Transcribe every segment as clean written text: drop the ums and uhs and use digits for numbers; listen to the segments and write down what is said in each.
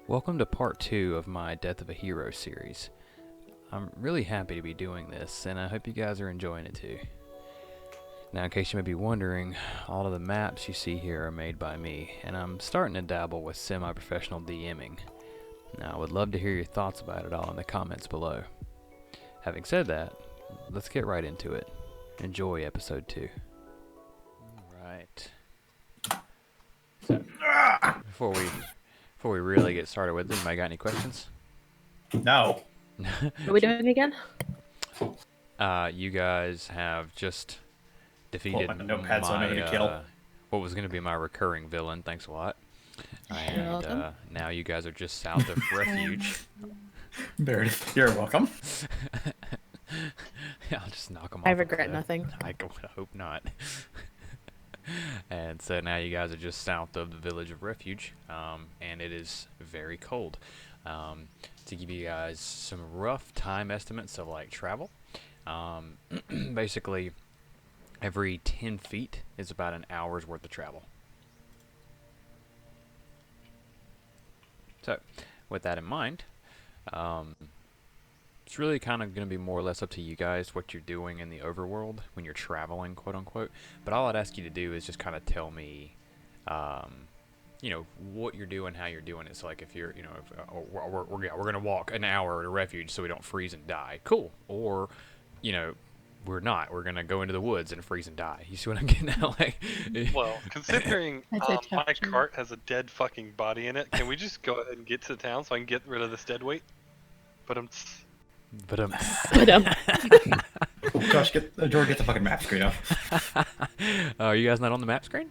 Welcome to part 2 of my Death of a Hero series. I'm really happy to be doing this, and I hope you guys are enjoying it too. Now, in case you may be wondering, all of the maps you see here are made by me, and I'm starting to dabble with semi-professional DMing. Now, I would love to hear your thoughts about it all in the comments below. Having said that, let's get right into it. Enjoy episode 2. Alright. So, before we really get started with it, anybody got any questions? No. Are we doing it again? You guys have just defeated Pull up my notepad so I know who to kill. what was going to be my recurring villain. Thanks a lot. You're And welcome. now you guys are just south of Refuge. Meredith, you're welcome. I'll just knock them off. I regret nothing. I hope not. And so now you guys are just south of the village of Refuge, and it is very cold. To give you guys some rough time estimates of like travel, basically every 10 feet is about an hour's worth of travel. So with that in mind, it's really kind of going to be more or less up to you guys what you're doing in the overworld when you're traveling, quote unquote. But all I'd ask you to do is just kind of tell me, you know, what you're doing, how you're doing it. So like if you're, you know, we're going to walk an hour to Refuge so we don't freeze and die. Cool. Or, you know, we're not. We're going to go into the woods and freeze and die. You see what I'm getting at? Like, Well, considering That's a tough my choice. cart has a dead fucking body in it, can we just go ahead and get to town so I can get rid of this dead weight? But but But, Oh gosh, George, get the fucking map screen up. are you guys not on the map screen?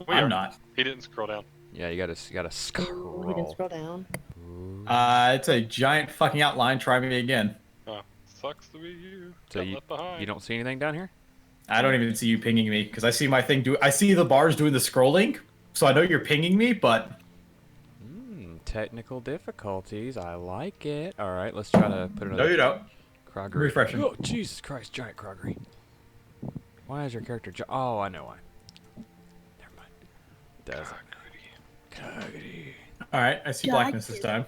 I'm not. He didn't scroll down. Yeah, you gotta we didn't scroll. scroll down. It's a giant fucking outline. Try me again. Oh, sucks to be you. So Got left behind. you don't see anything down here? I don't even see you pinging me because I see my thing I see the bars doing the scrolling, so I know you're pinging me, but Technical difficulties. I like it. All right, let's try to put another. no, you don't. Kroggery. Refreshing. Oh, Jesus Christ, giant Kroggery. Why is your character oh, I know why. Never mind. Doesn't. Kroggery. All right, I see God. blackness this time.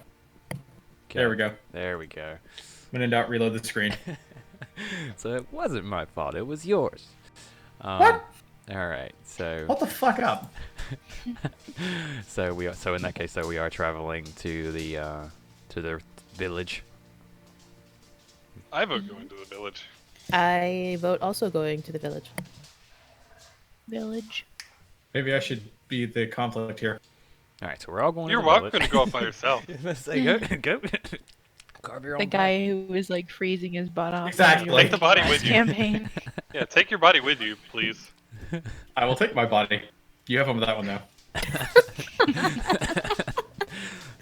There we go. There we go. When in doubt, reload the screen. So it wasn't my fault. It was yours. What? All right. So. What the fuck up? So in that case, we are traveling to the village. I vote going to the village. I vote also going to the village. Village. Maybe I should be the conflict here. All right, so we're all going. You're to the welcome village. to go off by yourself. Let's say go. Carve your The own guy who was like freezing his butt off. Exactly. Take the body with you. Campaign. Yeah, take your body with you, please. I will take my body. You have fun with that one though.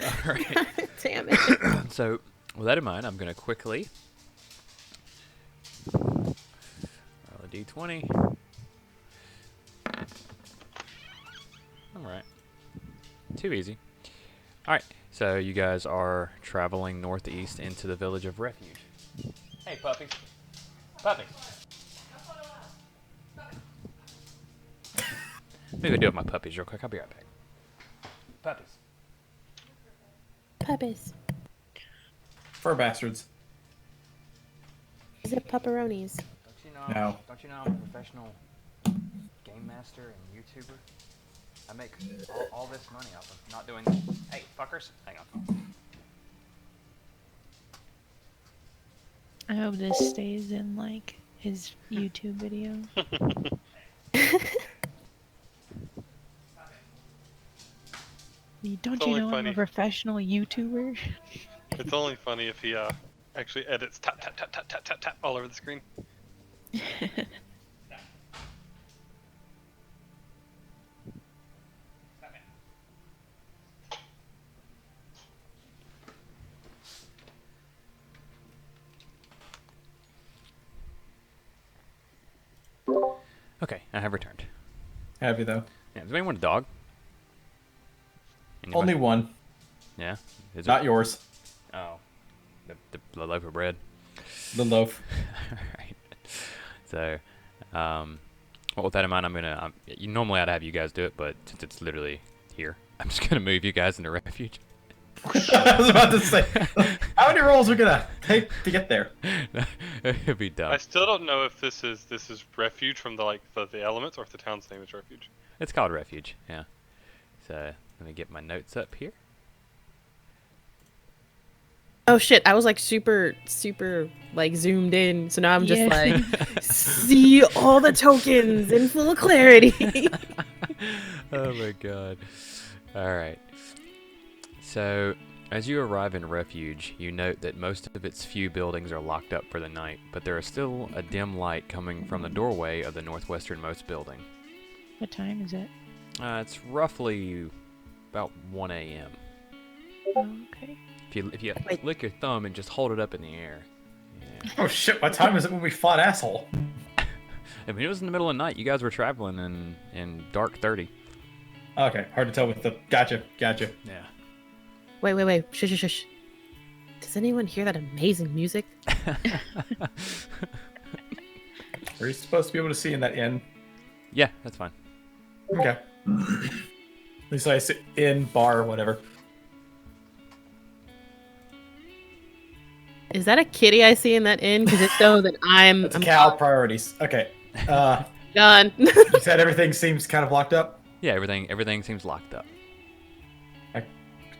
All right. Damn it. So, with that in mind, I'm going to quickly roll a d20. Alright. Too easy. Alright, so you guys are traveling northeast into the village of Refuge. Hey, puppies. Puppies. Let me go deal with my puppies real quick. I'll be right back. Puppies. Puppies. Fur bastards. Is it pepperonis? No. Don't you know I'm a professional game master and YouTuber? I make all this money off of not doing. Hey, fuckers, hang on. I hope this stays in like his YouTube video. Don't It's you only know I'm funny. a professional YouTuber? It's only funny if he actually edits tap tap tap tap tap tap tap all over the screen. Okay, I have returned. Have you though? Yeah, does anyone want a dog? Only Anybody? one. Yeah. Is Not yours. Oh, the loaf of bread. The loaf. Alright. So, well, with that in mind, normally I'd have you guys do it, but since it's literally here, I'm just gonna move you guys into refuge. I was about to say, how many rolls are we gonna take to get there? It'd be dumb. I still don't know if this is refuge from the elements or if the town's name is refuge. It's called Refuge, yeah. So, let me get my notes up here. Oh shit! I was like super like zoomed in, so now I'm just Yeah. like see all the tokens in full clarity. Oh my god. Alright. So, as you arrive in Refuge, you note that most of its few buildings are locked up for the night, but there is still a dim light coming from the doorway of the northwesternmost building. What time is it? It's roughly about 1 a.m. Oh, okay. If you Wait. lick your thumb and just hold it up in the air. Yeah. Oh shit! What time is it when we fought asshole? I mean, it was in the middle of the night. You guys were traveling in dark 30. Okay, hard to tell with the. Gotcha. Yeah. Wait! Shush! Does anyone hear that amazing music? Are you supposed to be able to see in that inn? Yeah, that's fine. Okay. At least I sit in bar or whatever. Is that a kitty I see in that inn? Because if so, then I'm That's a cow priorities. Okay. done. You said everything seems kind of locked up. Yeah, everything seems locked up. I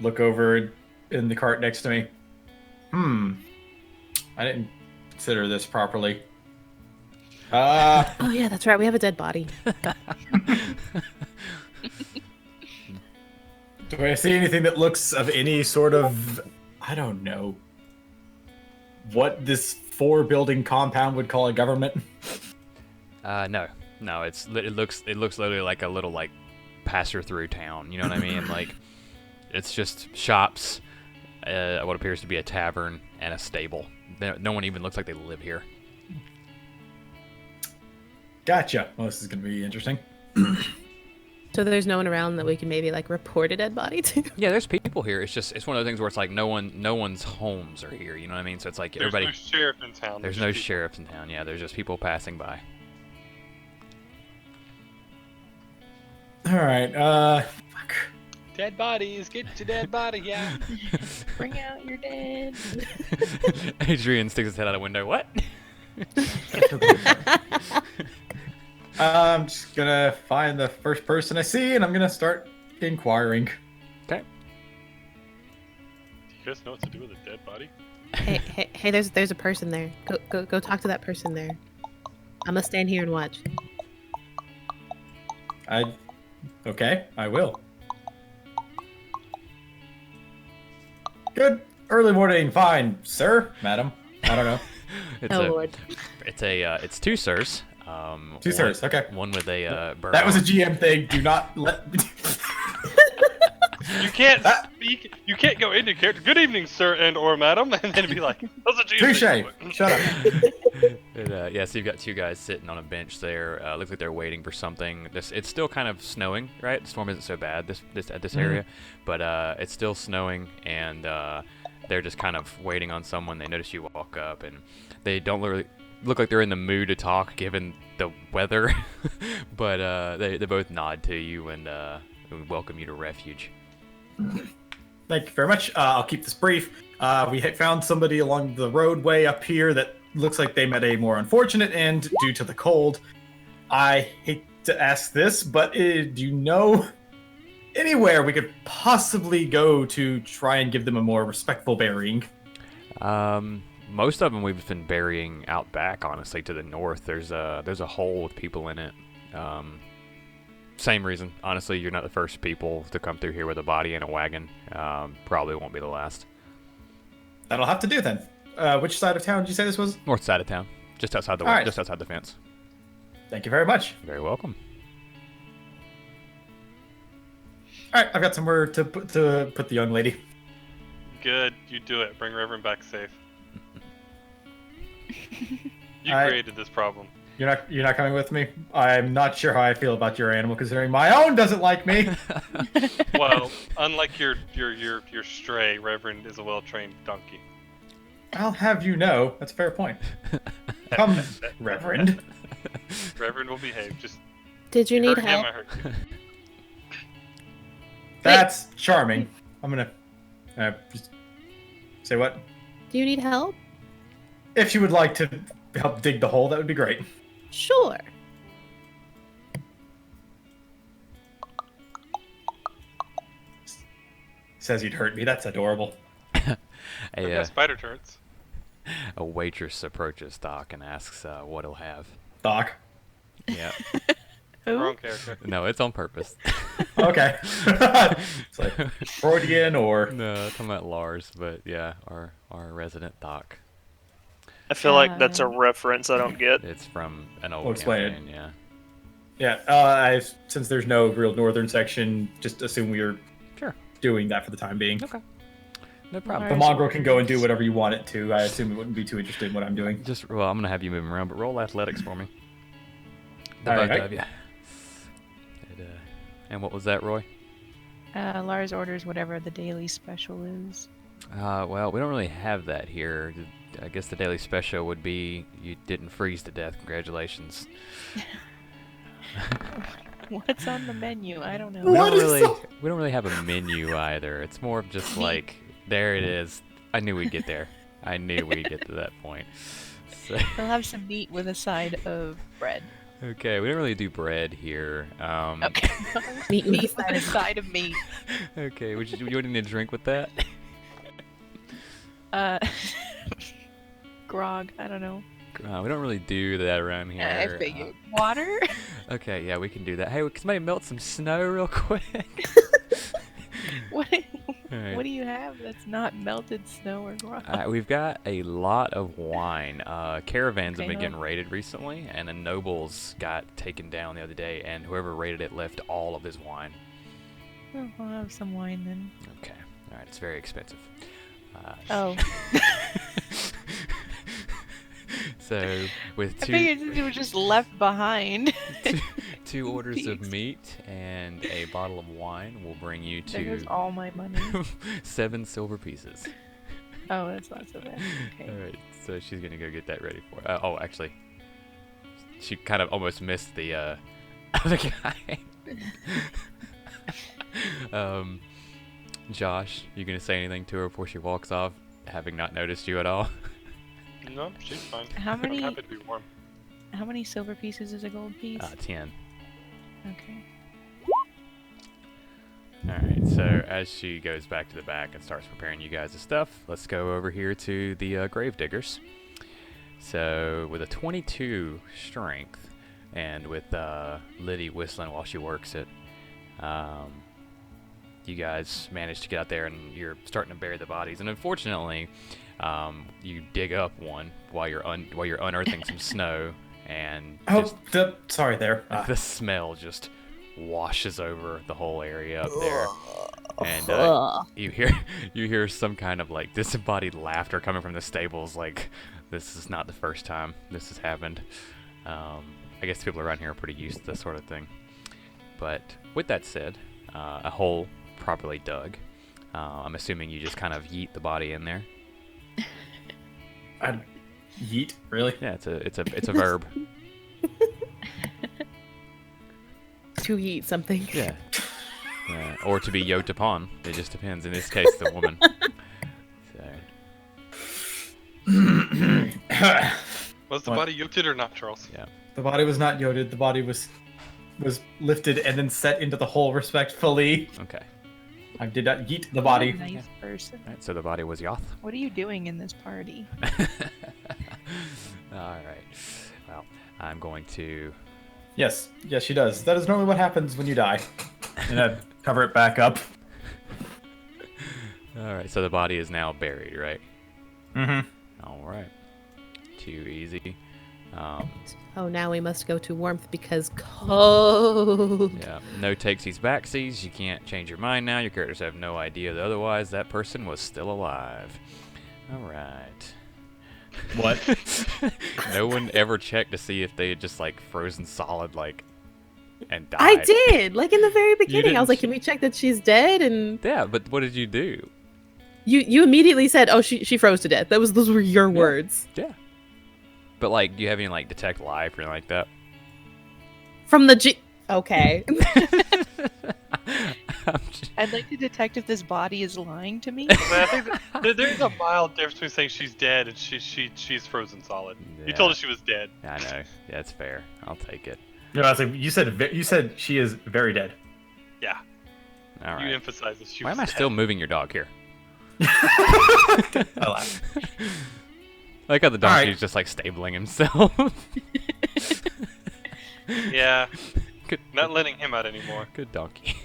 look over in the cart next to me. I didn't consider this properly. Oh yeah, that's right. We have a dead body. Do I see anything that looks of any sort of, I don't know, what this 4-building compound would call a government? No, it looks literally like a little like passer through town. You know what I mean? Like it's just shops, what appears to be a tavern and a stable. No one even looks like they live here. Gotcha. Well, this is going to be interesting. So there's no one around that we can maybe like report a dead body to. Yeah, there's people here. It's one of those things where it's like no one's homes are here. You know what I mean? So it's like There's everybody. no sheriff in town. There's just no people. sheriffs in town. Yeah, there's just people passing by. All right. Fuck. Dead bodies, get your dead body, yeah. Bring out your dead. Adrian sticks his head out a window. What? I'm just gonna find the first person I see, and I'm gonna start inquiring. Okay. Do you guys know what to do with a dead body? Hey! There's a person there. Go talk to that person there. I'm gonna stand here and watch. Okay, I will. Good early morning, fine, sir, madam. I don't know. Lord. It's two sirs. Two sirs, okay. One with a burr. That was a GM thing. Do not let. You can't speak. You can't go into character. Good evening, sir and/or madam, and then be like, "That's a GM thing." Touche. Shut up. Yeah, so you've got two guys sitting on a bench there. Looks like they're waiting for something. It's still kind of snowing, right? The storm isn't so bad at this area, but it's still snowing, and they're just kind of waiting on someone. They notice you walk up, and they don't really look like they're in the mood to talk given the weather, but they both nod to you and welcome you to Refuge. Thank you very much. I'll keep this brief. We had found somebody along the roadway up here that looks like they met a more unfortunate end due to the cold. I hate to ask this, but do you know anywhere we could possibly go to try and give them a more respectful burying? Most of them we've been burying out back, honestly, to the north. There's a hole with people in it. Same reason. Honestly, you're not the first people to come through here with a body in a wagon. Probably won't be the last. That'll have to do then. Which side of town did you say this was? North side of town, just outside the All right. just outside the fence. Thank you very much. Very welcome. All right, I've got somewhere to put the young lady. Good, you do it. Bring Reverend back safe. You I- created this problem. You're not coming with me. I'm not sure how I feel about your animal, considering my own doesn't like me. Well, unlike your stray, Reverend is a well-trained donkey. I'll have you know, that's a fair point. Come, Reverend. Reverend will behave. Just Did you need hurt him, help? I hurt you. That's charming. I'm gonna Just say what? Do you need help? If you would like to help dig the hole, that would be great. Sure. Says you'd hurt me. That's adorable. I got spider turrets. A waitress approaches Doc and asks what he'll have. Doc. Yeah. Who? Wrong character. No, it's on purpose. Okay. It's like Freudian or... No, I'm talking about Lars, but yeah, our resident Doc. I feel like that's a reference I don't get. It's from an old We'll explain it. campaign, yeah. Yeah, since there's no real northern section, just assume we are Sure. doing that for the time being. Okay. No problem. The mongrel can go and do whatever you want it to. I assume it wouldn't be too interested in what I'm doing. Well, I'm gonna have you moving around, but roll athletics for me. The All both right. of you. And what was that, Roy? Lars orders whatever the daily special is. Well, we don't really have that here. I guess the daily special would be you didn't freeze to death. Congratulations. What's on the menu? I don't know. We What don't is really, so- we don't really have a menu either. It's more of just like, there it is. I knew we'd get there. I knew we'd get to that point. So, They'll have some meat with a side of bread. okay, we don't really do bread here. Okay. Meat meat with with a side of meat. Okay, would you need a drink with that? Grog. I don't know. We don't really do that around here. I figured. Water? Okay, yeah, we can do that. Hey, can somebody melt some snow real quick? What? Alright. What do you have that's not melted snow or grog? We've got a lot of wine. Caravans have Okay, been no. getting raided recently, and a noble's got taken down the other day, and whoever raided it left all of his wine. Oh, I'll have some wine then. Okay, alright, it's very expensive. Oh. So, with I figured it was just left behind. two orders of Jeez. meat and a bottle of wine will bring you There goes to all my money. 7 silver pieces. Oh, that's not so bad. Okay. Alright, so she's gonna go get that ready for oh, actually, she kind of almost missed the other guy. Josh, you gonna say anything to her before she walks off, having not noticed you at all? No, she's fine. How I'm many- happy to be warm. How many silver pieces is a gold piece? 10. Okay. Alright, so as she goes back to the back and starts preparing you guys' stuff, let's go over here to the grave diggers. So, with a 22 strength, and with Liddy whistling while she works it, you guys manage to get out there and you're starting to bury the bodies. And unfortunately, you dig up one while you're unearthing some snow, and just Sorry there. the smell just washes over the whole area up there. And you hear some kind of like disembodied laughter coming from the stables. Like, this is not the first time this has happened. I guess people around here are pretty used to this sort of thing. But with that said, a hole properly dug. I'm assuming you just kind of yeet the body in there. Yeet, really? Yeah, it's a verb. To eat something. Yeah. Or to be yoked upon. It just depends. In this case, the woman. So, Was the What? body yoked or not, Charles? yeah. The body was not yoded. The body was lifted and then set into the hole respectfully. Okay. I did not yeet the body. Nice person. All right, so the body was Yoth. What are you doing in this party? All right. Well, I'm going to. Yes, she does. That is normally what happens when you die. And I cover it back up. All right. So the body is now buried, right? Mm-hmm. All right. Too easy. Oh, now we must go to warmth because cold. Yeah. No takesies backsies. You can't change your mind now. Your characters have no idea that otherwise that person was still alive. All right. What? No one ever checked to see if they had just like frozen solid, like, and died. I did. Like in the very beginning, I didn't was like, "Can we check that she's dead?" And Yeah, but what did you do? you immediately said, "Oh, she froze to death." Those were your words Yeah. But like, do you have any like detect life or anything like that? from the G. Okay. I'd like to detect if this body is lying to me. I think there's a mild difference between saying she's dead and she's frozen solid. You told Yeah. us she was dead. I know. Yeah, that's fair. I'll take it. No, I was like, you said she is very dead. Yeah. All You right. emphasized that she Why was am I dead. still moving your dog here? I laugh. Like how the All right. donkey's just like stabling himself. Yeah. Good, Not letting him out anymore. good donkey.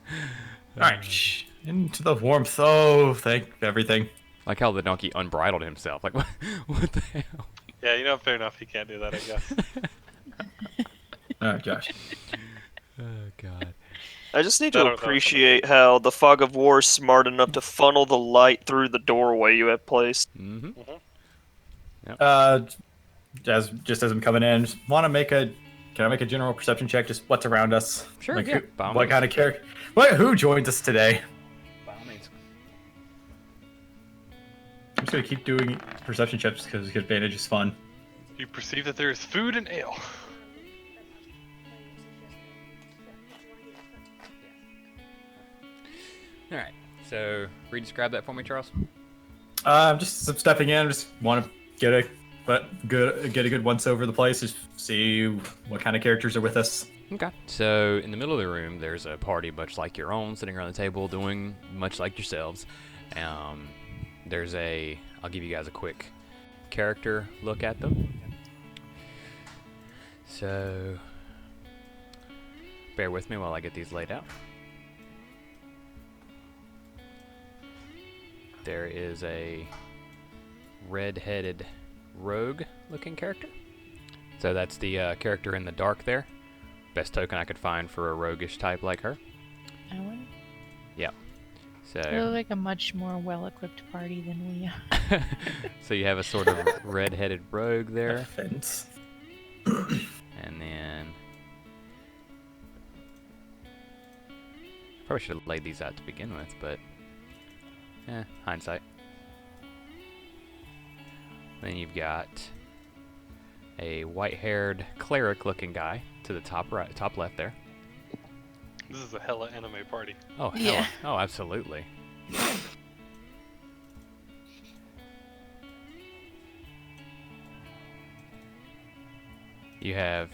All right, shh. Into the warmth. Oh, thank everything. Like how the donkey unbridled himself. Like what? What the hell? Yeah, fair enough. He can't do that, I guess. All right, Josh. Oh god. I just need I to don't know. appreciate how the fog of war is smart enough to funnel the light through the doorway you have placed. Mm-hmm. Just as I'm coming in, just want to make a. Can I make a general perception check? Just what's around us? Sure, Like yeah, by all what means. kind of character? Who joins us today? By all means. I'm just gonna keep doing perception checks because advantage is fun. You perceive that there is food and ale. All right. So, re-describe that for me, Charles. Just stepping in. Just want to get a good once over the place. Just see what kind of characters are with us. Okay. So, in the middle of the room, there's a party much like your own, sitting around the table, doing much like yourselves. I'll give you guys a quick character look at them. So, bear with me while I get these laid out. There is a red-headed rogue-looking character. So that's the character in the dark there. Best token I could find for a roguish type like her. Ellen? Yeah. They So, look like a much more well-equipped party than we are. so you have a sort of red-headed rogue there, Fence. and then probably should have laid these out to begin with, but hindsight. Then you've got a white-haired cleric-looking guy to the top left there. This is a hella anime party. Oh, hell. Yeah. Oh, absolutely. You have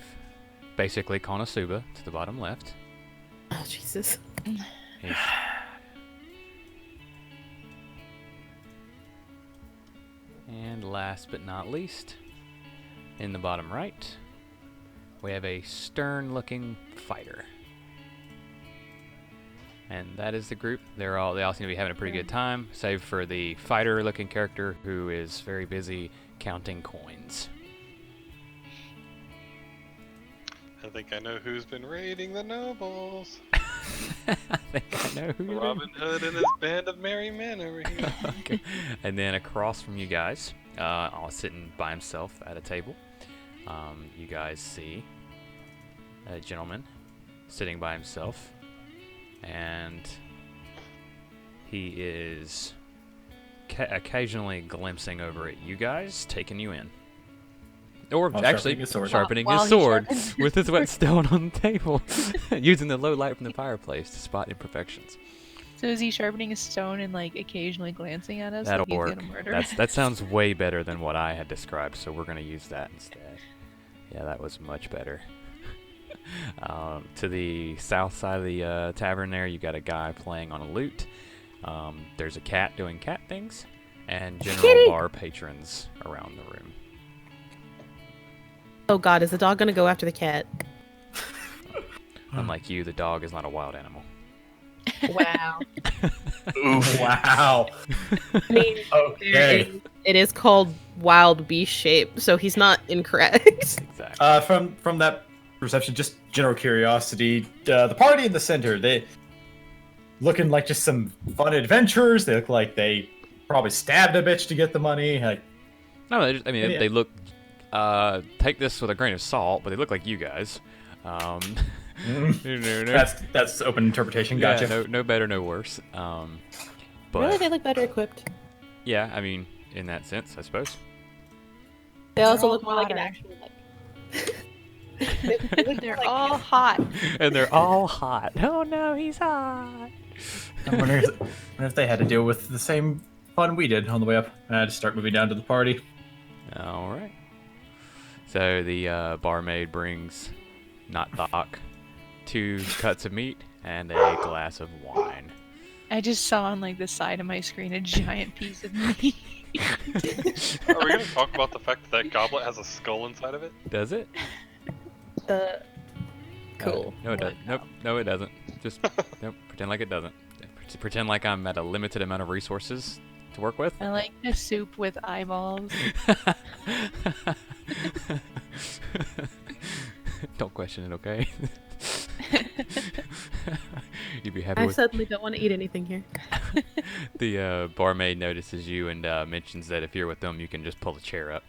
basically Konosuba to the bottom left. Oh, Jesus. He's- And last but not least, in the bottom right, we have a stern-looking fighter. And that is the group. They all seem to be having a pretty good time, save for the fighter-looking character who is very busy counting coins. I think I know who's been raiding the nobles. I think I know who it is. Robin Hood and his band of merry men over here. Okay. And then across from you guys, all sitting by himself at a table, you guys see a gentleman sitting by himself, and he is occasionally glimpsing over at you guys, taking you in. Or While actually sharpening his sword. sharpening While his he sword sharpens with his whetstone on the table, using the low light from the fireplace to spot imperfections. So is he sharpening a stone and like occasionally glancing at us? That'll like he's work. gonna murder? That sounds way better than what I had described, so we're gonna use that instead. Yeah, that was much better. To the south side of the tavern there, you got a guy playing on a lute. There's a cat doing cat things, and general bar patrons around the room. Oh God, is the dog gonna go after the cat? Unlike you, the dog is not a wild animal. Wow. Oof. Wow. I mean, Okay. it is called wild beast shape, so he's not incorrect. Exactly. From that perception, just general curiosity. The party in the center, they looking like just some fun adventurers. They look like they probably stabbed a bitch to get the money. Like, No, Yeah. they look. Take this with a grain of salt, but they look like you guys. No. that's open interpretation. Gotcha. Yeah, no better, no worse. But Really, they look better equipped. yeah, I mean, in that sense, I suppose. They also all look more like an water. actual like. They're all hot. And they're all hot. Oh no, he's hot. I wonder if they had to deal with the same fun we did on the way up. I had to start moving down to the party. All right. So the barmaid brings, not Doc, 2 cuts of meat and a glass of wine. I just saw on like the side of my screen a giant piece of meat. Are we gonna talk about the fact that goblet has a skull inside of it? Does it? Cool. No, it doesn't. Nope. No, it doesn't. Just nope. Pretend like it doesn't. Pretend like I'm at a limited amount of resources to work with. I like the soup with eyeballs. Don't question it, okay? You'd be happy I with. suddenly don't want to eat anything here. The barmaid notices you and mentions that if you're with them, you can just pull a chair up.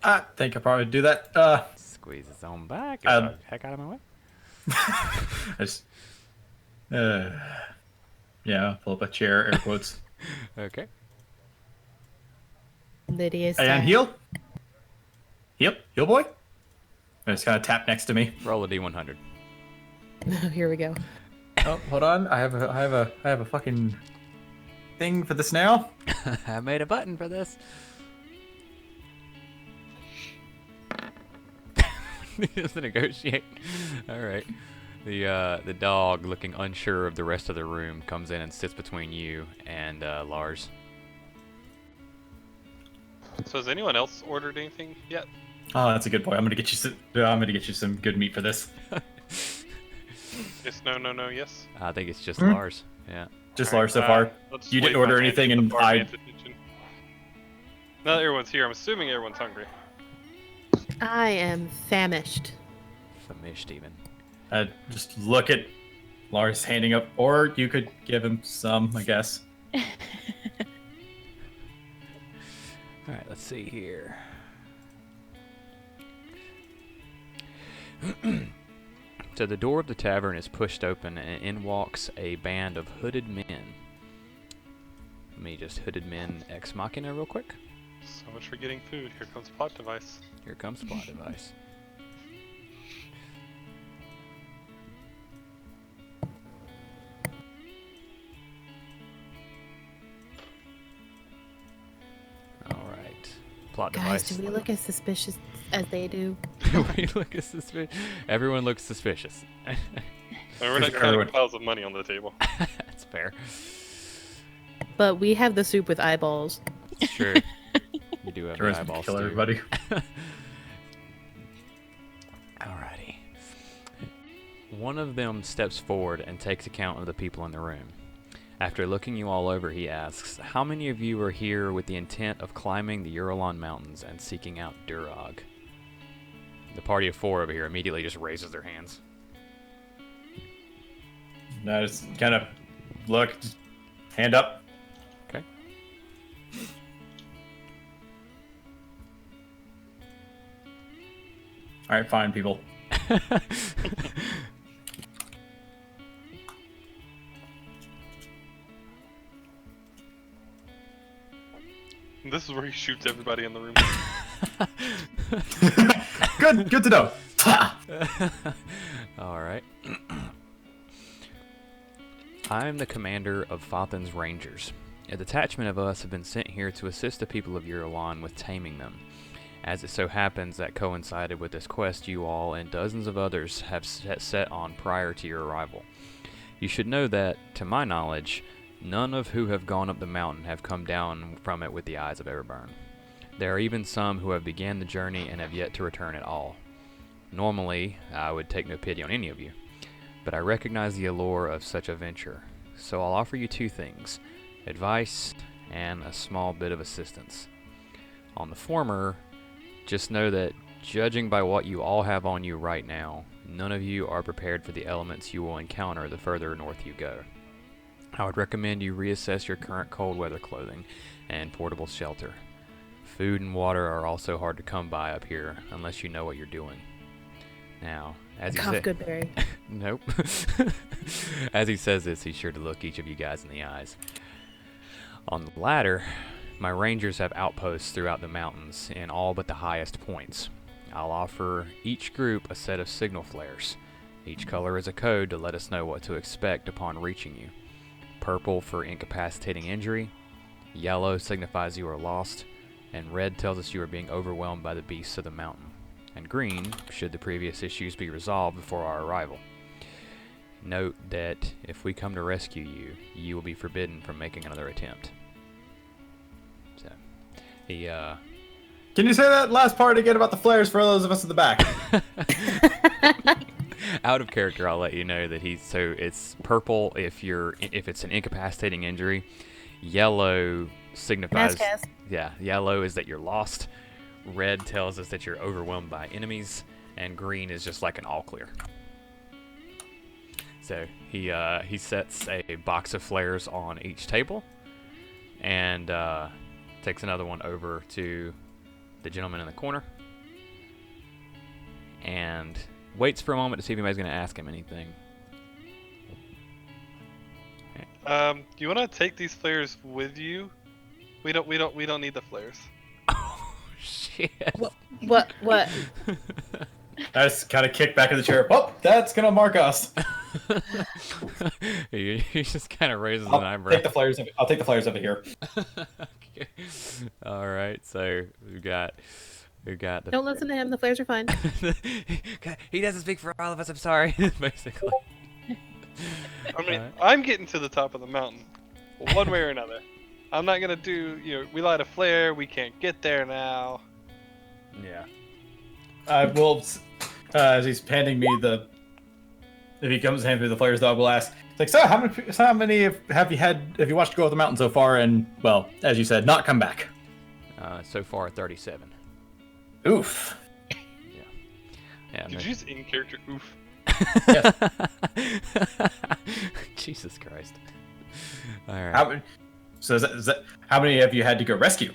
I think I probably do that. Squeeze his own back. Get the heck out of my way. I just, yeah, pull up a chair, air quotes. Okay. Lydia's And heal. Heal boy. I just kind of tap next to me. Roll a d100. Here we go. Oh, hold on. I have a fucking thing for this now. I made a button for this. Just to negotiate. All right. The dog, looking unsure of the rest of the room, comes in and sits between you and Lars. So has anyone else ordered anything yet? Oh, that's a good boy. I'm gonna get you some good meat for this. Yes, no, yes. I think it's just Lars. Yeah. Just Alright, Lars so far. let's You didn't wave order my hand anything, at the and barmaid's attention. Now that everyone's here, I'm assuming everyone's hungry. I am famished. Famished even. Just look at Lars handing up, or you could give him some, I guess. All right, let's see here. So the door of the tavern is pushed open, and in walks a band of hooded men. Let me just hooded men ex machina real quick. So much for getting food. Here comes plot device. Here comes plot device. All right, plot Guys, device. do we look as suspicious as they do? We look suspicious. Everyone looks suspicious. And we're not carrying piles of money on the table. That's fair. But we have the soup with eyeballs. Sure. You do have the Charisma eyeballs kill too. everybody. Alrighty. One of them steps forward and takes account of the people in the room. After looking you all over, he asks, "How many of you are here with the intent of climbing the Uralon Mountains and seeking out Durog?" The party of 4 over here immediately just raises their hands. And I just kind of look, just hand up. Okay. All right, fine, people. This is where he shoots everybody in the room. Good to know. Alright. I am the commander of Fothin's Rangers. A detachment of us have been sent here to assist the people of Uralon with taming them. As it so happens that coincided with this quest you all and dozens of others have set on prior to your arrival. You should know that, to my knowledge, none of who have gone up the mountain have come down from it with the eyes of Everburn. There are even some who have began the journey and have yet to return at all. Normally, I would take no pity on any of you, but I recognize the allure of such a venture, so I'll offer you 2 things, advice and a small bit of assistance. On the former, just know that, judging by what you all have on you right now, none of you are prepared for the elements you will encounter the further north you go. I would recommend you reassess your current cold weather clothing and portable shelter. Food and water are also hard to come by up here unless you know what you're doing. Now, as he Cough, said, Goodberry. nope. As he says this, he's sure to look each of you guys in the eyes. On the latter, my rangers have outposts throughout the mountains in all but the highest points. I'll offer each group a set of signal flares. Each color is a code to let us know what to expect upon reaching you. Purple for incapacitating injury, yellow signifies you are lost, and red tells us you are being overwhelmed by the beasts of the mountain, and green should the previous issues be resolved before our arrival. Note that if we come to rescue you, you will be forbidden from making another attempt. So, he, Can you say that last part again about the flares for those of us in the back? out of character, I'll let you know that it's purple if it's an incapacitating injury. Yellow signifies, yellow is that you're lost. Red tells us that you're overwhelmed by enemies, and green is just like an all clear. So he sets a box of flares on each table, and takes another one over to the gentleman in the corner, and waits for a moment to see if anybody's going to ask him anything. You want to take these flares with you? We don't need the flares. Oh shit! What? I just kind of kick back in the chair. Oh, that's gonna mark us. he just kind of raises an eyebrow. I'll take the flares over here. Okay. All right, so we got the. Don't listen to him. The flares are fine. He doesn't speak for all of us. I'm sorry. Basically. I mean, I'm getting to the top of the mountain, one way or another. I'm not gonna do. We light a flare. We can't get there now. Yeah. I will, as he's handing me if he comes to hand me the flares, though, I will ask. It's like, so how many have you watched go up the mountain so far? And well, as you said, not come back. So far 37. Oof. Yeah. Did you just in character oof? Yes. Jesus Christ. All right. How many have you had to go rescue?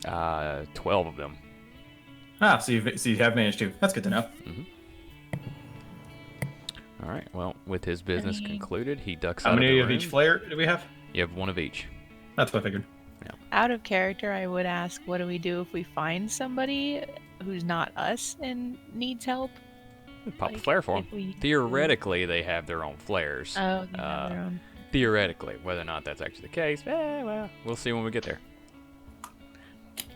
12 of them. So you have managed to. That's good to know. Mm-hmm. All right. Well, with his business concluded, he ducks out How of the many room. of each flare do we have? You have one of each. That's what I figured. Yeah. Out of character, I would ask, what do we do if we find somebody who's not us and needs help? Pop a flare for them. Theoretically, they have their own flares. Oh, they have their own. Theoretically, whether or not that's actually the case, well, we'll see when we get there.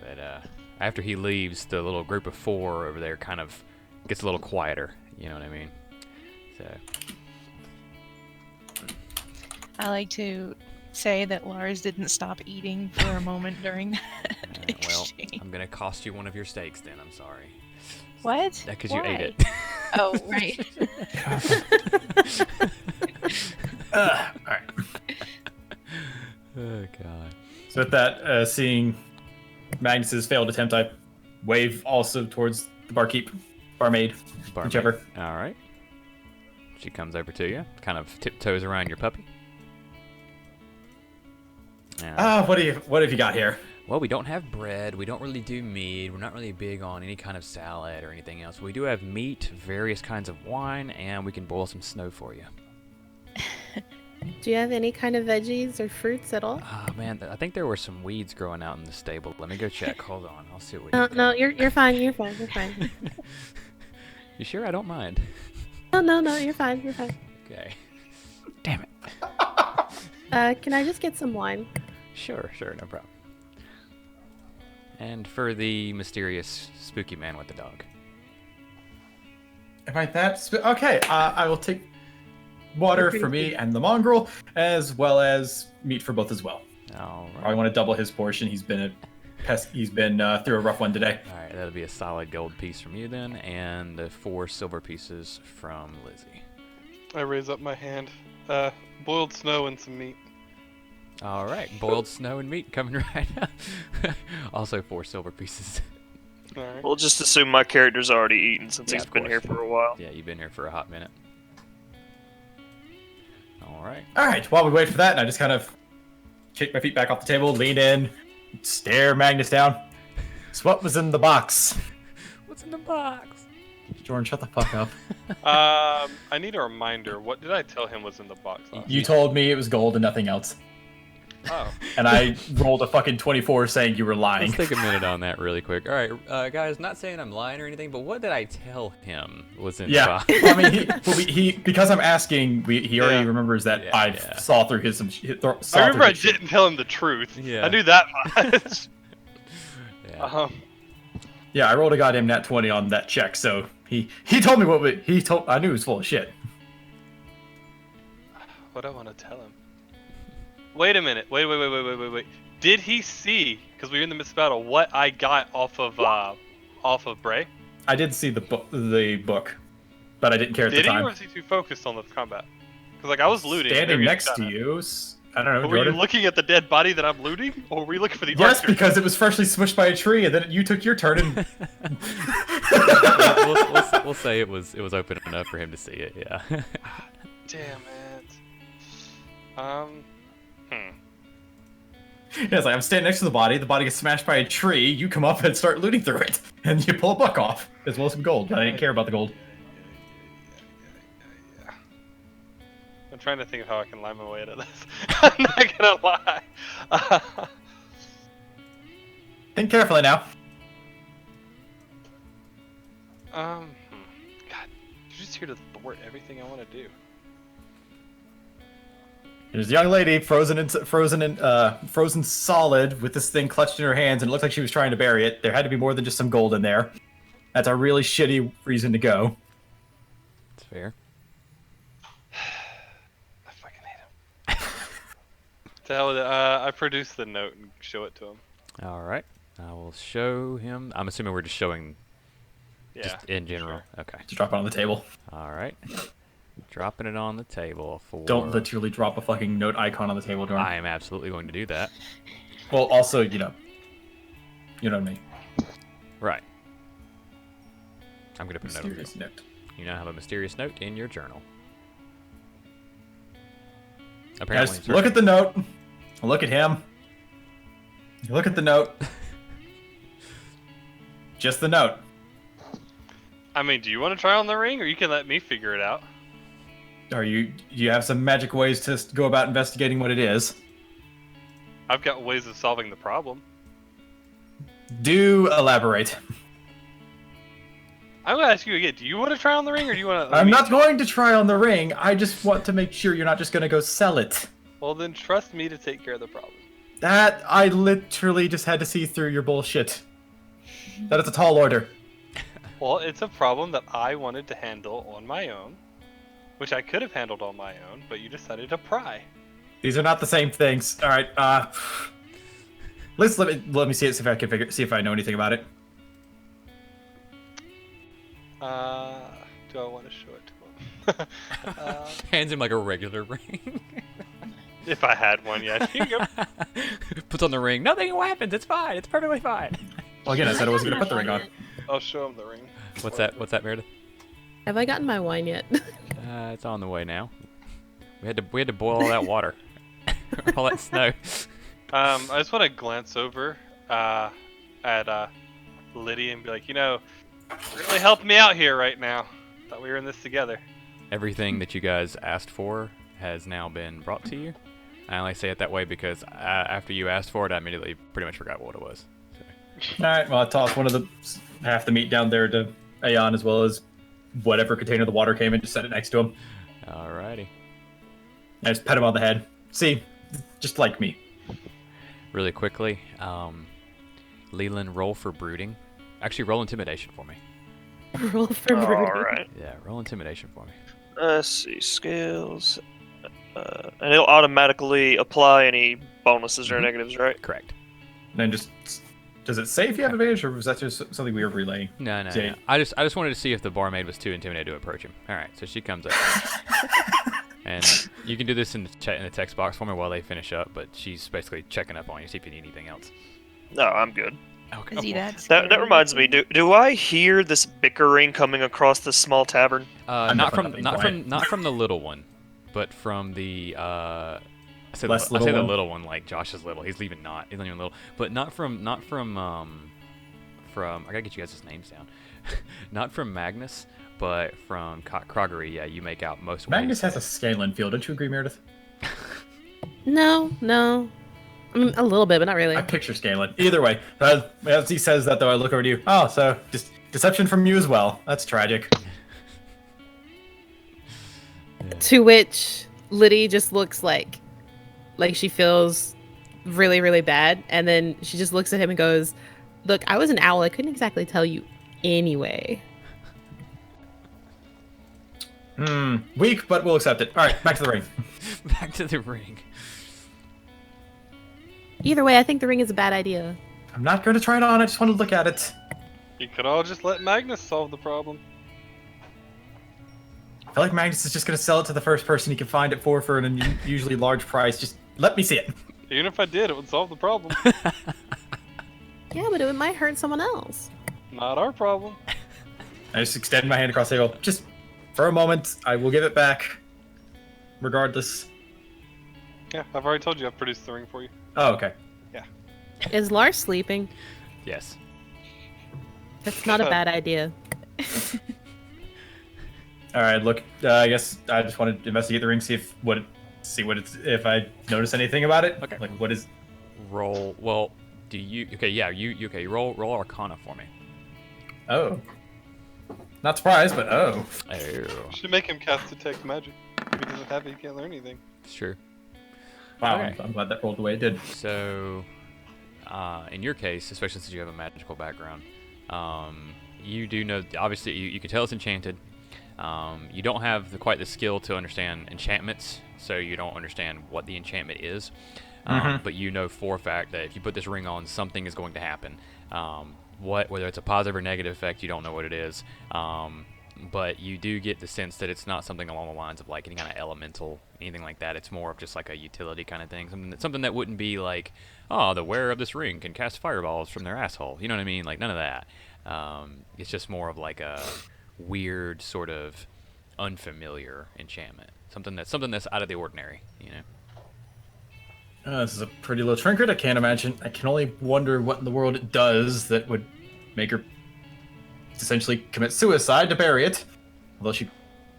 But after he leaves, the little group of 4 over there kind of gets a little quieter. You know what I mean? So. I like to say that Lars didn't stop eating for a moment during that Well, exchange. I'm gonna cost you one of your steaks then. I'm sorry. What? Because you ate Why? it. Oh, right. All right. Oh God. So with that, seeing Magnus's failed attempt, I wave also towards the barmaid, whichever. All right. She comes over to you, kind of tiptoes around your puppy. What have you got here? Well, we don't have bread. We don't really do meat. We're not really big on any kind of salad or anything else. We do have meat, various kinds of wine, and we can boil some snow for you. Do you have any kind of veggies or fruits at all? Oh man, I think there were some weeds growing out in the stable. Let me go check. Hold on, I'll see what we got. No, you're fine. You're fine. You sure? I don't mind. No, you're fine. Okay. Damn it. Can I just get some wine? Sure, no problem. And for the mysterious spooky man with the dog. Am I that? Okay, I will take water for me and the mongrel, as well as meat for both as well. All right. I want to double his portion. He's been through a rough one today. All right, that'll be a solid gold piece from you then, and 4 silver pieces from Lizzie. I raise up my hand. Boiled snow and some meat. All right, boiled snow and meat coming right up. Also 4 silver pieces. All right. We'll just assume my character's already eaten since Yeah, he's of been course. here for a while. Yeah, you've been here for a hot minute. All right. All right, while we wait for that, I just kind of kick my feet back off the table, lean in, stare Magnus down. So what was in the box? What's in the box? Jordan, shut the fuck up. I need a reminder. What did I tell him was in the box last You time? told me it was gold and nothing else. Oh. And I rolled a fucking 24 saying you were lying. Let's take a minute on that really quick. All right, guys, not saying I'm lying or anything, but what did I tell him was in Yeah, 5? I mean, he because I'm asking, he already Yeah. remembers that Yeah, I yeah. saw through his I remember I didn't tell him the truth. Yeah. I knew that much. Yeah. Yeah, I rolled a goddamn nat 20 on that check, so he told me I knew he was full of shit. What do I want to tell him? Wait a minute. Wait. Did he see? Because we were in the midst of battle. What I got off of Bray? I did see the book, but I didn't care at Did the he, time. or was he too focused on the combat? Because like I was looting. Standing next to you, I don't know. But were you Jordan? looking at the dead body that I'm looting, or were you looking for the Yes, archer? because it was freshly smushed by a tree, and then you took your turn and. We'll say it was open enough for him to see it. Yeah. Damn it. Yeah, it's like I'm standing next to the body gets smashed by a tree, you come up and start looting through it, and you pull a buck off, as well as some gold, but I didn't care about the gold. I'm trying to think of how I can lie my way out of this. I'm not gonna lie. Think carefully now. God, you're just here to thwart everything I want to do. There's a young lady frozen solid with this thing clutched in her hands, and it looked like she was trying to bury it. There had to be more than just some gold in there. That's a really shitty reason to go. That's fair. I fucking hate him. To hell with it. I produce the note and show it to him. All right. I will show him. I'm assuming we're just showing Yeah. just in general. sure. Okay. Just drop it on the table. All right. Dropping it on the table for. Don't literally drop a fucking note icon on the table, Jordan. I am absolutely going to do that. Well, also, you know what I mean. Right. I'm going to put a note. Mysterious note. You now have a mysterious note in your journal. Apparently. Guys, look at the note. Look at him. Look at the note. Just the note. I mean, do you want to try on the ring, or you can let me figure it out? Do you have some magic ways to go about investigating what it is? I've got ways of solving the problem. Do elaborate. I'm gonna ask you again. Do you want to try on the ring, or do you want to? I'm not going to try on the ring. I just want to make sure you're not just going to go sell it. Well, then trust me to take care of the problem. That I literally just had to see through your bullshit. That is a tall order. Well, it's a problem that I wanted to handle on my own, which I could have handled on my own, but you decided to pry. These are not the same things. All right. Let me see it. See if I can see if I know anything about it. Do I want to show it to him? Hands him like a regular ring. If I had one, yeah. Here you go. Puts on the ring. Nothing happens. It's fine. It's perfectly fine. Well, again, I said I wasn't going to put the ring on. I'll show him the ring. What's that, Meredith? Have I gotten my wine yet? It's on the way now. We had to boil all that water, all that snow. I just want to glance over at Lydia and be like, really helping me out here right now. Thought we were in this together. Everything that you guys asked for has now been brought to you. I only say it that way because after you asked for it, I immediately pretty much forgot what it was. So. All right. Well, I tossed half the meat down there to Aeon, as well as whatever container the water came in. Just set it next to him. Alrighty. I just pet him on the head. See, just like me. Really quickly, Leland, roll for brooding. Actually, roll intimidation for me. Roll for brooding. Alright. Yeah, roll intimidation for me. Let's see, skills. And it'll automatically apply any bonuses or negatives, right? Correct. And then does it say if you have advantage, or was that just something we were relaying? No. See. I just wanted to see if the barmaid was too intimidated to approach him. All right, so she comes up, and you can do this in the text box for me while they finish up. But she's basically checking up on you, see if you need anything else. No, I'm good. Okay. Is he that That scary? reminds me. Do I hear this bickering coming across this small tavern? Not from definitely not from the little one, but from the I say Little the one? little one like Josh is little. He's not even little, but not from I gotta get you guys' names down. Not from Magnus, but from Croggery. Yeah, you make out most. Magnus has a Scanlan field. Don't you agree, Meredith? No. I mean, a little bit, but not really. I picture Scanlan. Either way, as he says that, though, I look over to you. Oh, so just deception from you as well. That's tragic. To which Liddy just looks like she feels really, really bad, and then she just looks at him and goes, "Look, I was an owl. I couldn't exactly tell you anyway." Weak, but we'll accept it. All right, back to the ring. Back to the ring. Either way, I think the ring is a bad idea. I'm not going to try it on. I just want to look at it. You could all just let Magnus solve the problem. I feel like Magnus is just going to sell it to the first person he can find it for an unusually large price. Just let me see it. Even if I did, it would solve the problem. Yeah, but it might hurt someone else. Not our problem. I just extend my hand across the table. Just for a moment, I will give it back. Regardless. Yeah, I've already told you I've produced the ring for you. Oh, okay. Is Lars sleeping? Yes. That's not a bad idea. All right. Look, I guess I just wanted to investigate the ring, see if if I notice anything about it. Okay. Like, what is? Roll. Well, do you? Okay. Yeah. You okay? Roll Arcana for me. Oh. Not surprised, but oh. Oh. Should make him cast Detect Magic. If he doesn't have it, he can't learn anything. Sure. Wow. Okay. I'm glad that rolled the way it did. So, in your case, especially since you have a magical background, you do know. Obviously, you can tell it's enchanted. You don't have quite the skill to understand enchantments, so you don't understand what the enchantment is. But you know for a fact that if you put this ring on, something is going to happen. Whether it's a positive or negative effect, you don't know what it is. But you do get the sense that it's not something along the lines of like any kind of elemental, anything like that. It's more of just like a utility kind of thing. Something that wouldn't be like, oh, the wearer of this ring can cast fireballs from their asshole. You know what I mean? Like none of that. It's just more of like a weird sort of unfamiliar enchantment. Something that's out of the ordinary. You know. This is a pretty little trinket. I can't imagine. I can only wonder what in the world it does that would make her essentially commit suicide to bury it. Although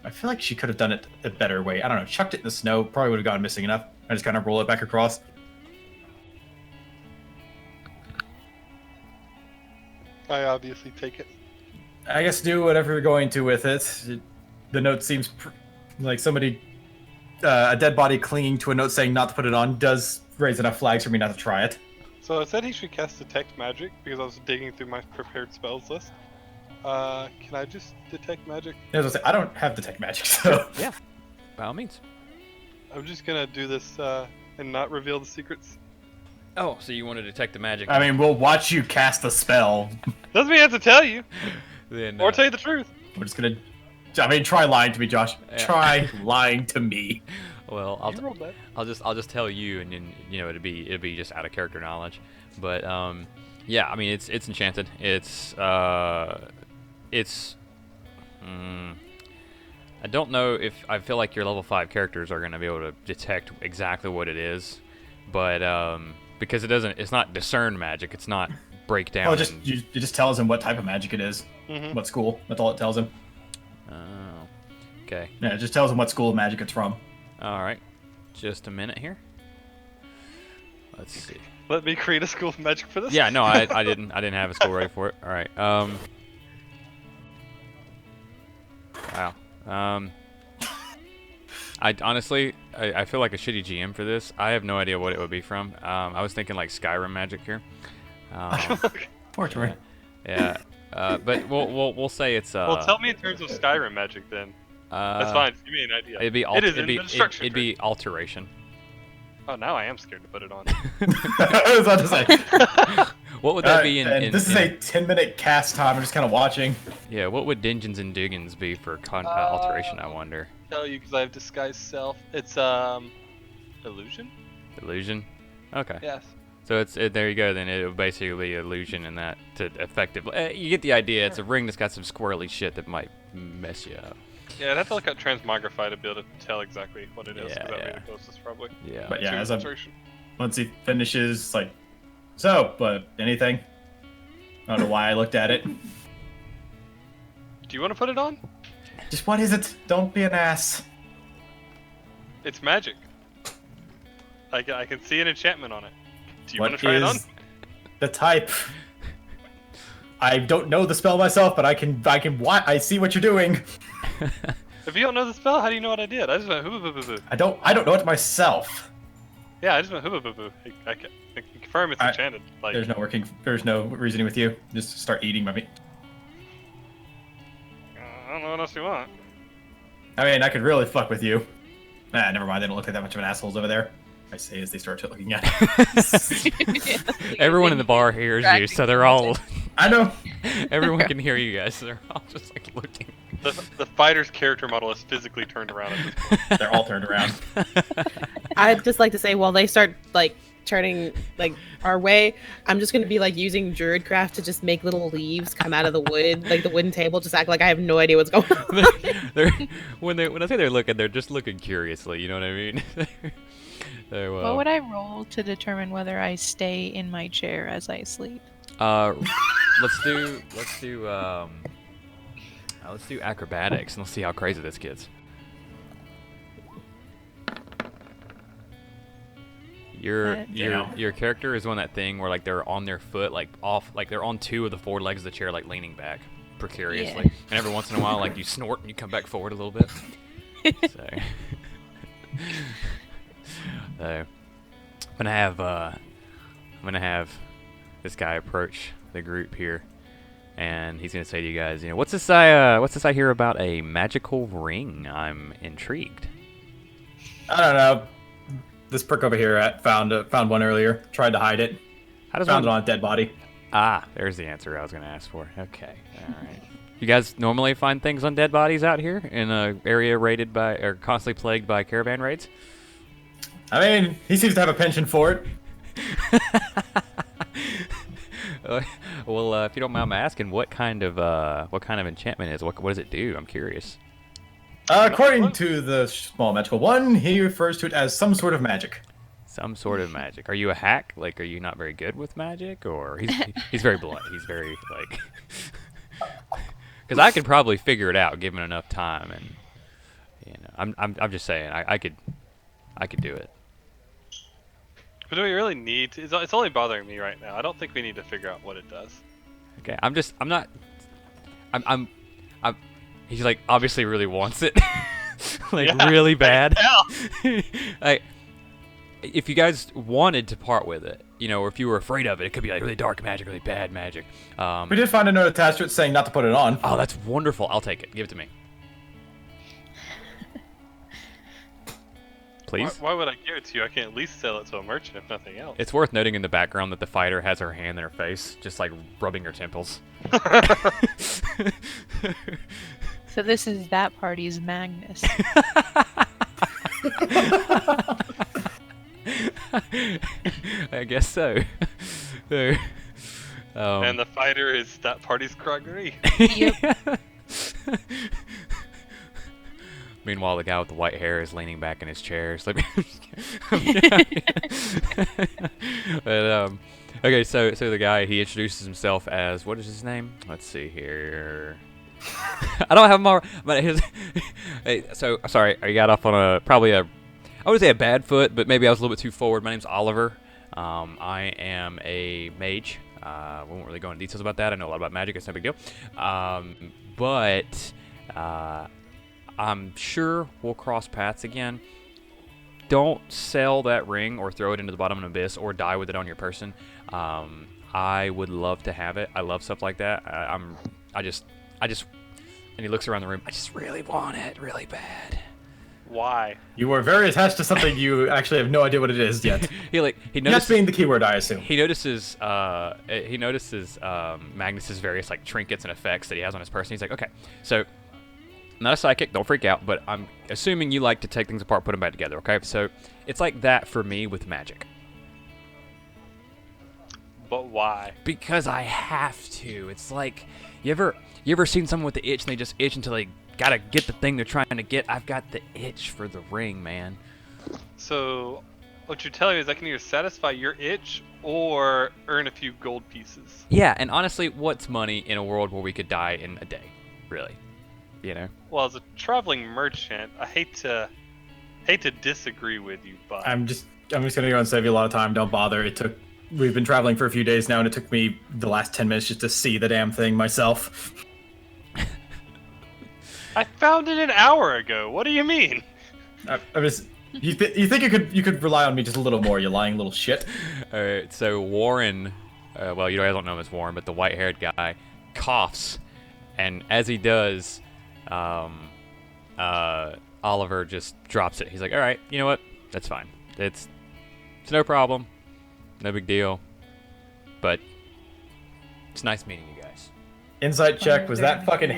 I feel like she could have done it a better way. I don't know. Chucked it in the snow. Probably would have gone missing enough. I just kind of roll it back across. I obviously take it. I guess do whatever you're going to with it. The note seems like somebody, a dead body clinging to a note saying not to put it on does raise enough flags for me not to try it. So I said he should cast Detect Magic because I was digging through my prepared spells list. Can I just Detect Magic? As I say, I don't have detect magic, so Yeah. By all means. I'm just gonna do this and not reveal the secrets. Oh, so you want to detect the magic? I mean, we'll watch you cast a spell. Doesn't mean I have to tell you then, or tell you the truth. We're just gonna. I mean, try lying to me, Josh. Yeah. Try lying to me. Well, You rolled that. I'll just tell you, and then it'll be just out of character knowledge. But yeah, I mean it's enchanted. I don't know if I feel like your level 5 characters are gonna be able to detect exactly what it is, but because it's not discern magic. It's not break down. Oh, it just tells him what type of magic it is. Mm-hmm. What school? That's all it tells him. Oh, okay. Yeah, it just tells him what school of magic it's from. All right. Just a minute here. Let's see. Let me create a school of magic for this. Yeah, no, I didn't have a score ready for it. All right. Wow. I honestly, I feel like a shitty GM for this. I have no idea what it would be from. I was thinking like Skyrim magic here. Poor Tori. Yeah. But we'll say it's. Well, tell me in terms of Skyrim magic then. That's fine. Give me an idea. It'd be alteration. Oh, now I am scared to put it on. I was about to say. What would that be in? This is a 10-minute cast time. I'm just kind of watching. Yeah. What would Dungeons and Duggins be for alteration? I wonder. Tell you because I have disguised self. It's illusion. Illusion. Okay. Yes. So there you go. Then it would basically be illusion in that to effectively. You get the idea. It's a ring that's got some squirrely shit that might mess you up. Yeah, I'd have to look at Transmogrify to be able to tell exactly what it is. Yeah, That'd yeah. be the closest, probably. Yeah. But yeah, To as illustration. once he finishes, like, so, but anything? I don't know why I looked at it. Do you want to put it on? Just what is it? Don't be an ass. It's magic. I can see an enchantment on it. Do you want to try it on? The type? I don't know the spell myself, but I see what you're doing. If you don't know the spell, how do you know what I did? I just went hooba boo boo boo. I don't know it myself. Yeah, I just went hooba boo boo. I can confirm it's enchanted. Like, There's no reasoning with you. Just start eating my meat. I don't know what else you want. I mean, I could really fuck with you. Never mind. They don't look like that much of an assholes over there. I say as they start looking at it. Everyone in the bar hears you, so they're all. I know. Everyone can hear you guys, so they're all just like looking. The fighter's character model is physically turned around at this point. They're all turned around. I'd just like to say, while they start like turning like our way, I'm just gonna be like using Druidcraft to just make little leaves come out of the wood, like the wooden table, just act like I have no idea what's going on. When I say they're looking, they're just looking curiously. You know what I mean? What would I roll to determine whether I stay in my chair as I sleep? Let's do acrobatics and let's see how crazy this gets. Your character is on that thing where like they're on their foot, like off, like they're on two of the four legs of the chair, like leaning back precariously. Yeah. And every once in a while, like you snort and you come back forward a little bit. So I'm gonna have this guy approach the group here, and he's gonna say to you guys, what's this I hear about a magical ring? I'm intrigued. I don't know. This prick over here found one earlier. Tried to hide it. Found it on a dead body. Ah, there's the answer I was gonna ask for. Okay, all right. You guys normally find things on dead bodies out here in an area raided by or constantly plagued by caravan raids? I mean, he seems to have a penchant for it. Well, if you don't mind me asking, what kind of enchantment is? What does it do? I'm curious. According to the small magical one, he refers to it as some sort of magic. Some sort of magic. Are you a hack? Like, are you not very good with magic, or he's very blunt? He's very like, because I could probably figure it out given enough time, and I'm just saying I could do it. But do we really need to? It's only bothering me right now. I don't think we need to figure out what it does. Okay, he's like obviously really wants it, like yeah, really bad. Like, if you guys wanted to part with it, or if you were afraid of it, it could be like really dark magic, really bad magic. We did find a note attached to it saying not to put it on. Oh, that's wonderful. I'll take it. Give it to me. Please? Why would I give it to you? I can at least sell it to a merchant, if nothing else. It's worth noting in the background that the fighter has her hand in her face, just like rubbing her temples. So this is that party's Magnus. I guess so. And the fighter is that party's Gregory. Yep. Meanwhile, the guy with the white hair is leaning back in his chair. But okay, so the guy, he introduces himself as, what is his name? Let's see here. I don't have more, but his. Hey, so sorry, I got off on I would say a bad foot, but maybe I was a little bit too forward. My name's Oliver. I am a mage. We won't really go into details about that. I know a lot about magic. It's no big deal. But I'm sure we'll cross paths again. Don't sell that ring or throw it into the bottom of an abyss or die with it on your person. I would love to have it. I love stuff like that. I just, and he looks around the room. I just really want it, really bad. Why? You were very attached to something you actually have no idea what it is yet. he notices. That's being the keyword, I assume. He notices Magnus's various like trinkets and effects that he has on his person. He's like, okay, so I'm not a psychic, don't freak out, but I'm assuming you like to take things apart, put them back together. Okay, so it's like that for me with magic. But why? Because I have to. It's like, you ever seen someone with the itch and they just itch until they gotta get the thing they're trying to get? I've got the itch for the ring, man. So what you're telling me is I can either satisfy your itch or earn a few gold pieces. Yeah, and honestly, what's money in a world where we could die in a day? Really? Well, as a traveling merchant, I hate to disagree with you, but I'm just gonna go and save you a lot of time. Don't bother. It took we've been traveling for a few days now, and it took me the last 10 minutes just to see the damn thing myself. I found it an hour ago. What do you mean? I was. You think you could rely on me just a little more? You lying little shit. All right, so Warren, well, you guys don't know him as Warren, but the white-haired guy coughs, and as he does, Oliver just drops it. He's like, "All right, you know what? That's fine. It's no problem, no big deal, but it's nice meeting you guys." Insight check. Was that fucking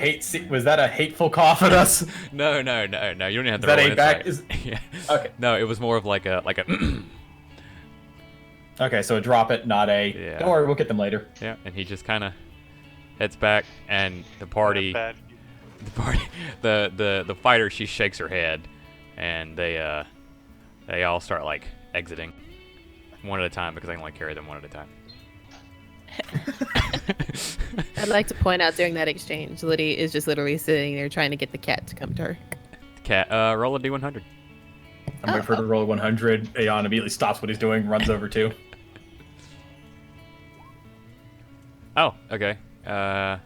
was that a hateful cough at us? No. You don't even have to Is that roll a back? insight. Yeah. Okay. No, it was more of like a. Okay, so a drop it, not a. Yeah. Don't worry, we'll get them later. Yeah, and he just kind of heads back, and the party. Bad. The fighter, she shakes her head, and they all start like exiting one at a time because I can only carry them one at a time. I'd like to point out during that exchange, Liddy is just literally sitting there trying to get the cat to come to her. Cat, roll a d100. I'm waiting for her to roll 100. Aeon immediately stops what he's doing, runs over too. Oh, okay. Let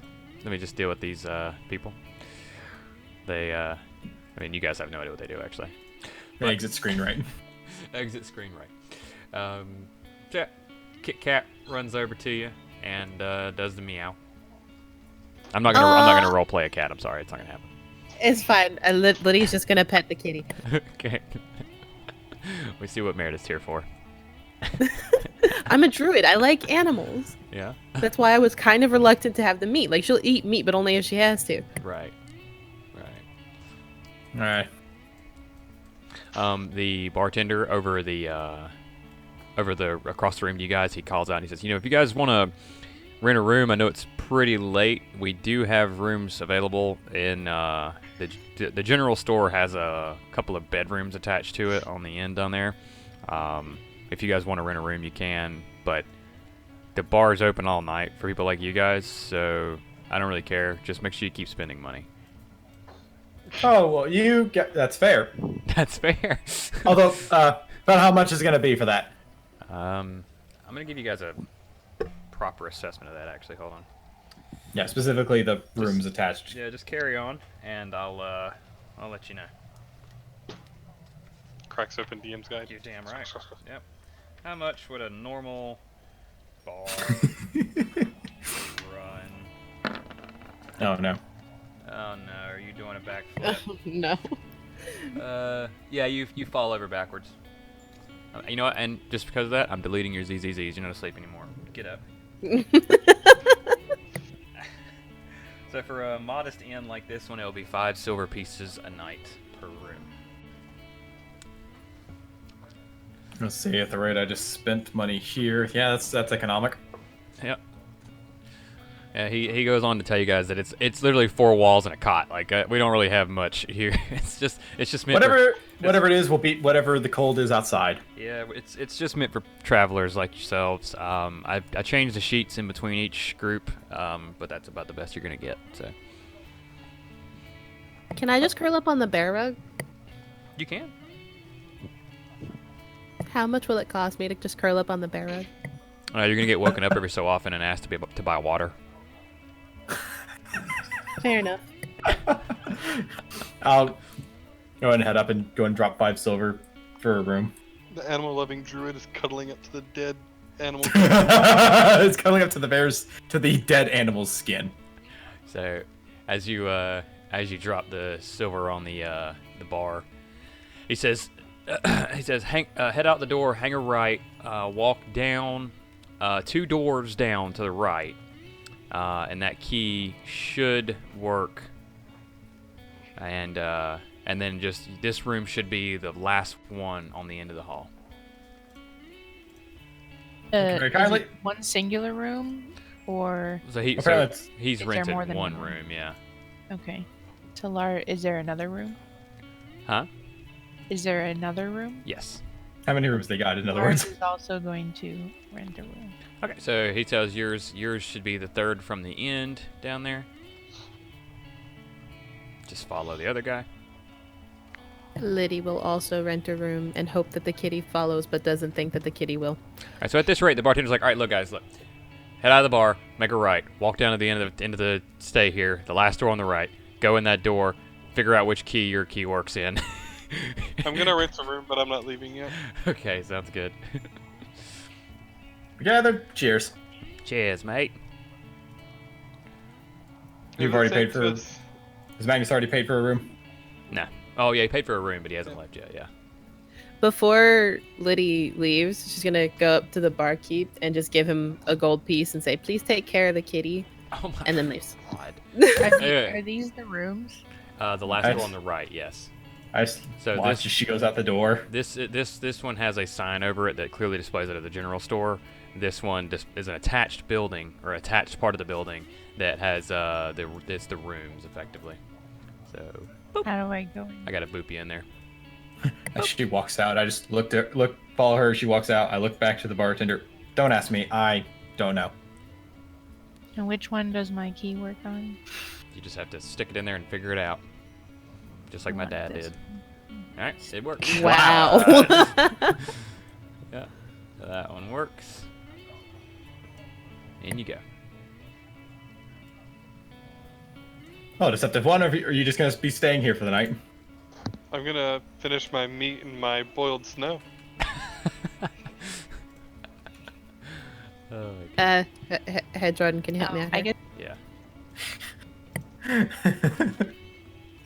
me just deal with these people. They, I mean, you guys have no idea what they do actually. Exit screen right. Exit screen right. Yeah, Kit Kat runs over to you and does the meow. I'm not gonna role play a cat. I'm sorry, it's not gonna happen. It's fine. Liddy's just gonna pet the kitty. Okay. We see what Meredith's here for. I'm a druid. I like animals. Yeah. That's why I was kind of reluctant to have the meat. Like, she'll eat meat, but only if she has to. Right. All right. The bartender over the across the room to you guys, he calls out and he says, if you guys want to rent a room, I know it's pretty late. We do have rooms available in the general store has a couple of bedrooms attached to it on the end down there. If you guys want to rent a room, you can, but the bar is open all night for people like you guys, so I don't really care. Just make sure you keep spending money. Oh, well, that's fair. That's fair. Although, about how much is it going to be for that? I'm going to give you guys a proper assessment of that, actually. Hold on. Yeah, specifically the rooms attached. Yeah, just carry on, and I'll let you know. Cracks open DM's guide. You're damn right. Yep. How much would a normal bar run? Oh, no. Oh, no. Are you doing a backflip? No. Yeah, you fall over backwards. You know what? And just because of that, I'm deleting your ZZZs. You're not asleep anymore. Get up. So for a modest inn like this one, it'll be 5 silver pieces a night per room. Let's see, at the rate I just spent money here. Yeah, that's economic. Yep. Yeah, he goes on to tell you guys that it's literally 4 walls and a cot. Like we don't really have much here. It's just meant whatever it is will beat whatever the cold is outside. Yeah, it's just meant for travelers like yourselves. I changed the sheets in between each group, but that's about the best you're gonna get. So Can I just curl up on the bear rug? you can. How much will it cost me to just curl up on the bear rug? You're gonna get woken up every so often and asked to buy water. Fair enough. I'll go ahead and head up and go and drop 5 silver for a room. The animal-loving druid is cuddling up to the dead animal. It's cuddling up to the dead animal's skin. So as you drop the silver on the bar, he says head out the door, hang a right, walk down 2 doors down to the right, and that key should work. And then just this room should be the last one on the end of the hall. Very kindly. Is it one singular room, or So Okay, he's Is there rented more than one one room? room, yeah. okay? Talar, is there another room? Huh? Is there another room? Yes. how many rooms they got, in other Lars words? is also going to rent a room. Okay, so he tells yours should be the third from the end down there. Just follow the other guy. Liddy will also rent a room and hope that the kitty follows, but doesn't think that the kitty will. All right, so at this rate, the bartender's like, all right, look, guys, look. Head out of the bar, make a right, walk down to the end of the stay here, the last door on the right, go in that door, figure out which key your key works in. I'm gonna rent a room, but I'm not leaving yet. Okay, sounds good. Together, cheers. Cheers, mate. You've Is it already safe paid for. to- Has Magnus already paid for a room? No. Oh, yeah, he paid for a room, but he hasn't left yet, yeah. Before Liddy leaves, she's gonna go up to the barkeep and just give him a gold piece and say, "Please take care of the kitty," Oh, my and then leaves. God. Are these the rooms? The last door on the right, yes. I just So watch this- as she goes out the door. This one has a sign over it that clearly displays it as a general store. This one is an attached building, or attached part of the building, that has it's the rooms, effectively. So, How do I go in? I got to boop you in there. As she walks out, I just follow her. She walks out. I look back to the bartender. Don't ask me. I don't know. And which one does my key work on? You just have to stick it in there and figure it out. Just like my What, dad this did. Alright, it works. Wow. Yeah, so that one works. In you go. Oh, deceptive one, or are you just gonna be staying here for the night? I'm gonna finish my meat and my boiled snow. Oh my God. Head Jordan, can you help me out I here? get. Yeah.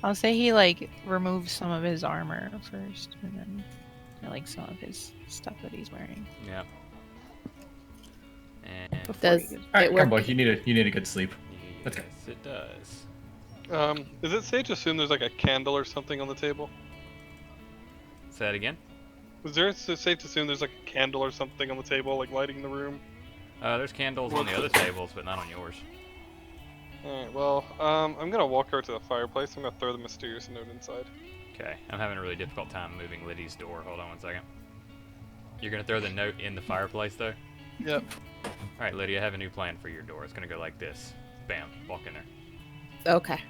I'll say he like removes some of his armor first, and then like some of his stuff that he's wearing. Yeah. And Before Does he goes. All right, it come work? on, boy. You need a good sleep. Let's go. yes, it does. Is it safe to assume there's like a candle or something on the table? Say that again. Safe to assume there's like a candle or something on the table, like lighting the room? There's candles on the other tables, but not on yours. Alright, well, I'm gonna walk over to the fireplace. I'm gonna throw the mysterious note inside. Okay, I'm having a really difficult time moving Liddy's door. Hold on one second. You're gonna throw the note in the fireplace, though? Yep. Alright, Liddy, I have a new plan for your door. It's gonna go like this. Bam, walk in there. Okay.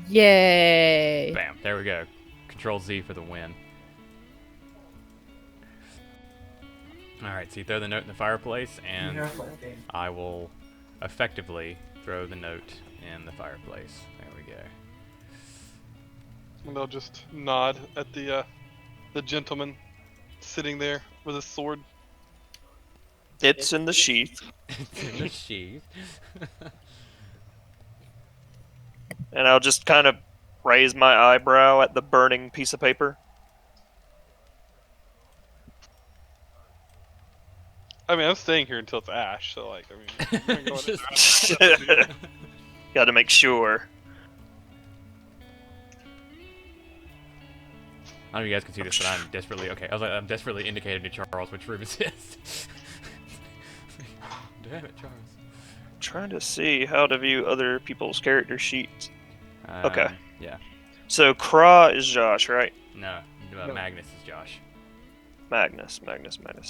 Yay. Bam, there we go. Control Z for the win. Alright, so you throw the note in the fireplace, and I will effectively throw the note in the fireplace. There we go. And I'll just nod at the gentleman sitting there with his sword. It's in the sheath. It's in the sheath. And I'll just kind of raise my eyebrow at the burning piece of paper. I mean, I'm staying here until it's ash, so like, I mean, I'm going Just- Got to make sure. I don't know if you guys can see this, but I'm desperately I'm desperately indicating to Charles which room it is. Damn it, Charles. Trying to see how to view other people's character sheets. Okay. Yeah. So Kra is Josh, right? No, No. Magnus is Josh. Magnus.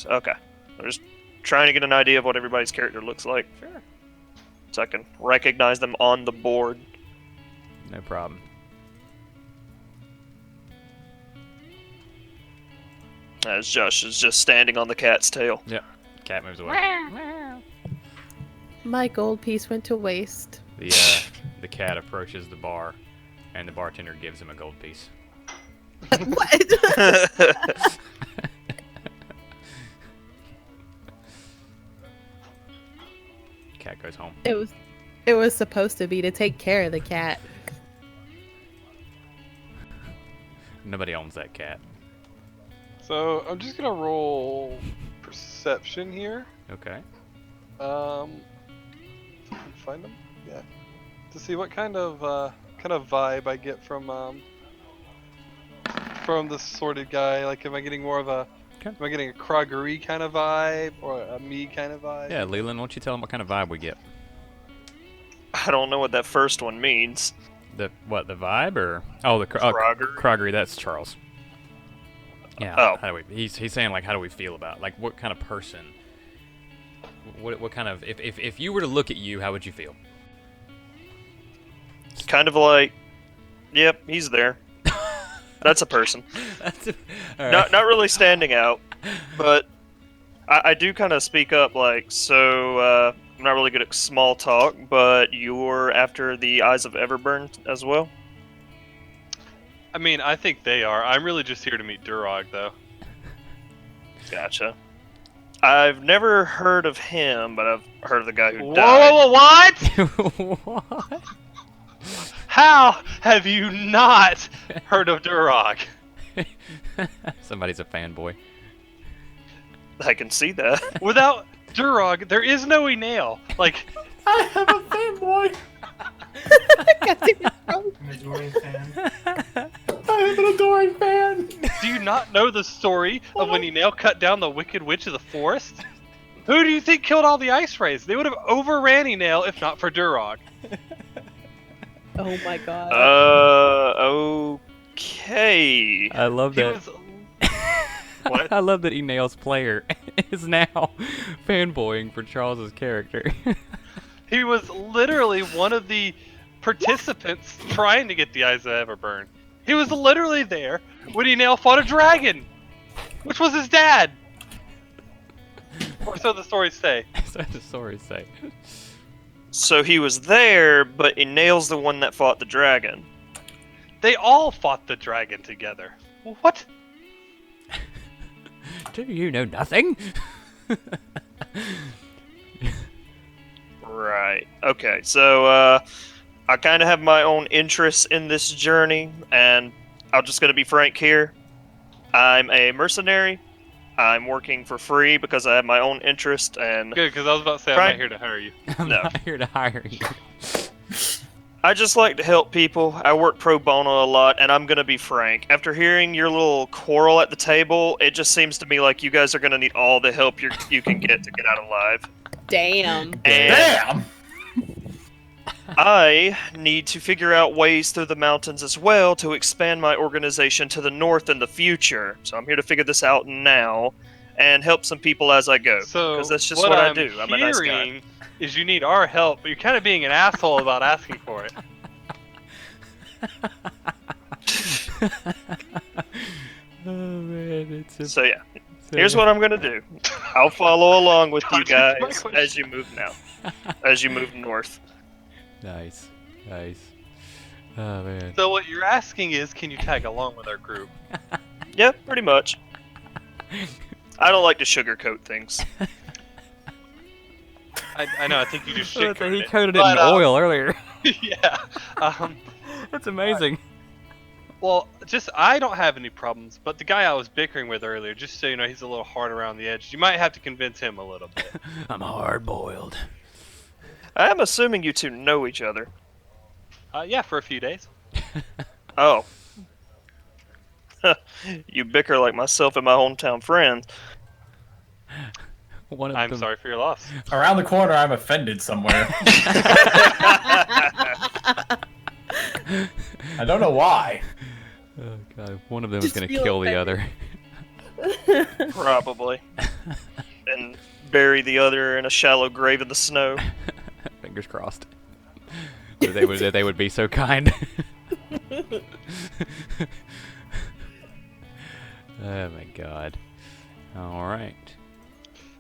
Okay. I'm just trying to get an idea of what everybody's character looks like, Sure. so I can recognize them on the board. No problem. As Josh is just standing on the cat's tail. Cat moves away. My gold piece went to waste. The cat approaches the bar, and the bartender gives him a gold piece. What? Cat goes home. It was supposed to be to take care of the cat. Nobody owns that cat. So I'm just gonna roll perception here. Okay. If I can find them, yeah, to see what kind of vibe I get from the sorted guy. Like, am I getting more of a, Okay. am I getting a Kroggery kind of vibe or a me kind of vibe? Yeah, Leland, why don't you tell him what kind of vibe we get? I don't know what that first one means. The vibe or the Kroggery? Kroggery? That's Charles. Yeah. Oh. How do we? He's saying like, how do we feel about like what kind of person? What kind of if you were to look at you, how would you feel? Kind of like, yep, he's there. That's a person. All right. Not really standing out, but I do kind of speak up. Like, so I'm not really good at small talk, but you're after the Eyes of Everburn as well. I mean, I think they are. I'm really just here to meet Durog, though. Gotcha. I've never heard of him, but I've heard of the guy who Whoa, died. what? How have you not heard of Durog? Somebody's a fanboy. I can see that. Without Durog, there is no Enale. Like, I have a fanboy. An adoring fan. I have an adoring fan. do you not know the story of when Enale cut down the Wicked Witch of the Forest? Who do you think killed all the Ice Rays? They would have overran Enale if not for Durog. Oh my god. Okay. I love He that. was... What? I love that Enale's player is now fanboying for Charles's character. He was literally one of the participants trying to get the Eyes of Everburn. He was literally there when Enale fought a dragon, which was his dad. Or so the stories say. So the stories say. So he was there, but Enale's the one that fought the dragon. They all fought the dragon together. What? Do you know nothing? Right. Okay. So I kind of have my own interests in this journey, and I'm just gonna be frank here. I'm a mercenary. I'm working for free because I have my own interest, and Good, because I was about to say I'm Right. not here to hire you. I'm No. not here to hire you. I just like to help people. I work pro bono a lot, and I'm gonna be frank. After hearing your little quarrel at the table, it just seems to me like you guys are gonna need all the help you can get to get out alive. Damn. And Damn. I need to figure out ways through the mountains as well to expand my organization to the north in the future. So I'm here to figure this out now and help some people as I go. So Because that's just what I I'm do. I'm a nice guy. hearing is you need our help, but you're kind of being an asshole about asking for it. Oh man, it's So yeah, here's what I'm gonna do. I'll follow along with you Don't answer my guys question. as you move now, as you move north. Nice, nice. Oh man. So what you're asking is, can you tag along with our group? Yeah, pretty much. I don't like to sugarcoat things. I know. I think you just He shit coated it. coated it But, in oil earlier. yeah. That's amazing. Well, just I don't have any problems, but the guy I was bickering with earlier, just so you know, he's a little hard around the edge. You might have to convince him a little bit. I'm hard boiled. I'm assuming you two know each other. Yeah, for a few days. Oh. You bicker like myself and my hometown friends. One of I'm them. sorry for your loss. Around the corner, I'm offended somewhere. I don't know why. Oh god, one of them is Just gonna feel kill the other. Probably. And bury the other in a shallow grave in the snow. Fingers crossed. That they would be so kind. Oh my god. All right.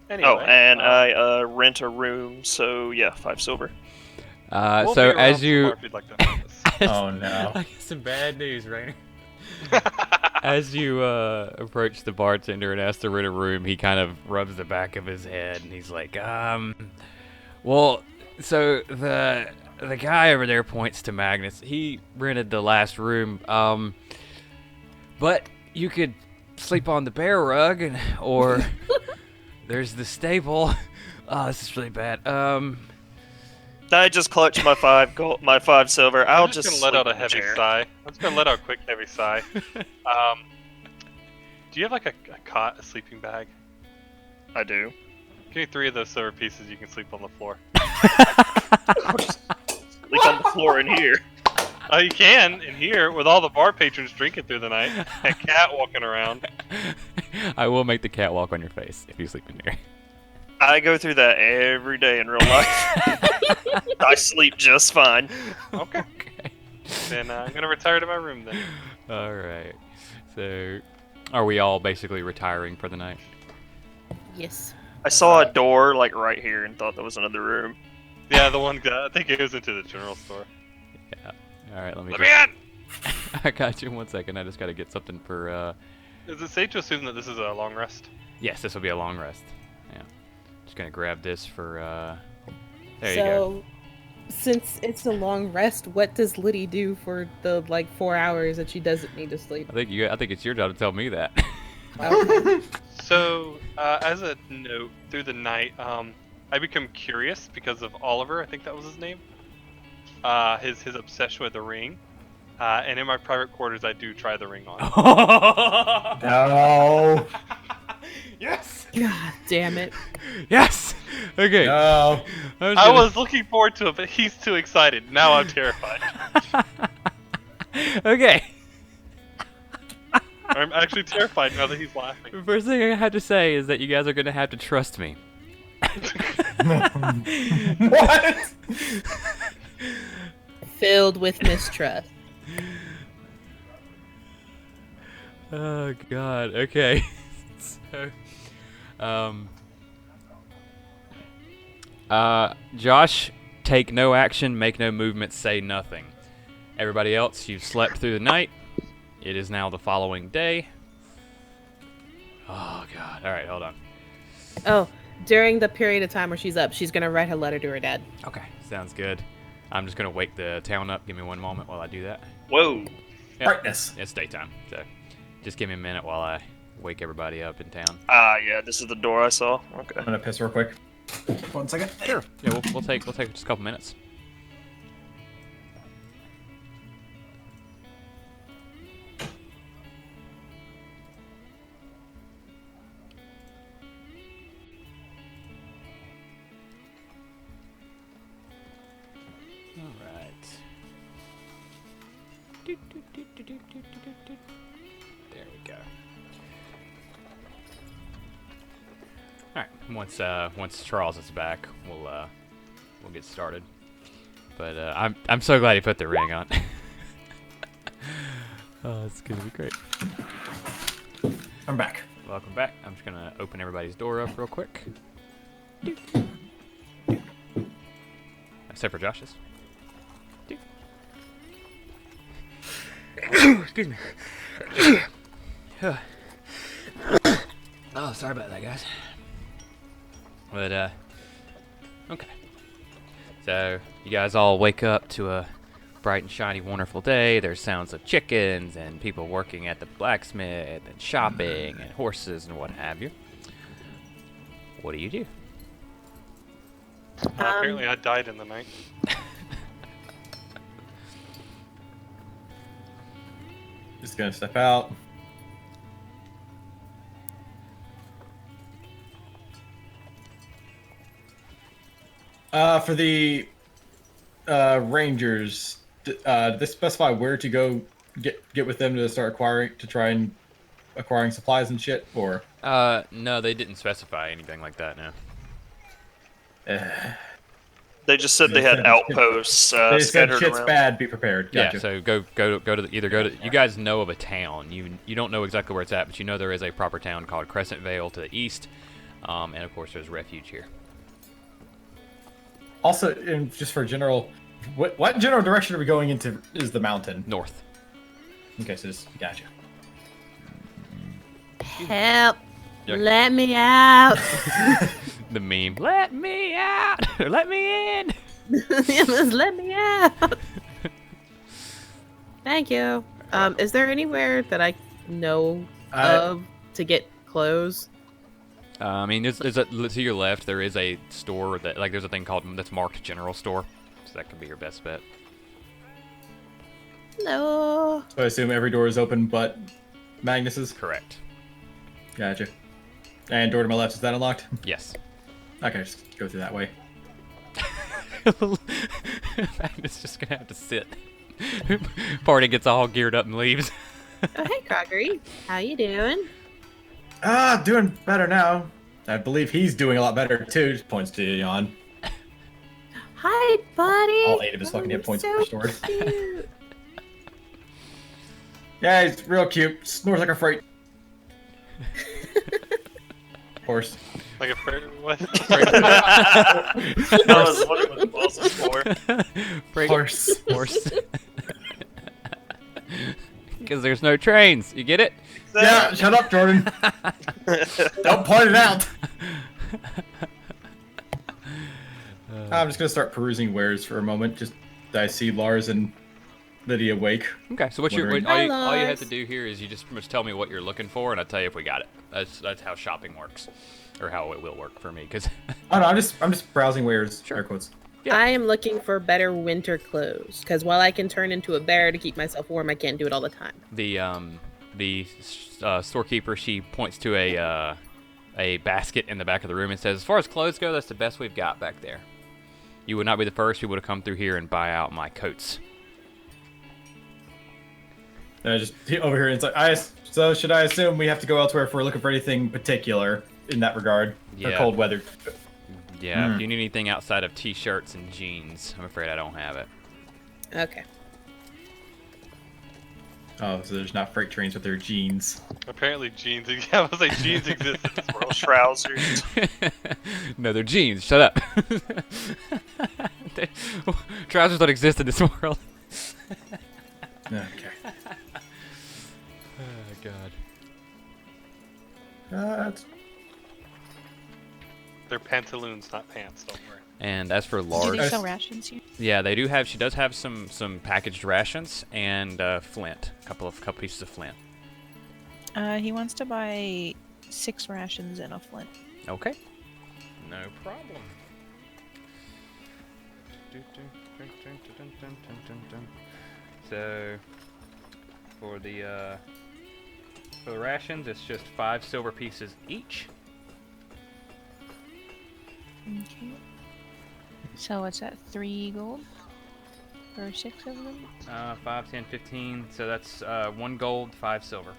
Anyway, Oh, and I rent a room, so yeah, 5 silver. we'll So be around as you, tomorrow if you'd like to help us. Oh no. I get some bad news, right? As you approach the bartender and ask to rent a room, he kind of rubs the back of his head and he's like, well, so the guy over there points to Magnus. He rented the last room, but you could sleep on the bear rug, or there's the stable. Oh, this is really bad. I just clutch my 5 gold, my 5 silver. I'll I'm just just gonna let sleep out a in the heavy chair. sigh. I'm just gonna let out a quick heavy sigh. Do you have like a cot, a sleeping bag? I do. Give me 3 of those silver pieces. You can sleep on the floor. Sleep on the floor in here. Oh, you can in here with all the bar patrons drinking through the night. And cat walking around. I will make the cat walk on your face if you sleep in here. I go through that every day in real life. I sleep just fine. Okay. Then I'm gonna retire to my room then. All right. So, are we all basically retiring for the night? Yes. I saw a door like right here and thought that was another room. Yeah, the one guy. I think it goes into the general store. Yeah. All right, let me. Let me in! I got you in 1 second. I just got to get something for. Is it safe to assume that this is a long rest? Yes, this will be a long rest. Yeah. Just gonna grab this for. There you go. So, since it's a long rest, what does Liddy do for the 4 hours that she doesn't need to sleep? I think it's your job to tell me that. Okay. So, as a note, through the night, I become curious because of Oliver. I think that was his name. His obsession with the ring. And in my private quarters, I do try the ring on. No. Yes. God damn it. Yes. Okay. No. I was looking forward to it, but he's too excited. Now I'm terrified. Okay. I'm actually terrified now that he's laughing. The first thing I have to say is that you guys are gonna have to trust me. What? Filled with mistrust. Oh God. Okay. Josh, take no action, make no movement, say nothing. Everybody else, you've slept through the night. It is now the following day. Oh God. All right, hold on. Oh, during the period of time where she's up, she's gonna write a letter to her dad. Okay, sounds good. I'm just gonna wake the town up. Give me one moment while I do that. Whoa. Yep. Brightness. It's daytime, so just give me a minute while I wake everybody up in town. Yeah, this is the door I saw. Okay. I'm gonna piss real quick. 1 second. Sure. Yeah, we'll take just a couple minutes. All right. There we go. All right. Once Charles is back, we'll get started. But I'm so glad he put the ring on. Oh, it's gonna be great. I'm back. Welcome back. I'm just gonna open everybody's door up real quick. Except for Josh's. Excuse me. Oh, sorry about that, guys. But, okay. So, you guys all wake up to a bright and shiny, wonderful day. There's sounds of chickens and people working at the blacksmith and shopping and horses and what have you. What do you do? Apparently I died in the night. Just gonna step out. For the Rangers, did they specify where to go get with them to start acquiring supplies and shit, or? No, they didn't specify anything like that, no. They just said they had outposts They said scattered shit's around. bad, be prepared. Gotcha. Yeah, so go to you guys know of a town. You don't know exactly where it's at, but you know there is a proper town called Crescent Vale to the east. And of course there's refuge here. Also, and just for general, what general direction are we going into? Is the mountain North. Okay, so just gotcha. Help! Yeah. Let me out! The meme. Let me out! Let me in! Just let me out! Thank you. Is there anywhere that I know of to get clothes? I mean, to your left, there is a store that, there's a thing that's marked General Store, so that could be your best bet. No. So I assume every door is open but Magnus's? Correct. Gotcha. And door to my left, is that unlocked? Yes. Okay, just go through that way. Magnus just gonna have to sit. Party gets all geared up and leaves. Oh, hey, Crockery. How you doing? Doing better now. I believe he's doing a lot better too. Just points to Yawn. Hi, buddy. All 8 of his fucking hit points are restored. Cute. Yeah, he's real cute. Snores like a freight horse. Like a what? That was what it was for. Horse. Horse. Because there's no trains. You get it? Yeah, shut up, Jordan. Don't point it out. I'm just gonna start perusing wares for a moment. Just I see Lars and Lydia wake. Okay, so what Wondering- all you Hi, have Lars. to do here is you just pretty much tell me what you're looking for, and I'll tell you if we got it. That's how shopping works, or how it will work for me. Cause Oh no, I'm just browsing wares. Sure. Air quotes. Yeah. I am looking for better winter clothes because while I can turn into a bear to keep myself warm, I can't do it all the time. the storekeeper, she points to a basket in the back of the room and says, "As far as clothes go, that's the best we've got back there. You would not be the first people to come through here and buy out my coats." And I just over here and it's like, so should I assume we have to go elsewhere if we're looking for anything particular in that regard for Yeah. cold weather? Yeah, if you need anything outside of t-shirts and jeans, I'm afraid I don't have it. Okay. Oh, so there's not freight trains with their jeans. Apparently jeans. I was like, jeans exist in this world. Little trousers. No, they're jeans. Shut up. Trousers don't exist in this world. Okay. Oh, God. That's They're pantaloons, not pants. Don't worry. And as for Do Lars, they sell rations here? yeah, they do have. She does have some packaged rations and flint, a couple pieces of flint. He wants to buy 6 rations and a flint. Okay, no problem. So for the rations, it's just 5 silver pieces each. Okay. So what's that? 3 gold for 6 of them? 5, 10, 15. So that's 1 gold, 5 silver.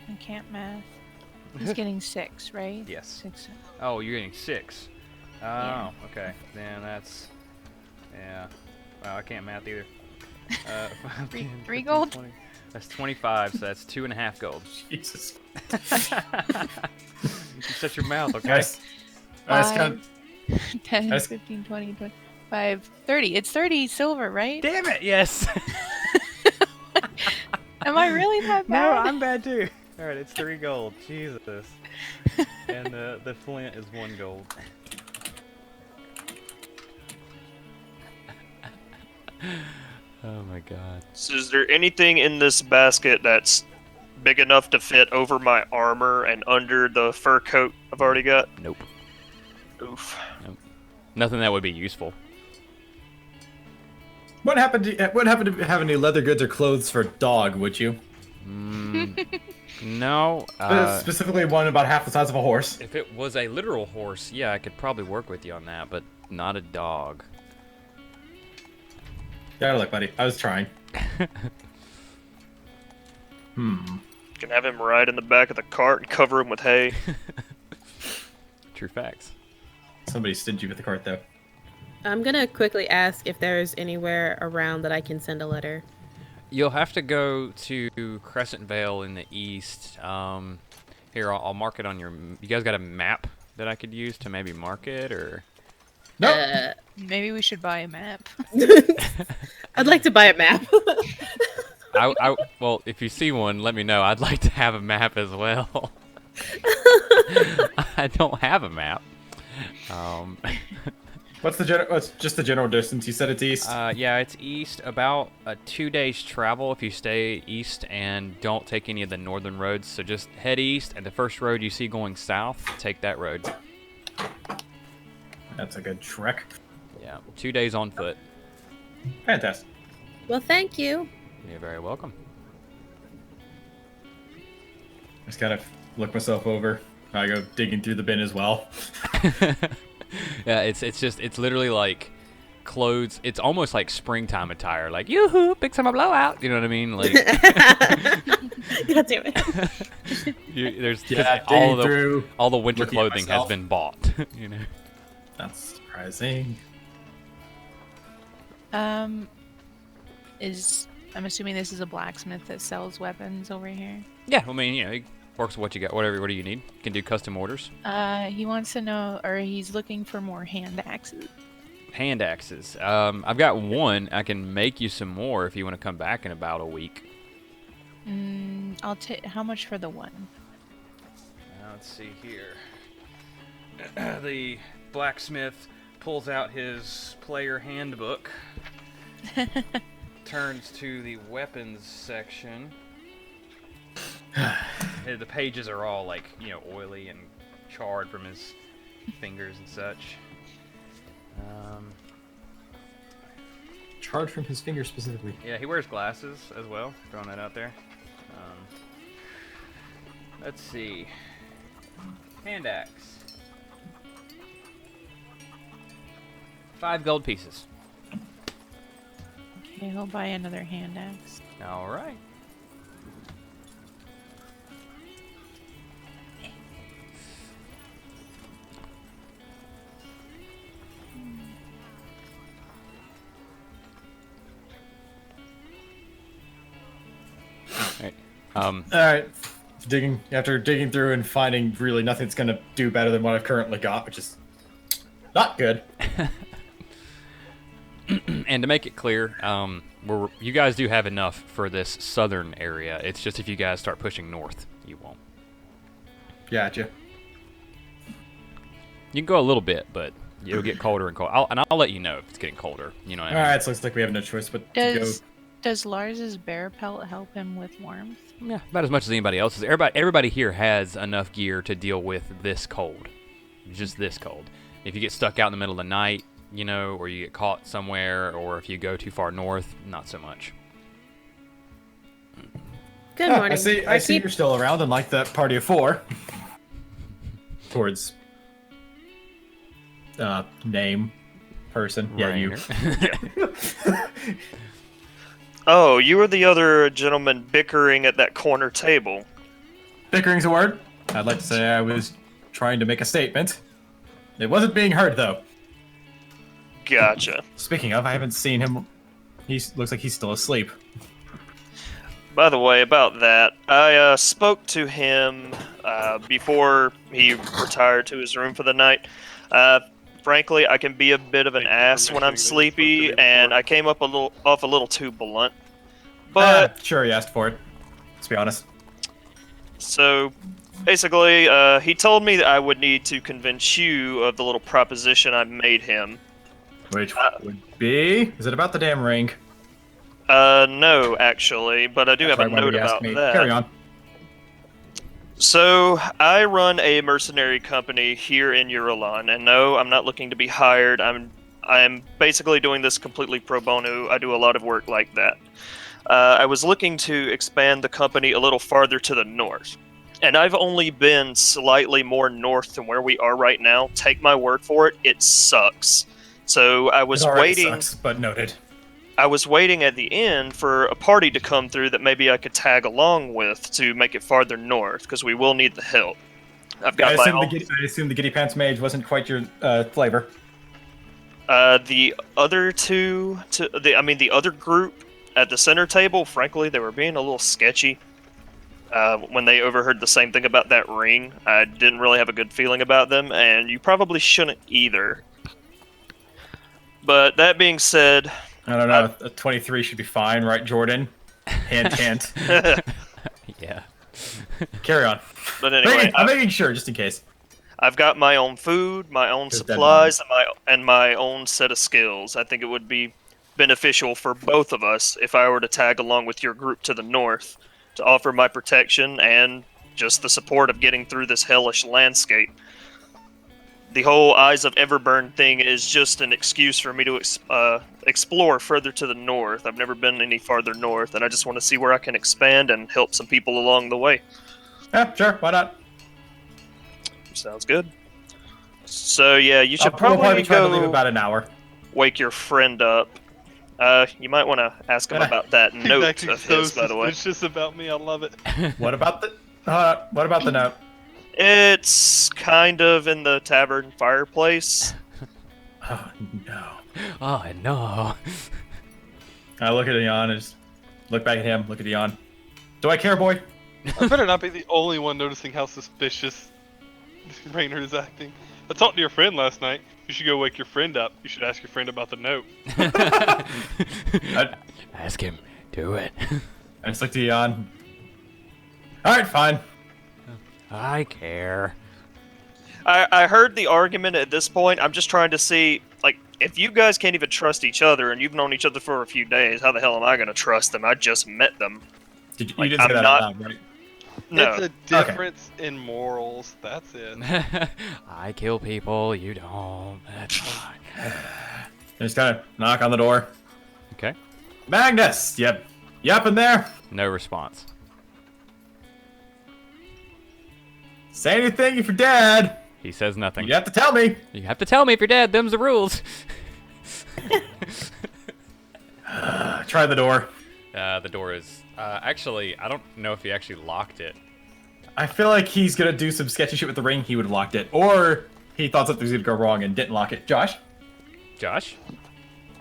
I can't math. He's getting 6, right? Yes. 6. Oh, you're getting 6. Oh, Yeah. okay. Then that's, yeah. Wow, I can't math either. 5, 10, 3 15, gold? 20. That's 25, so that's 2.5 gold. Jesus. You shut your mouth, okay? Nice. That's kind 10, That's- 15, 20, 25, 30. It's 30 silver, right? Damn it, yes! Am I really that No, bad? I'm bad too. Alright, it's 3 gold. Jesus. And the flint is 1 gold. Oh my god. So is there anything in this basket that's big enough to fit over my armor and under the fur coat I've already got? Nope. Oof. Nothing that would be useful. What happened to have any leather goods or clothes for a dog? Would you? No. Specifically, one about half the size of a horse. If it was a literal horse, yeah, I could probably work with you on that, but not a dog. Yeah, look, buddy. I was trying. Can have him ride in the back of the cart and cover him with hay. True facts. Somebody's stingy with the cart, though. I'm gonna quickly ask if there's anywhere around that I can send a letter. You'll have to go to Crescent Vale in the east. Here, I'll mark it on your... You guys got a map that I could use to maybe mark it, or... Nope. Maybe we should buy a map. I'd like to buy a map. Well, if you see one, let me know. I'd like to have a map as well. I don't have a map. What's just the general distance? You said it's east. Yeah, it's east, about a 2 days travel if you stay east and don't take any of the northern roads. So just head east, and the first road you see going south, take that road. That's a good trek. Yeah, 2 days on foot. Fantastic. Well, thank you. You're very welcome. Just gotta look myself over. I go digging through the bin as well. Yeah, it's literally like clothes. It's almost like springtime attire. Like, yoo-hoo, big summer blowout. You know what I mean? Like, God damn it. there's Yeah, all digging through. all the winter looking at clothing has myself. been bought. You know. That's surprising. Is I'm assuming this is a blacksmith that sells weapons over here. Yeah, I mean, he works with what you got. What do you need? Can do custom orders. He wants to know, or he's looking for more hand axes. Hand axes. I've got one. I can make you some more if you want to come back in about a week. I'll take. How much for the one? Let's see here. The blacksmith pulls out his player handbook, turns to the weapons section. The pages are all like, oily and charred from his fingers and such. Charred from his fingers specifically. Yeah, he wears glasses as well. Throwing that out there. Let's see. Hand axe. 5 gold pieces. Okay, he'll buy another hand axe. All right. All right. After digging through and finding really nothing's gonna do better than what I've currently got, which is not good. And to make it clear, you guys do have enough for this southern area. It's just if you guys start pushing north, you won't. Gotcha. You can go a little bit, but it'll get colder and colder. I'll let you know if it's getting colder. You know what I mean? All right, so looks like we have no choice but to go. Does Lars's bear pelt help him with warmth? Yeah, about as much as anybody else's. Everybody here has enough gear to deal with this cold. Just this cold. If you get stuck out in the middle of the night, or you get caught somewhere, or if you go too far north, not so much. Good morning. I see you're still around and like that party of 4. Towards name person. Yeah, you. Oh, you were the other gentleman bickering at that corner table. Bickering's a word. I'd like to say I was trying to make a statement. It wasn't being heard, though. Gotcha. Speaking of, I haven't seen him. He looks like he's still asleep. By the way, about that, I spoke to him before he retired to his room for the night. Frankly, I can be a bit of an ass when I'm sleepy, and I came up off a little too blunt. But sure, he asked for it. Let's be honest. So, basically, he told me that I would need to convince you of the little proposition I made him. Which would be? Is it about the damn ring? No, actually, but I do have a note about that. Carry on. So, I run a mercenary company here in Eurolon, and no, I'm not looking to be hired. I'm basically doing this completely pro bono. I do a lot of work like that. I was looking to expand the company a little farther to the north, and I've only been slightly more north than where we are right now. Take my word for it, it sucks. So I was waiting. Sucks, but noted. I was waiting at the end for a party to come through that maybe I could tag along with to make it farther north, because we will need the help. I've got I assume the Giddy Pants Mage wasn't quite your flavor. The other the other group at the center table, frankly, they were being a little sketchy. When they overheard the same thing about that ring, I didn't really have a good feeling about them, and you probably shouldn't either. But that being said, I don't know. A 23 should be fine, right, Jordan? Hint. Yeah. Carry on. But anyway, I'm making sure, just in case. I've got my own food, my own supplies, and my own set of skills. I think it would be beneficial for both of us if I were to tag along with your group to the north to offer my protection and just the support of getting through this hellish landscape. The whole Eyes of Everburn thing is just an excuse for me to explore further to the north. I've never been any farther north, and I just want to see where I can expand and help some people along the way. Yeah, sure, why not? Sounds good. So yeah, you should We'll probably try to leave go about an hour. wake your friend up. You might want to ask him about that note of his, by the way. It's just about me. I love it. What about the note? It's kind of in the tavern fireplace. Oh no. Oh no. I look at Ian and look back at him, look at Dion. Do I care, boy? I better not be the only one noticing how suspicious Raynard is acting. I talked to your friend last night. You should go wake your friend up. You should ask your friend about the note. Ask him. Do it. I just looked at Dion. Alright, fine. I care. I heard the argument at this point. I'm just trying to see, like, if you guys can't even trust each other and you've known each other for a few days, how the hell am I going to trust them? I just met them. You Like, didn't say I'm that out not- loud, right? No. It's a difference in morals. That's it. I kill people, you don't. That's fine. I just kind of knock on the door. Okay. Magnus! Yep. You up in there? No response. Say anything if you're dead. He says nothing. You have to tell me. You have to tell me if you're dead. Them's the rules. Try the door. The door is... actually, I don't know if he actually locked it. I feel like he's gonna do some sketchy shit with the ring. He would have locked it. Or he thought something was gonna go wrong and didn't lock it. Josh? Josh?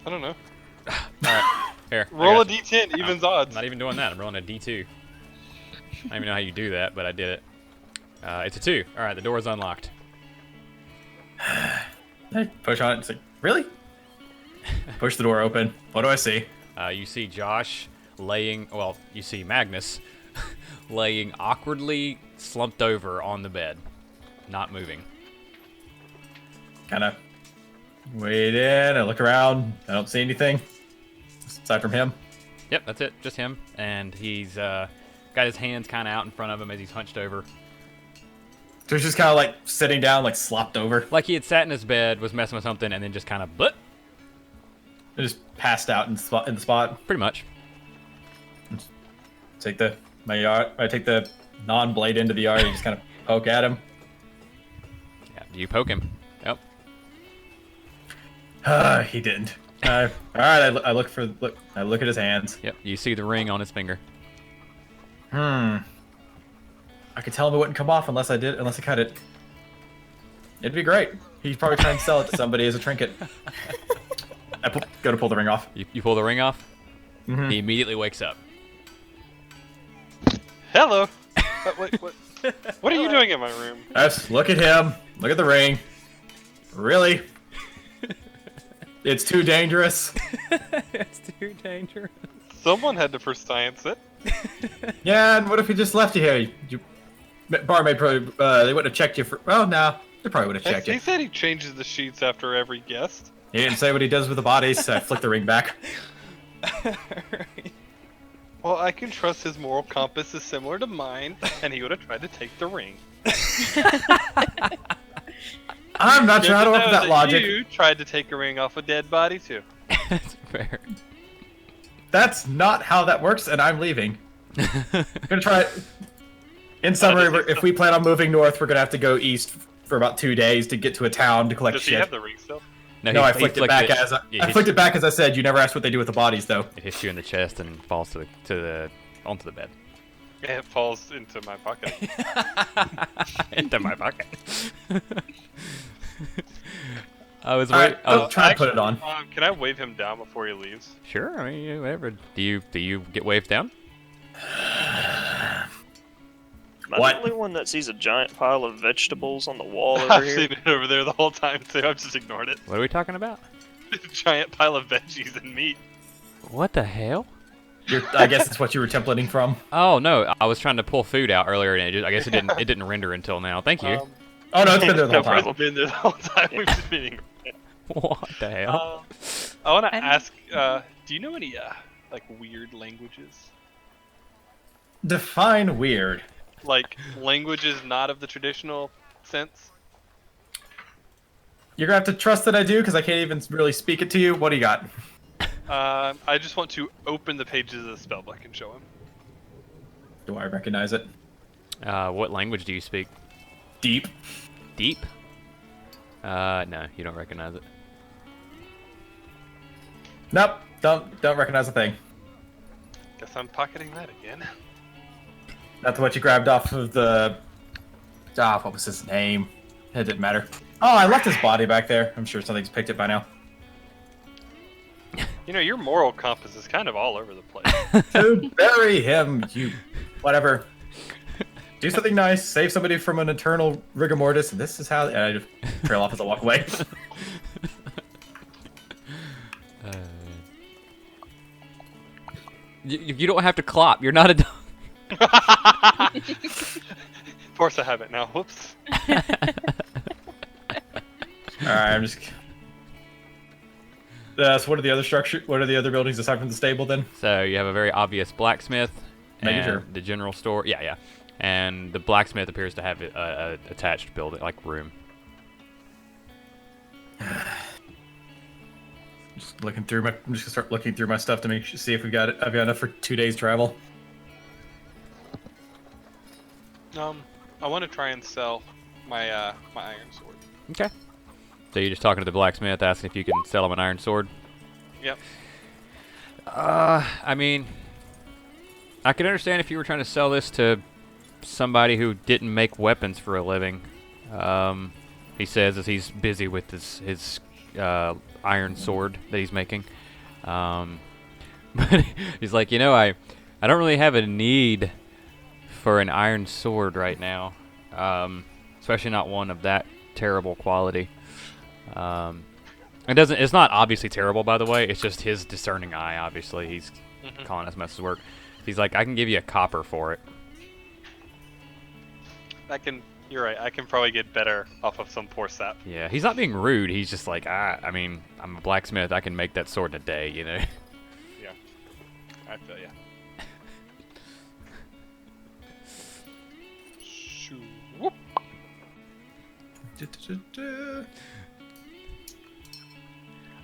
I don't know. Alright. Here. I Roll a got you. d10, evens I'm odds. not even doing that. I'm rolling a D2. I don't even know how you do that, but I did it. It's a 2. Alright, the door is unlocked. I push on it and say, really? Push the door open. What do I see? You see Josh laying... Well, you see Magnus laying awkwardly slumped over on the bed. Not moving. Kind of wait in. I look around. I don't see anything. Aside from him. Yep, that's it. Just him. And he's got his hands kind of out in front of him as he's hunched over. So he's just kind of like sitting down, like slopped over. Like he had sat in his bed, was messing with something, and then just kind of... Blip. I just passed out in the spot. Pretty much. Take the non-blade into the yard and just kind of poke at him. Yeah, you poke him. Yep. He didn't. All right, I look at his hands. Yep, you see the ring on his finger. I could tell him it wouldn't come off unless I cut it. It'd be great. He's probably trying to sell it to somebody as a trinket. I go to pull the ring off. You pull the ring off? Mhm. He immediately wakes up. Hello. Wait, what? What are you doing in my room? I just look at him. Look at the ring. Really? It's too dangerous. It's too dangerous. Someone had to first science it. Yeah, and what if he just left you here? Barmaid probably they wouldn't have checked you for. Well, no, they probably would have checked He you. said he changes the sheets after every guest. He didn't say what he does with the bodies, so I flick the ring back. Well, I can trust his moral compass is similar to mine, and he would have tried to take the ring. I'm not Good trying to know work with that logic. You tried to take a ring off a dead body too. That's fair. That's not how that works, and I'm leaving. I'm gonna try it. In summary, if we plan on moving north, we're gonna have to go east for about 2 days to get to a town to collect Does he shit. have the ring still? No, I he flicked it back as I flicked it back as I said. You never asked what they do with the bodies, though. It hits you in the chest and falls onto the bed. It falls into my pocket. Into my pocket. I was All right, waiting. I'll try and put it on. Can I wave him down before he leaves? Sure. I mean, whatever. Do you get waved down? Am I What? the only one that sees a giant pile of vegetables on the wall over I've here? seen it over there the whole time too. I've just ignored it. What are we talking about? Giant pile of veggies and meat. What the hell? I guess that's what you were templating from. Oh no, I was trying to pull food out earlier, and I guess it didn't render until now. Thank you. Oh no, it's been there the whole No time. problem. It's been there the whole time. We've just been ignoring it. What the hell? I want to I'm- ask. Do you know any like weird languages? Define weird. Like languages not of the traditional sense? You're gonna have to trust that I do, because I can't even really speak it to you. What do you got? I just want to open the pages of the spellbook and show him. Do I recognize it? What language do you speak? Deep. Deep? No, you don't recognize it. Nope. Don't recognize a thing. Guess I'm pocketing that again. That's what you grabbed off of the. What was his name? It didn't matter. Oh, I left his body back there. I'm sure something's picked it by now. You know, your moral compass is kind of all over the place. to bury him. You, whatever. Do something nice. Save somebody from an eternal rigor mortis. And this is how. And I just trail off as I walk away. You don't have to clop. You're not a dog. Force a habit now. Whoops. All right, I'm just. So what are the other structure? What are the other buildings aside from the stable then? So you have a very obvious blacksmith Making and sure. the general store. Yeah. And the blacksmith appears to have a attached building, like room. Just looking through my. I'm just gonna start looking through my stuff to see if I've got enough for 2 days travel. I want to try and sell my my iron sword. Okay. So you're just talking to the blacksmith, asking if you can sell him an iron sword? Yep. I mean, I can understand if you were trying to sell this to somebody who didn't make weapons for a living. He says as he's busy with his iron sword that he's making. But he's like, I don't really have a need for an iron sword right now, especially not one of that terrible quality. It's not obviously terrible, by the way. It's just his discerning eye. Obviously, he's calling us messes work. He's like, I can give you a copper for it. You're right. I can probably get better off of some poor sap. Yeah, he's not being rude. He's just like, I mean, I'm a blacksmith. I can make that sword in a day, Yeah. I feel ya. Shoo. Whoop.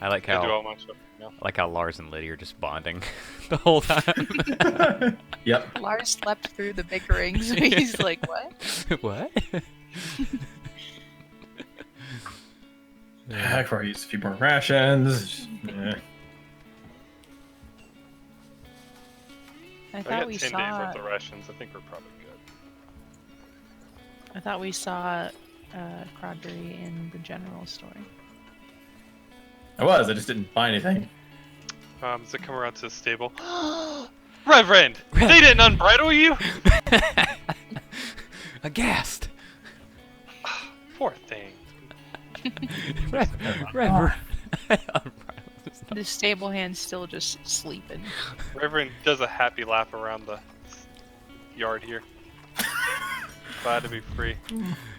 I like I do all how my stuff now. Lars and Liddy are just bonding the whole time. Yep. Lars slept through the bickering, so he's like, what? What? I probably use a few more rations. Yeah. I I thought got we 10 days saw. worth of rations. I think we're probably good. I thought we saw Crodbury in the general store. I just didn't buy anything. Does it come around to the stable? Reverend! They didn't unbridle you? Aghast. Poor thing. Reverend. The stable hand's still just sleeping. Reverend does a happy lap around the yard here. Glad to be free.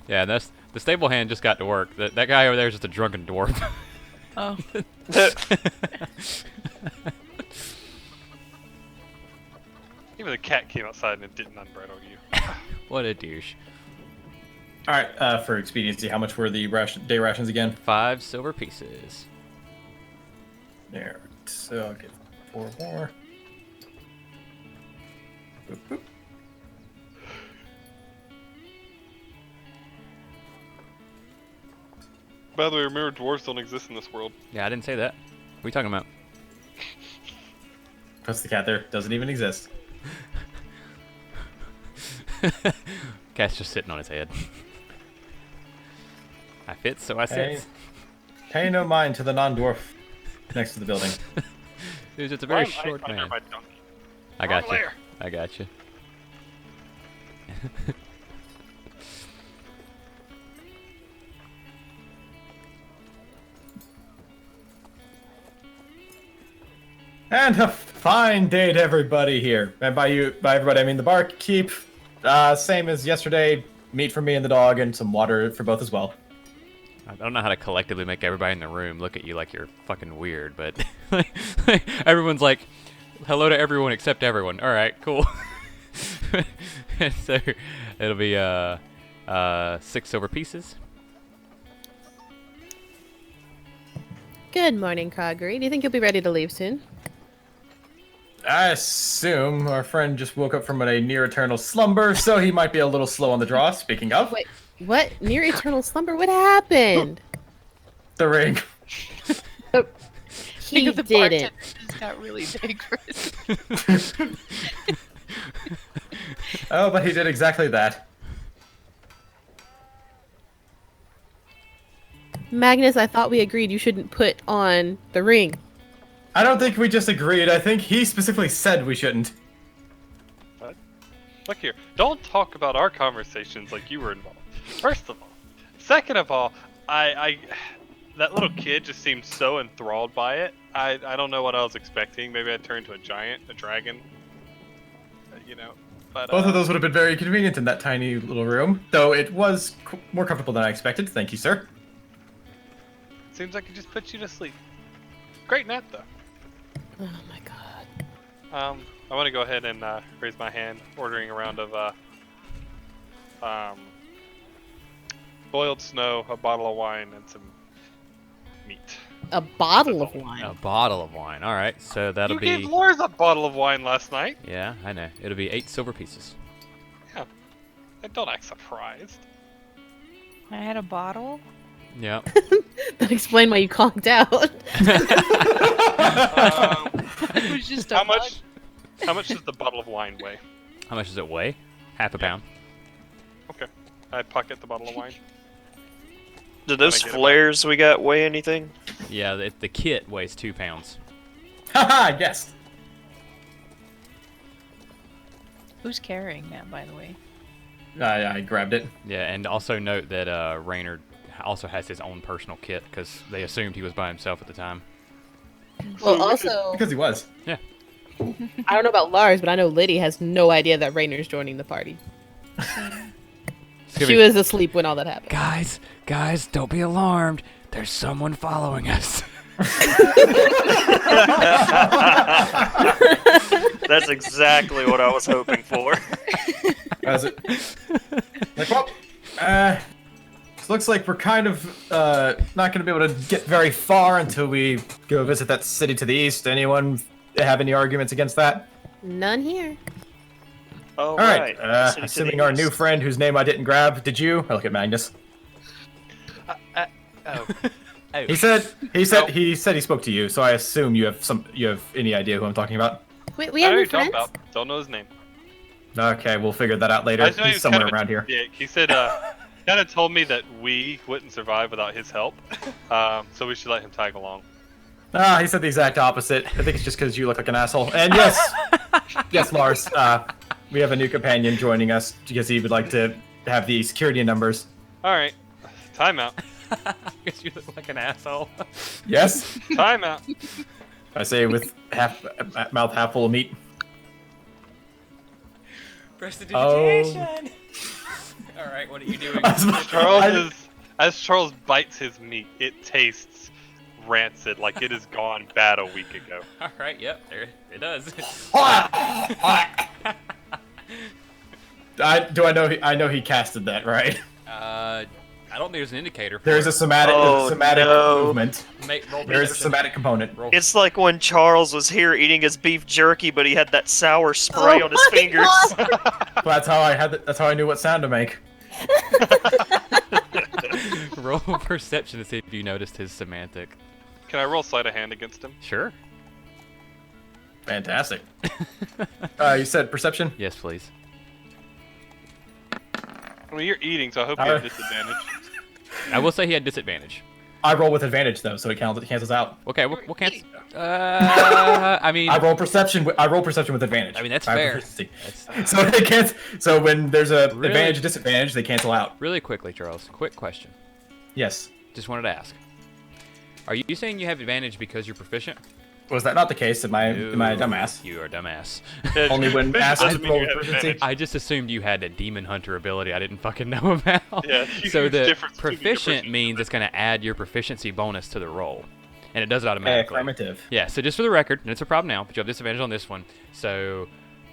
Yeah, the stable hand just got to work. That guy over there is just a drunken dwarf. Oh. Even the cat came outside and it didn't unbridle you. What a douche. All right, for expediency, how much were the day rations again? 5 silver pieces. There. So I'll get 4 more. Boop, boop. By the way, remember dwarves don't exist in this world. Yeah, I didn't say that. What are you talking about? Plus the cat there doesn't even exist. Cat's just sitting on his head. I fit, so I sit. Pay no mind to the non-dwarf next to the building. Dude, it's a very short under man. my donkey. I got you. layer. I got you. And a fine day to everybody here. And by everybody, I mean the barkeep. Same as yesterday. Meat for me and the dog, and some water for both as well. I don't know how to collectively make everybody in the room look at you like you're fucking weird, but everyone's like, hello to everyone except everyone. All right, cool. So it'll be 6 silver pieces. Good morning, Crodbury. Do you think you'll be ready to leave soon? I assume our friend just woke up from a near eternal slumber, so he might be a little slow on the draw. Speaking of, Wait, what? Near eternal slumber? What happened? the ring. He the didn't. bartender just got really big for his... Oh, but he did exactly that. Magnus, I thought we agreed you shouldn't put on the ring. I don't think we just agreed. I think he specifically said we shouldn't. Look here, don't talk about our conversations like you were involved. First of all. Second of all, that little kid just seemed so enthralled by it. I don't know what I was expecting. Maybe I'd turn into a giant, a dragon. You know, but Both of those would have been very convenient in that tiny little room, though it was more comfortable than I expected. Thank you, sir. Seems like it just puts you to sleep. Great nap, though. Oh my god. I want to go ahead and raise my hand, ordering a round of boiled snow, a bottle of wine, and some meat. A bottle of wine. A bottle of wine. All right, so that'll You be. gave Lars a bottle of wine last night. Yeah, I know. It'll be 8 silver pieces. Yeah. Don't act surprised. I had a bottle. Yeah. That explained why you conked out. It was just a How much does the bottle of wine weigh? How much does it weigh? Half a pound. Okay. I pocket the bottle of wine. Do those Can I get it flares we got weigh anything? Yeah, the kit weighs 2 pounds. Haha, yes. Who's carrying that, by the way? I grabbed it. Yeah, and also note that Raynard also has his own personal kit because they assumed he was by himself at the time. Well, also, Because he was. Yeah. I don't know about Lars, but I know Liddy has no idea that Rainer's joining the party. She was asleep when all that happened. Guys, don't be alarmed. There's someone following us. That's exactly what I was hoping for. As it. Like, well, looks like we're kind of not going to be able to get very far until we go visit that city to the east. Anyone have any arguments against that? None here. Oh, All right. City to the Assuming our new east. friend, whose name I didn't grab, did you? I look at Magnus. Oh. He said he spoke to you, so I assume you have any idea who I'm talking about. Wait, we I have know new who you're talking friends? about. Don't know his name. Okay, we'll figure that out later. I just know he He's was somewhere kind of around here. dick. He said, kind of told me that we wouldn't survive without his help, so we should let him tag along. He said the exact opposite. I think it's just because you look like an asshole. And yes, yes, Lars, we have a new companion joining us because he would like to have the security numbers. All right, timeout. Because you look like an asshole. Yes, Timeout. I say with mouth half full of meat. Prestidigitation. All right, what are you doing? As Charles bites his meat, it tastes rancid, like it is gone bad a week ago. All right, yep, there it does. I know he casted that, right? I don't think there's an indicator. For There's a it. somatic, no. movement. Roll There is a perception. somatic component. Roll. It's like when Charles was here eating his beef jerky, but he had that sour spray Oh on his my fingers. Well, that's how I knew what sound to make. Roll perception to see if you noticed his semantic. Can I roll sleight of hand against him? Sure. Fantastic. You said perception? Yes, please. I mean, you're eating, so I hope you have disadvantage. I will say he had disadvantage. I roll with advantage though, so it cancels out. Okay, we'll cancel. I mean, I roll perception. I roll perception with advantage. I mean, that's I have fair. proficiency. That's- So they can't. So when there's a Really? advantage, disadvantage, they cancel out. really quickly, Charles. Quick question. Yes. Just wanted to ask. Are you saying you have advantage because you're proficient? Was that not the case? Am I a dumbass? You are a dumbass. Only when asked Doesn't to mean roll you have proficiency. advantage. I just assumed you had a demon hunter ability I didn't fucking know about. Yeah, So huge the difference between your proficient proficiency. means it's going to add your proficiency bonus to the roll. And it does it automatically. Affirmative. Yeah, so just for the record, and it's a problem now, but you have disadvantage on this one. So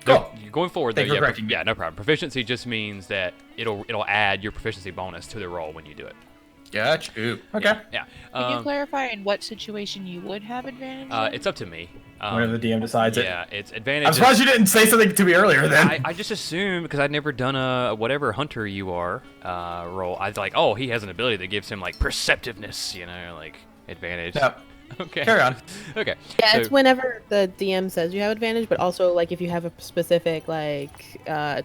Cool. going forward, though, Thank you for correcting me. yeah, no problem. Proficiency just means that it'll add your proficiency bonus to the roll when you do it. Gotcha. Ooh. Okay. Yeah. Can you clarify in what situation you would have advantage? It's up to me. Whenever the DM decides it. Yeah, it's advantage. I'm surprised you didn't say something to me earlier then. I just assumed because I'd never done a whatever hunter you are roll. I was like, oh, he has an ability that gives him like perceptiveness, like advantage. Yep. Okay. Carry on. Okay. Yeah, so- it's whenever the DM says you have advantage, but also like if you have a specific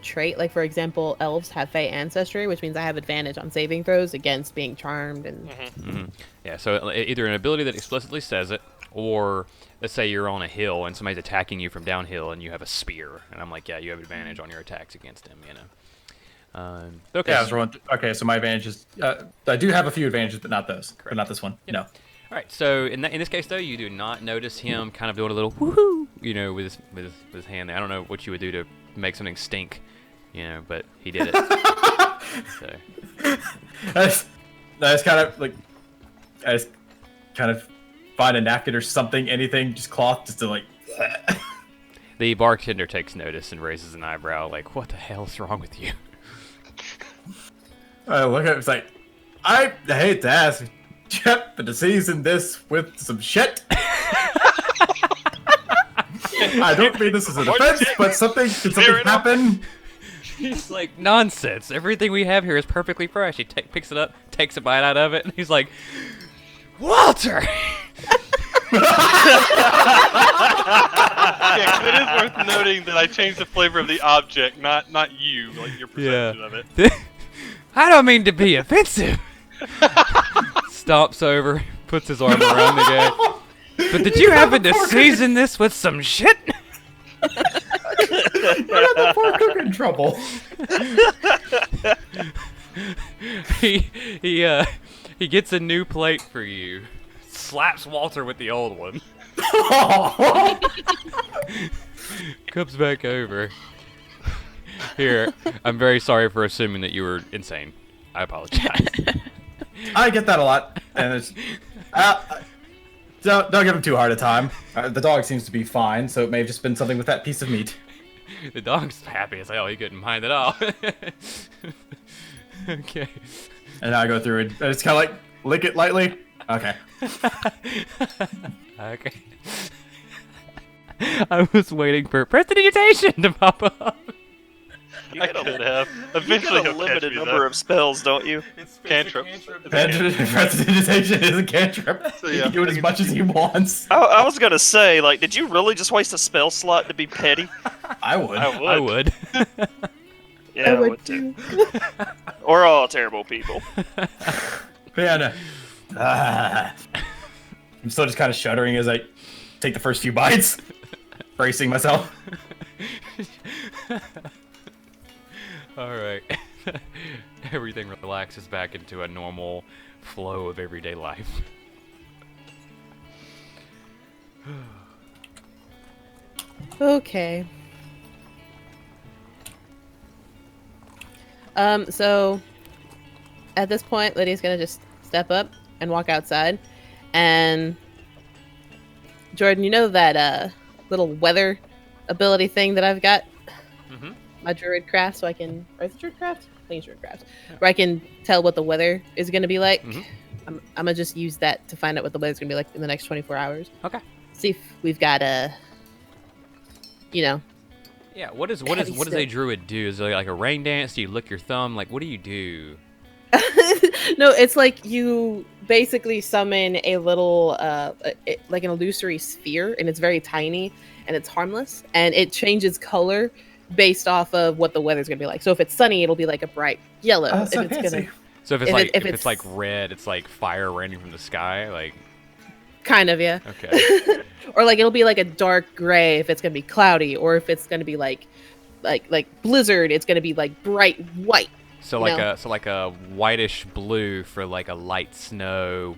trait, like for example, elves have Fey ancestry, which means I have advantage on saving throws against being charmed and Yeah, so either an ability that explicitly says it, Or let's say you're on a hill and somebody's attacking you from downhill and you have a spear, and I'm like, yeah, you have advantage on your attacks against him, you know. Okay. Yeah, I was wrong. Okay, so my advantages. I do have a few advantages, but not those. Correct. But not this one. Yep. No. All right. So in this case, though, you do not notice him kind of doing a little woohoo, you know, with his hand there. I don't know what you would do to make something stink, you know, but he did it. So. That's kind of like. I just kind of find a napkin or something, anything, just cloth, just to like. The bartender takes notice and raises an eyebrow, like, "What the hell is wrong with you?" I look at it, it's like, I hate to ask, but to season this with some shit. I don't mean this as an offense, but something happen? He's like, "Nonsense! Everything we have here is perfectly fresh." He picks it up, takes a bite out of it, and he's like, "Walter!" Yeah, 'cause it is worth noting that I changed the flavor of the object, not you, like your perception of it. I don't mean to be offensive. Stomps over, puts his arm around the guy. But did you happen to season this with some shit? I got the poor cook in trouble. He gets a new plate for you. Slaps Walter with the old one. Comes back over. Here, I'm very sorry for assuming that you were insane. I apologize. I get that a lot, and it's don't give him too hard a time. The dog seems to be fine, so it may have just been something with that piece of meat. The dog's happy as hell. He couldn't mind at all. Okay. And I go through it, and it's kind of like lick it lightly. Okay. Okay. I was waiting for prestidigitation to pop up. I could have. Eventually, You got a limited number of spells, don't you? Cantrip. Prestidigitation is a cantrip. So, He yeah, can do it as much as he wants. I was gonna say, like, did you really just waste a spell slot to be petty? I would. I would. Yeah, I would too. We're all terrible people. Man, I'm still just kind of shuddering as I take the first few bites, bracing myself. All right. Everything relaxes back into a normal flow of everyday life. Okay. So at this point, Lydia's gonna just step up and walk outside. And Jordan, you know that little weather ability thing that I've got? Mm-hmm. My druid craft, so I can, or is it druid craft? I think it's druid craft. Where I can tell what the weather is gonna be like. Mm-hmm. I'm gonna just use that to find out what the weather's gonna be like in the next 24 hours. Okay. See if we've got Yeah. What does Heavy a druid do? Is it like a rain dance? Do you lick your thumb? Like, what do you do? No, it's like you basically summon a little, like an illusory sphere, and it's very tiny, and it's harmless, and it changes color based off of what the weather's gonna be like. So if it's sunny, it'll be like a bright yellow. Oh, so if it's fancy. gonna, So if it's if like it's- red, it's like fire raining from the sky. Like, kind of, yeah. okay. Or like it'll be like a dark gray if it's gonna be cloudy, or if it's gonna be like blizzard, it's gonna be like bright white. So like a whitish blue for like a light snow.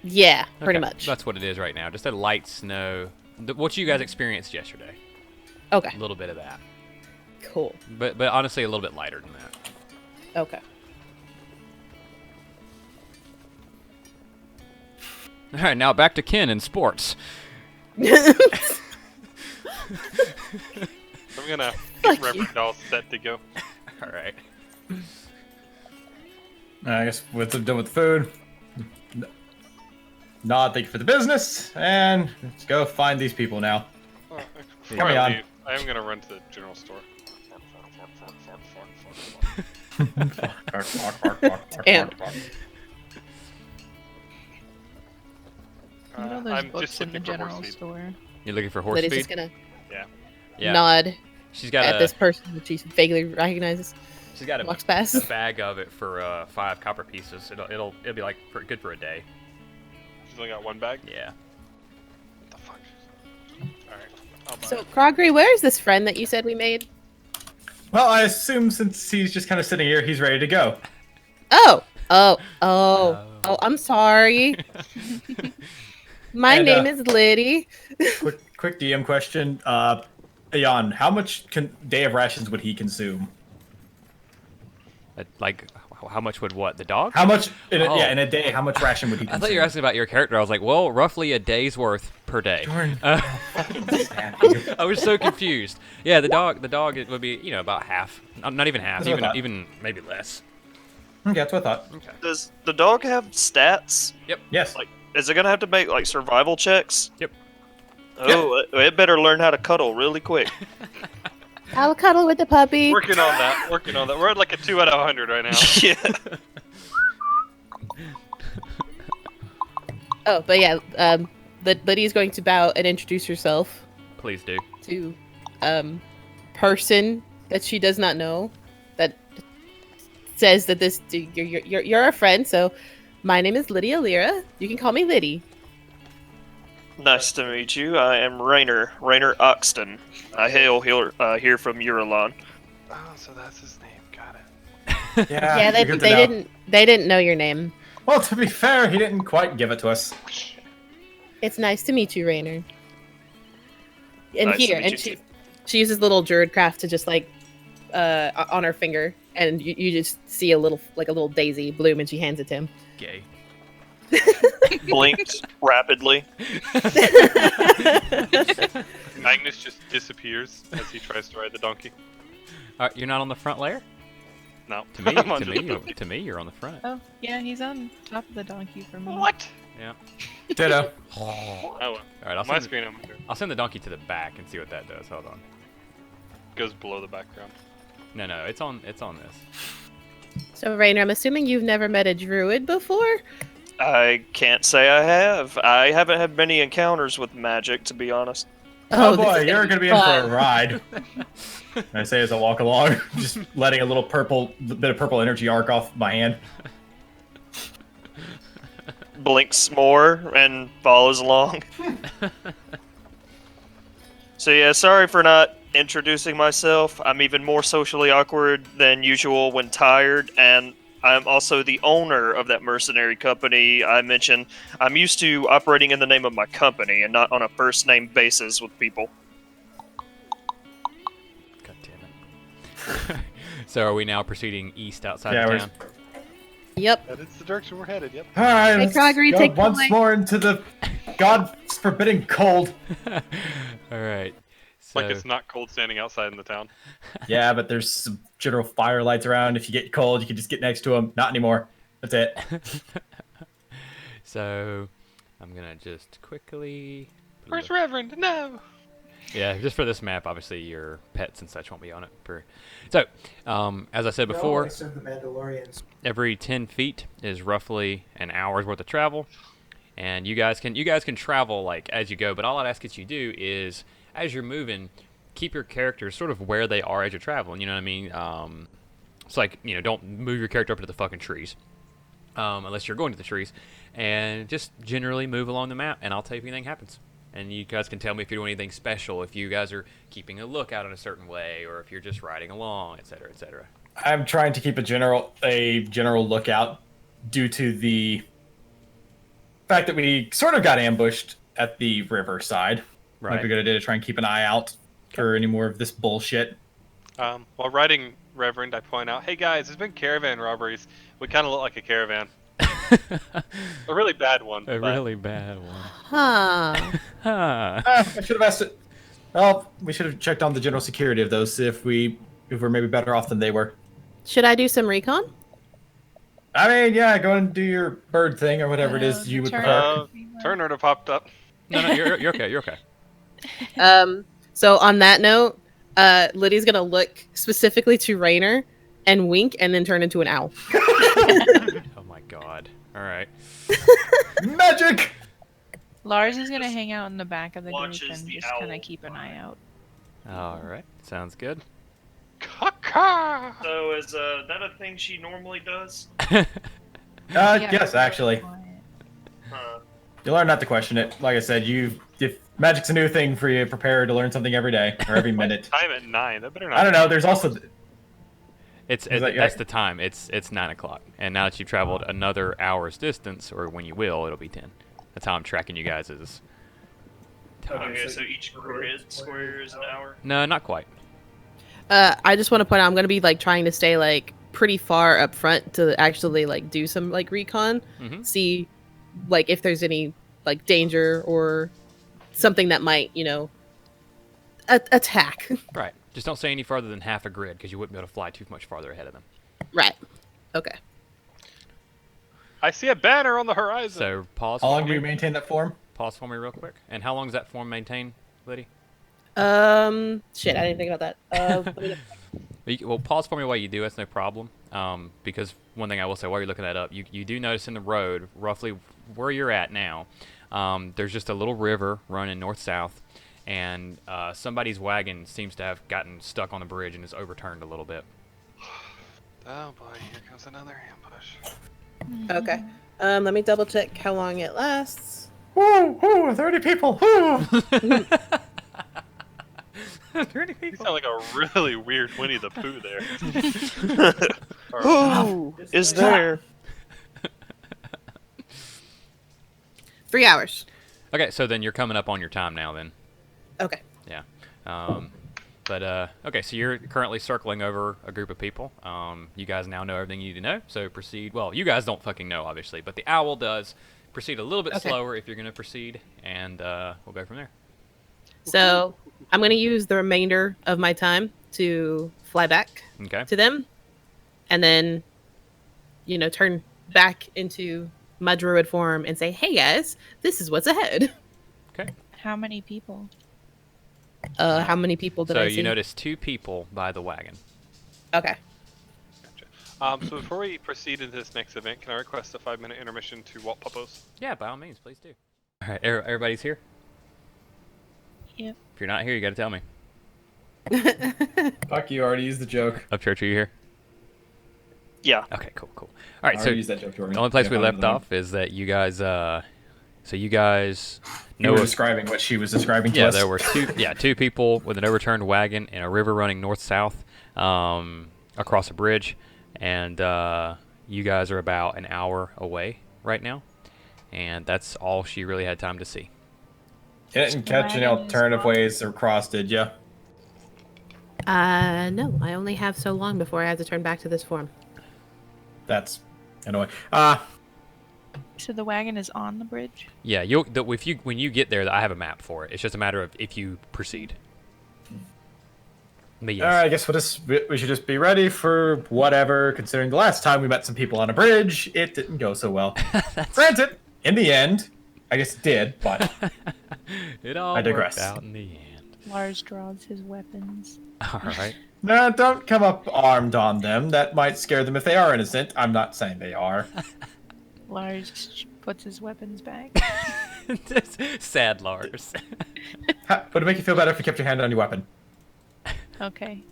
Yeah, pretty Okay, much. That's what it is right now. Just a light snow. What you guys experienced yesterday. Okay, A little bit of that. cool. But honestly, a little bit lighter than that. Okay. All right, now back to Ken and sports. I'm gonna get Reverend all set to go. All right. I guess we're done with the food. Nod, thank you for the business, and let's go find these people now. Before me I on. leave, I am gonna run to the general store. Damn. You know those I'm books just in the looking for general horse feed. store. You're looking for horse Lydia's feed? just gonna Yeah. nod She's got at a this person that she vaguely recognizes. she's got Walks past. a bag of it for 5 copper pieces. It'll be like good for a day. She's only got one bag. Yeah. I'll buy So, it. Krogry, where is this friend that you said we made? Well, I assume since he's just kind of sitting here, he's ready to go. Oh, I'm sorry. My And, name is Liddy. Quick DM question. Aeon, how much day of rations would he consume? Like, how much would what? The dog? How much in Oh. a day? How much ration would he I consume? thought you were asking about your character. I was like, well, roughly a day's worth per day. Jordan, fucking stab you. I was so confused. Yeah, the dog it would be, you know, about half. Not even half, That's what I thought. even maybe less. Okay, that's what I thought. Okay. Does the dog have stats? Yes. Like, is it gonna have to make like survival checks? Yep. Oh, it better learn how to cuddle really quick. I'll cuddle with the puppy. Working on that. Working on that. We're at like a 2 out of 100 right now. Yeah. Oh, but yeah, Liddy's going to bow and introduce herself Please do. to person that she does not know that says that you're a friend. So, my name is Lydia Lyra. You can call me Liddy. Nice to meet you. I am Rainer Oxton. I hail here from Uralon. Oh, so that's his name. Got it. Yeah, they you're good to know. didn't know your name. Well, to be fair, he didn't quite give it to us. It's nice to meet you, Rainer. And Nice to here, meet and you she too. she uses little druid craft to just like on her finger, and you just see a little daisy bloom, and she hands it to him. Gay. Blinked rapidly. Magnus just disappears as he tries to ride the donkey. You're not on the front layer? No. To me, I'm under the donkey. to me, you're on the front. Oh, yeah, he's on top of the donkey for me. What? Yeah. Ditto. Oh, well. All right, On my screen, I'm under. I'll send the donkey to the back and see what that does. Hold on. Goes below the background. No, it's on this. So, Rainer, I'm assuming you've never met a druid before? I can't say I have. I haven't had many encounters with magic, to be honest. Oh, this boy, is you're be gonna be in for fun. a ride. I say as I walk along, just letting a little bit of purple energy arc off my hand. Blinks more and follows along. So yeah, sorry for not introducing myself. I'm even more socially awkward than usual when tired, and I'm also the owner of that mercenary company I mentioned. I'm used to operating in the name of my company and not on a first name basis with people. God damn it. So are we now proceeding east outside Yeah, of we're- town? Yep. That is the direction we're headed, yep. All right, Hey, let's Krogry, go take the once mic. more into the God's forbidding cold. All right. So, Like it's not cold standing outside in the town. Yeah, but there's some general fire lights around. If you get cold, you can just get next to them. Not anymore. That's it. so I'm gonna just quickly. Where's Reverend? No! Yeah, just for this map, obviously your pets and such won't be on it. So, as I said before, No, except the Mandalorians. every 10 feet is roughly an hour's worth of travel, and you guys can travel like as you go. But all I'd ask that you do is, as you're moving, keep your characters sort of where they are as you're traveling. You know what I mean? It's like, you know, don't move your character up to the fucking trees, unless you're going to the trees, and just generally move along the map. And I'll tell you if anything happens. And you guys can tell me if you're doing anything special, if you guys are keeping a lookout in a certain way, or if you're just riding along, etc., etc. I'm trying to keep a general lookout due to the fact that we sort of got ambushed at the riverside. Right. Like we gotta do to try and keep an eye out for any more of this bullshit. While riding Reverend, I point out, hey guys, there's been caravan robberies. We kind of look like a caravan. A really bad one. A but really bad one. Huh. Huh. I should have asked it. Well, we should have checked on the general security of those, see if we're maybe better off than they were. Should I do some recon? I mean, yeah, go and do your bird thing or whatever it is you would prefer. Turner popped up. No, you're okay. You're okay. So on that note, Lydia's gonna look specifically to Rainer and wink, and then turn into an owl. Oh my god. All right. Magic! Lars is gonna hang out in the back of the group Watches and the just kind owl of keep an eye out. All right. Sounds good. Caca! So is that a thing she normally does? Yes, actually. Quiet. Huh. You learn not to question it. Like I said, if Magic's a new thing for you. Prepare to learn something every day or every minute. Time at 9. That better not. I don't know. There's also. That's the time. It's 9 o'clock, and now that you've traveled another hour's distance, or when you will, it'll be 10. That's how I'm tracking you guys' time. Okay, so each grid square is an hour. No, not quite. I just want to point out I'm gonna be like trying to stay like pretty far up front to actually like do some like recon, see like if there's any like danger or something that might attack. Right. Just don't say any farther than half a grid, because you wouldn't be able to fly too much farther ahead of them. Right. Okay. I see a banner on the horizon. So pause. How long for do me. you maintain that form? Pause for me real quick. And how long does that form maintain, Liddy? Shit, I didn't think about that. Let me Well, pause for me while you do. That's no problem. Because one thing I will say while you're looking that up, you do notice in the road, roughly where you're at now, there's just a little river running north-south, and somebody's wagon seems to have gotten stuck on the bridge and is overturned a little bit. Oh boy, here comes another ambush. Okay. Let me double check how long it lasts. Woo! 30 people! Woo! 30 You people. sound like a really weird Winnie the Pooh there. Who is there? 3 hours. Okay, so then you're coming up on your time now then. Okay. Yeah. Okay, so you're currently circling over a group of people. You guys now know everything you need to know, so proceed. Well, you guys don't fucking know, obviously, but the owl does. Proceed a little bit Okay. slower if you're going to proceed, and we'll go from there. So I'm gonna use the remainder of my time to fly back Okay. to them, and then, turn back into my druid form and say, "Hey guys, this is what's ahead." Okay. How many people? How many people did So I see? you notice 2 people by the wagon. Okay. Gotcha. So before we proceed into this next event, can I request a 5-minute intermission to Walt Puppos? Yeah, by all means, please do. All right, everybody's here? Yep. If you're not here, you got to tell me. Fuck you, already used the joke. Upchurch, are you here? Yeah. Okay, cool. All right, I so already used that joke, Jordan. the only place we Yeah, left fine. off is that you guys, so you guys You know were describing what she was describing to yeah, us. there were 2 people with an overturned wagon and a river running north-south across a bridge, and you guys are about an hour away right now, and that's all she really had time to see. You didn't catch any Wagon is alternative gone. ways across, did ya? No, I only have so long before I have to turn back to this form. That's annoying. So the wagon is on the bridge? Yeah, when you get there, I have a map for it. It's just a matter of if you proceed. But yes. All right, I guess we should just be ready for whatever, considering the last time we met some people on a bridge, it didn't go so well. Granted, in the end, I guess it did, but It all I digress. worked out in the end. Lars draws his weapons. All right. no, don't come up armed on them. That might scare them if they are innocent. I'm not saying they are. Lars puts his weapons back. Sad Lars. Would it make you feel better if you kept your hand on your weapon? Okay.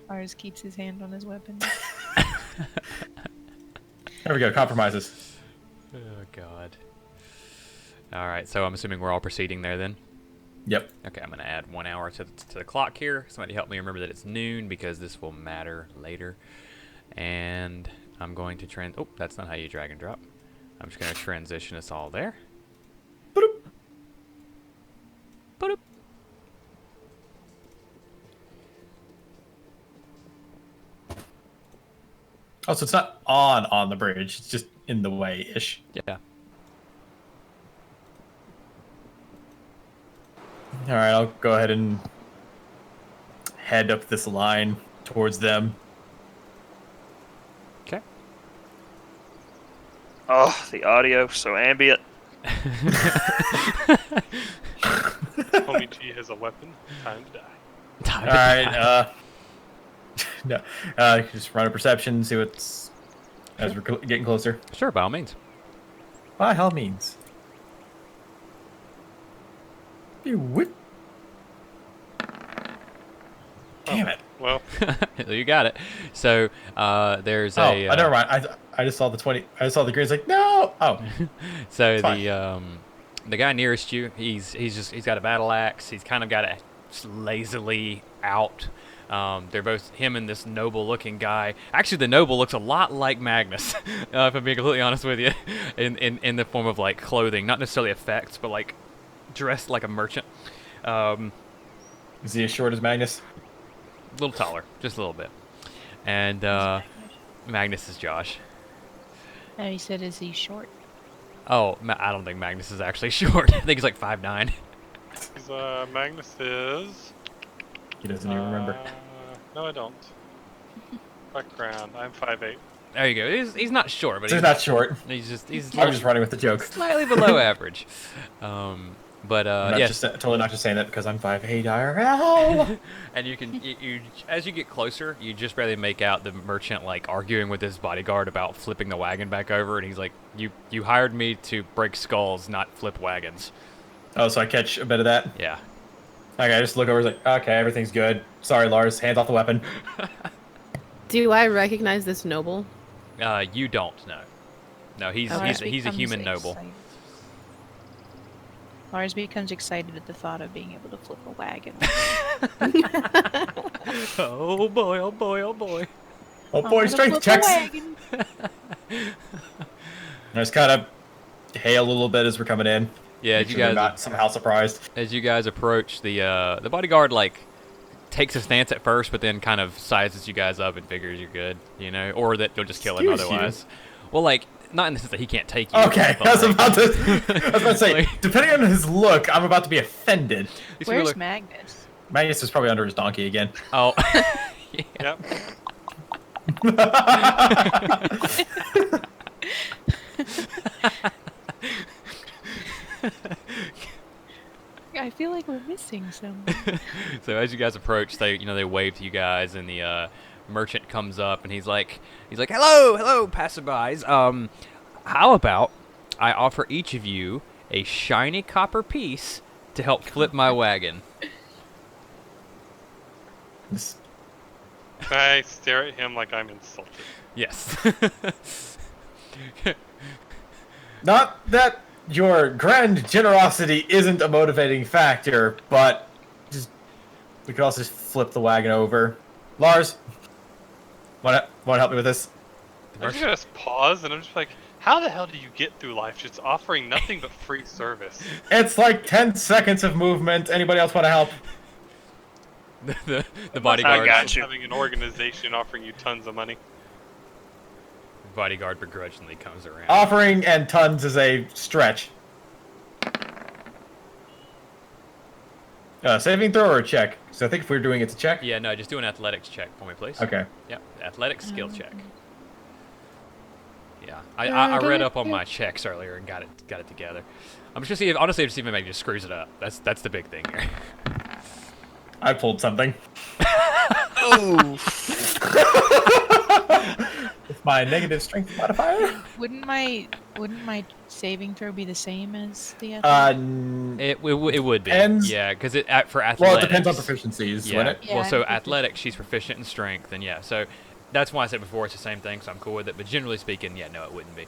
Lars keeps his hand on his weapon. There we go, compromises. Oh, God. All right, so I'm assuming we're all proceeding there then? Yep. Okay, I'm going to add 1 hour to the clock here. Somebody help me remember that it's noon, because this will matter later. And I'm going to oh, that's not how you drag and drop. I'm just going to transition us all there. Boop. Boop. Oh, so it's not on the bridge. It's just in the way-ish. Yeah. All right, I'll go ahead and head up this line towards them. Okay. Oh, the audio so ambient. Homie G has a weapon. Time to die. All right, no, just run a perception, see what's as we're getting closer. Sure, by all means. By all means. You whip. Damn it. Well, You got it. So there's Oh, a. never mind. I just saw the 20. I just saw the green. It's like no. Oh, So Fine. the guy nearest you, he's got a battle axe. He's kind of got it lazily out. They're both him and this noble-looking guy. Actually, the noble looks a lot like Magnus, if I'm being completely honest with you, in the form of like clothing, not necessarily effects, but like dressed like a merchant. Is he as short as Magnus? A little taller, just a little bit. And Magnus is Josh. And he said, is he short? Oh, I don't think Magnus is actually short. I think he's like 5'9". Magnus is. He doesn't even remember. No, I don't. Background. I'm 5'8". There you go. He's not short, but So he's not short. he's I'm just running with the joke. slightly below average. But I'm yes. totally not just saying that because I'm 5'8" IRL. And you can, you as you get closer, you just barely make out the merchant like arguing with his bodyguard about flipping the wagon back over, and he's like, "You hired me to break skulls, not flip wagons." Oh, so I catch a bit of that. Yeah. Okay, I just look over. It's like, okay, everything's good. Sorry, Lars. Hands off the weapon. Do I recognize this noble? You don't know. No, he's Lars a human becomes noble. excited. Lars becomes excited at the thought of being able to flip a wagon. Oh boy! Oh boy! Oh boy! Oh I'm boy, gonna strength flip a checks. wagon. I just kind of hail a little bit as we're coming in. Yeah, Make as you sure they're guys not somehow surprised. approach, the bodyguard like takes a stance at first, but then kind of sizes you guys up and figures you're good, you know, or that you'll just kill him Excuse you? otherwise. Well, like not in the sense that he can't take you. Okay, but, I was like, about to say, Like- depending on his look, I'm about to be offended. these people Where's are- Magnus? Magnus is probably under his donkey again. Oh. Yep. I feel like we're missing someone. So as you guys approach, they wave to you guys, and the merchant comes up, and he's like, hello, passerbys. How about I offer each of you a shiny copper piece to help flip my wagon? This- I stare at him like I'm insulted. Yes. Not that your grand generosity isn't a motivating factor, but just we could also just flip the wagon over. Lars, want to help me with this? I just pause and I'm just like, how the hell do you get through life just offering nothing but free service? It's like 10 seconds of movement. Anybody else want to help? the bodyguard. I got you. Having an organization offering you tons of money. Bodyguard begrudgingly comes around. Offering and tons is a stretch. Saving throw or a check? So I think if we're doing it's a check. Yeah, no, just do an athletics check for me, please. Okay. Yep, athletics skill check. Yeah, I read up on my checks earlier and got it together. I'm just gonna see if honestly just even maybe just screws it up. That's the big thing here. I pulled something. Oh, With my negative strength modifier. Wouldn't my saving throw be the same as the other? It would be. Depends. Yeah, because for athletics. Well, it depends on proficiencies, Yeah. wouldn't it? Yeah, Well, so I'm proficient. athletics, she's proficient in strength, and yeah, so that's why I said before it's the same thing. So I'm cool with it. But generally speaking, yeah, no, it wouldn't be.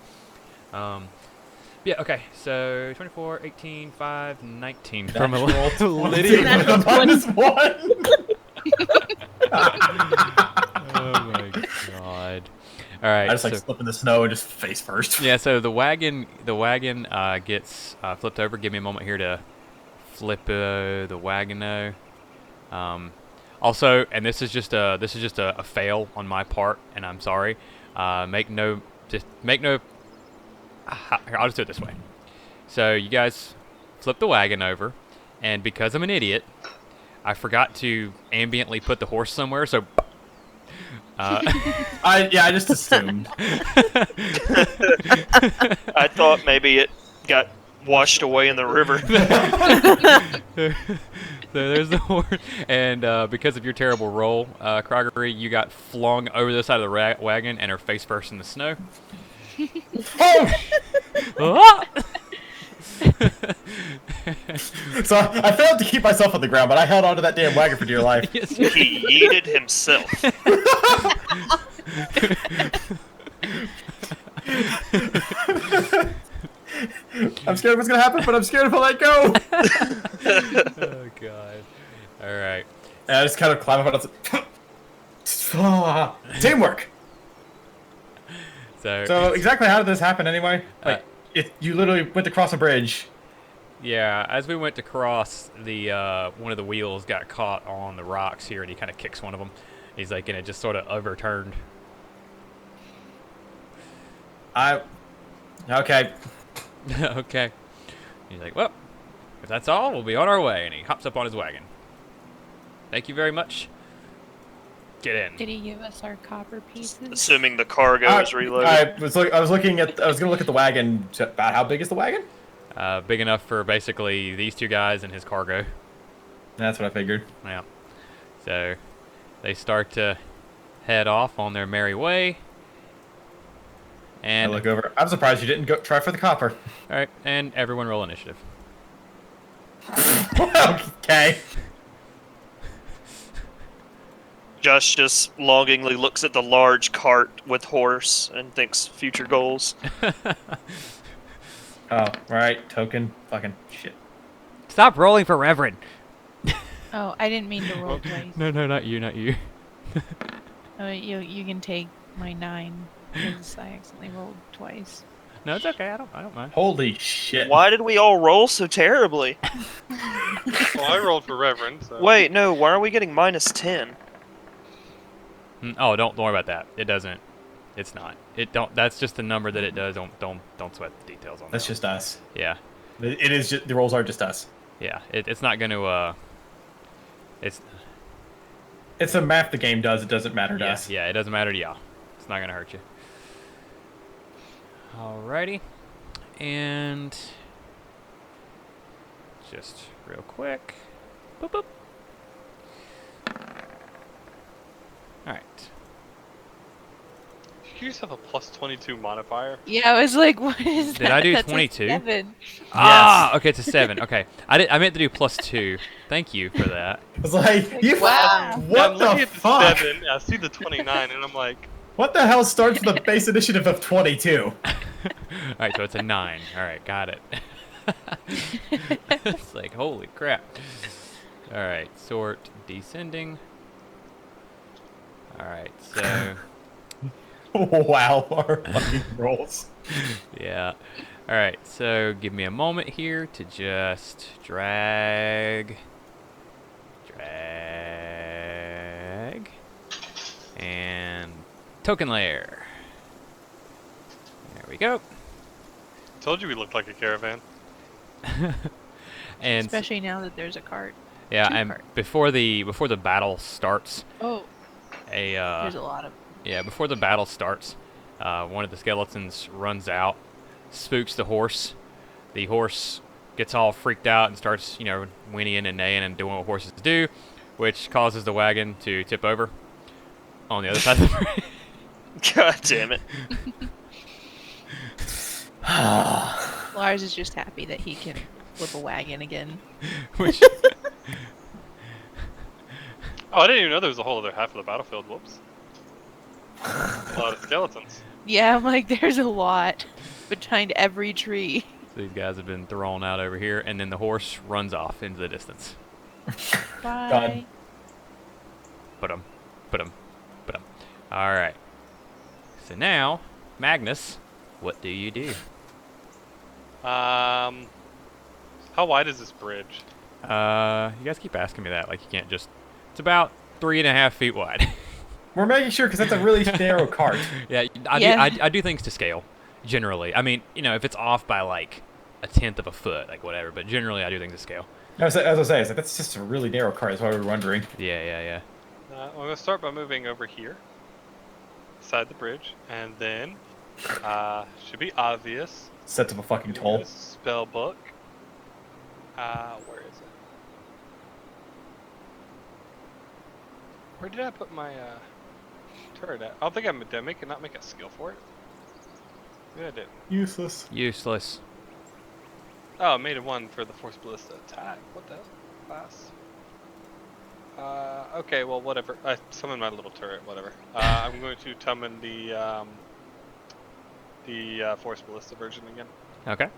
Yeah. Okay. So 24, 18, 5, 19 from Natural 20 Lydia. with a -1. Oh my god. All right. I just like so- slip in the snow and just face first. Yeah, so the wagon gets flipped over. Give me a moment here to flip the wagon. Also, and this is just a fail on my part, and I'm sorry. Make no. Here, I'll just do it this way. So you guys flip the wagon over, and because I'm an idiot, I forgot to ambiently put the horse somewhere. So. I just assumed. I thought maybe it got washed away in the river. So there's the horse, and because of your terrible roll, Croggery, you got flung over the side of the wagon and are face first in the snow. Oh! Ah! So I failed to keep myself on the ground, but I held onto that damn wagon for dear life. Yes, you- He yeeted himself. I'm scared of what's gonna happen, but I'm scared if I let go. Oh god. All right. And I just kind of climb up and teamwork. So exactly how did this happen anyway? Like, you literally went across a bridge. Yeah, as we went to cross, the one of the wheels got caught on the rocks here, and he kind of kicks one of them. He's like, and it just sort of overturned. Okay. Okay. He's like, well, if that's all, we'll be on our way. And he hops up on his wagon. Thank you very much. Get in. Did he give us our copper pieces? Assuming the cargo is reloaded. I was gonna look at the wagon. About how big is the wagon? Big enough for basically these two guys and his cargo. That's what I figured. Yeah. So they start to head off on their merry way. And I look over. I'm surprised you didn't go try for the copper. all right, and everyone roll initiative. Okay. Josh just longingly looks at the large cart with horse and thinks future goals. Oh, right. Token. Fucking shit. Stop rolling for Reverend. Oh, I didn't mean to roll twice. No, not you, not you. Oh, you can take my 9 because I accidentally rolled twice. No, it's okay. I don't mind. Holy shit. Why did we all roll so terribly? Well, I rolled for Reverend. So. Wait, no. Why are we getting -10? Oh, don't worry about that. It doesn't. It's not. It don't. That's just the number that it does. Don't sweat the details on that. That's just us. Yeah. It is just, the rolls are just us. Yeah. It's not going to. It's a math the game does. It doesn't matter to us. Yeah. It doesn't matter to y'all. It's not going to hurt you. Alrighty. And just real quick. Boop boop. Alright. You just have a +22 modifier. Yeah, I was like, what is that? Did I do That's a 22? 7. Ah, okay, it's a 7. Okay, I meant to do +2. Thank you for that. It's like, you wow. Yeah, What I'm looking the at the fuck? 7. I see the 29, and I'm like, What the hell starts with a base initiative of 22? Alright, so it's a 9. Alright, got it. It's like, holy crap. Alright, sort descending. Alright, so Wow, our fucking rolls. yeah. Alright, so give me a moment here to just drag. And token layer. There we go. told you we looked like a caravan. And Especially now that there's a cart. yeah, two and carts. before the battle starts, Oh, there's a lot of. yeah, before the battle starts, one of the skeletons runs out, spooks the horse. The horse gets all freaked out and starts, whinnying and neighing and doing what horses do, which causes the wagon to tip over on the other side of the bridge. God damn it. Lars is just happy that he can flip a wagon again. Which, Oh, I didn't even know there was a whole other half of the battlefield. Whoops. A lot of skeletons. Yeah, I'm like, there's a lot behind every tree. these guys have been thrown out over here, and then the horse runs off into the distance. Bye. Put 'em. All right. So now, Magnus, what do you do? How wide is this bridge? You guys keep asking me that. Like, you can't just. It's about 3.5 feet wide. We're making sure because that's a really narrow cart. Yeah, Yeah. I do things to scale, generally. I mean, if it's off by like 1/10 of a foot, like whatever. But generally, I do things to scale. As I was saying, that's just a really narrow cart. That's why we were wondering. Yeah. I'm gonna start by moving over here, beside the bridge, and then should be obvious. Sets up a fucking toll. Spell book. Where is it? Where did I put my turret at? I don't think did I not make a skill for it? Yeah, I did. Useless. Oh, I made one for the force ballista attack. What the hell? Class. Okay, well, whatever. I summoned my little turret, whatever. I'm going to summon the force ballista version again. Okay.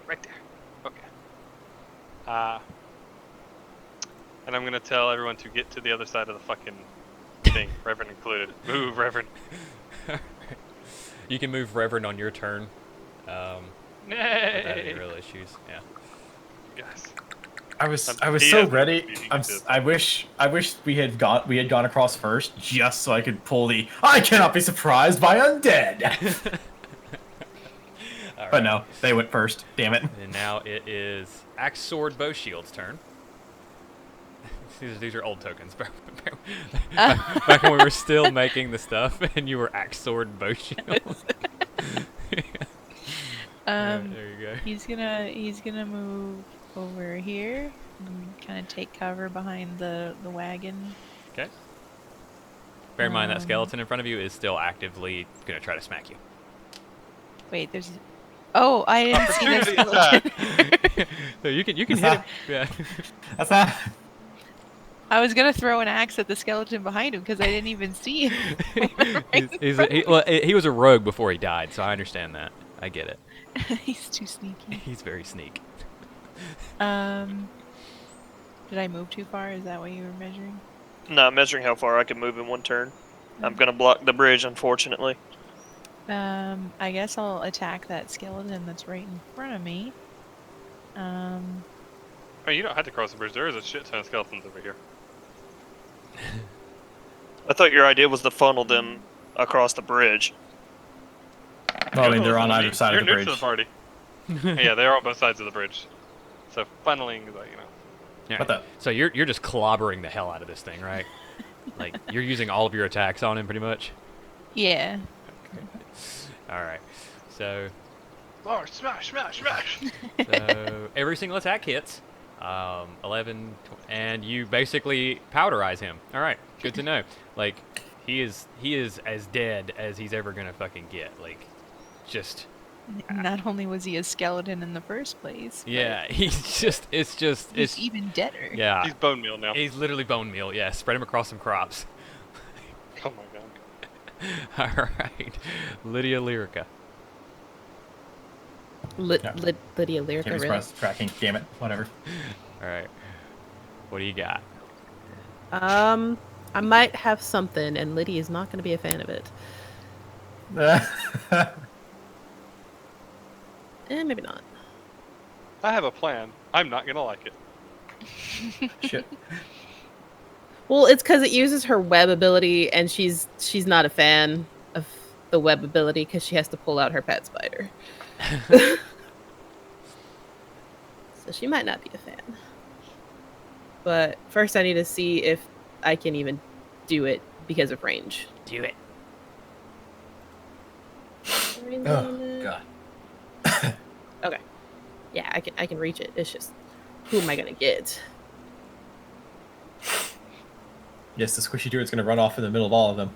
Right there. Okay. And I'm gonna tell everyone to get to the other side of the fucking thing, Reverend included. Move, Reverend. You can move Reverend on your turn. Without any real issues. Yeah. Yes. I was He so has been ready. beating I this. wish we had gone across first, just so I could pull the I cannot be surprised by undead. All But right. no, they went first. Damn it. And now it is Axe Sword Bow Shield's turn. These are old tokens. Back when we were still making the stuff, and you were Axe Sword Bow Shield. There you go. He's gonna move over here and kind of take cover behind the wagon. Okay. Bear in mind that skeleton in front of you is still actively gonna try to smack you. Wait, there's. Oh, I didn't see the Opportunity skeleton. So you can hit him. Yeah. That's not. I was gonna throw an axe at the skeleton behind him because I didn't even see him. He was a rogue before he died, so I understand that. I get it. He's too sneaky. He's very sneak. Did I move too far? Is that what you were measuring? No, measuring how far I can move in one turn. I'm gonna block the bridge, unfortunately. I guess I'll attack that skeleton that's right in front of me. I mean, you don't have to cross the bridge. There is a shit ton of skeletons over here. I thought your idea was to funnel them across the bridge. Well, I mean, they're on either side You're of the new to the bridge. party. Yeah, they're on both sides of the bridge. So funneling is like, Yeah. What the? So you're just clobbering the hell out of this thing, right? Like you're using all of your attacks on him, pretty much. Yeah. All right. So oh, smash. So every single attack hits. 11, and you basically powderize him. All right, good to know. Like he is as dead as he's ever gonna fucking get. Like, just Not only was he a skeleton in the first place. but yeah. It's even deader. yeah. He's bone meal now. He's literally bone meal. Yeah, spread him across some crops. Oh my god. All right, Lydia Lyrica. Lydia Lyrica, Can't be really? surprised. Tracking. Damn it. Whatever. All right, what do you got? I might have something, and Lydia is not going to be a fan of it. Maybe not. I have a plan. I'm not gonna like it. Shit. Well, it's because it uses her web ability, and she's not a fan of the web ability because she has to pull out her pet spider. So she might not be a fan. But first I need to see if I can even do it because of range. Do it. Range on Oh it? god. Okay. Yeah, I can reach it. It's just, who am I gonna get? Yes, the squishy druid's gonna run off in the middle of all of them.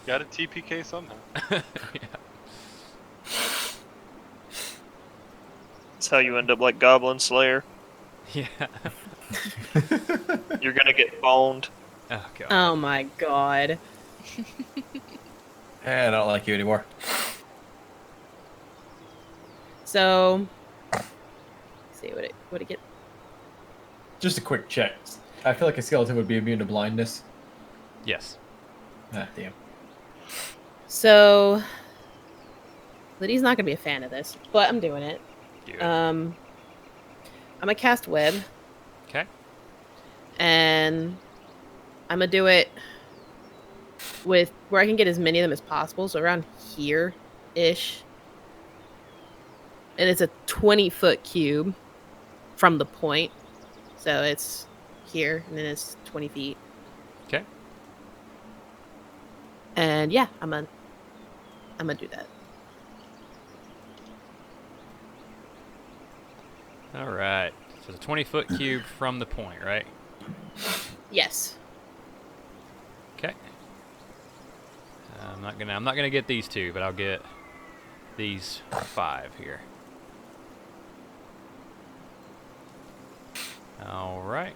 Got a TPK somehow. Yeah. That's how you end up like Goblin Slayer. Yeah. You're gonna get boned. Oh god. Oh my god. I don't like you anymore. So, let's see what it get. Just a quick check. I feel like a skeleton would be immune to blindness. Yes. Ah, damn. So, Lydia's not gonna be a fan of this, but I'm doing it. Do it. I'm gonna cast web, Okay. and I'm gonna do it with where I can get as many of them as possible. So around here, ish. And it's a 20-foot cube from the point, so it's here, and then it's 20 feet. Okay. And yeah, I'm gonna do that. All right. So it's a 20-foot cube from the point, right? Yes. Okay. I'm not gonna get these two, but I'll get these 5 here. All right.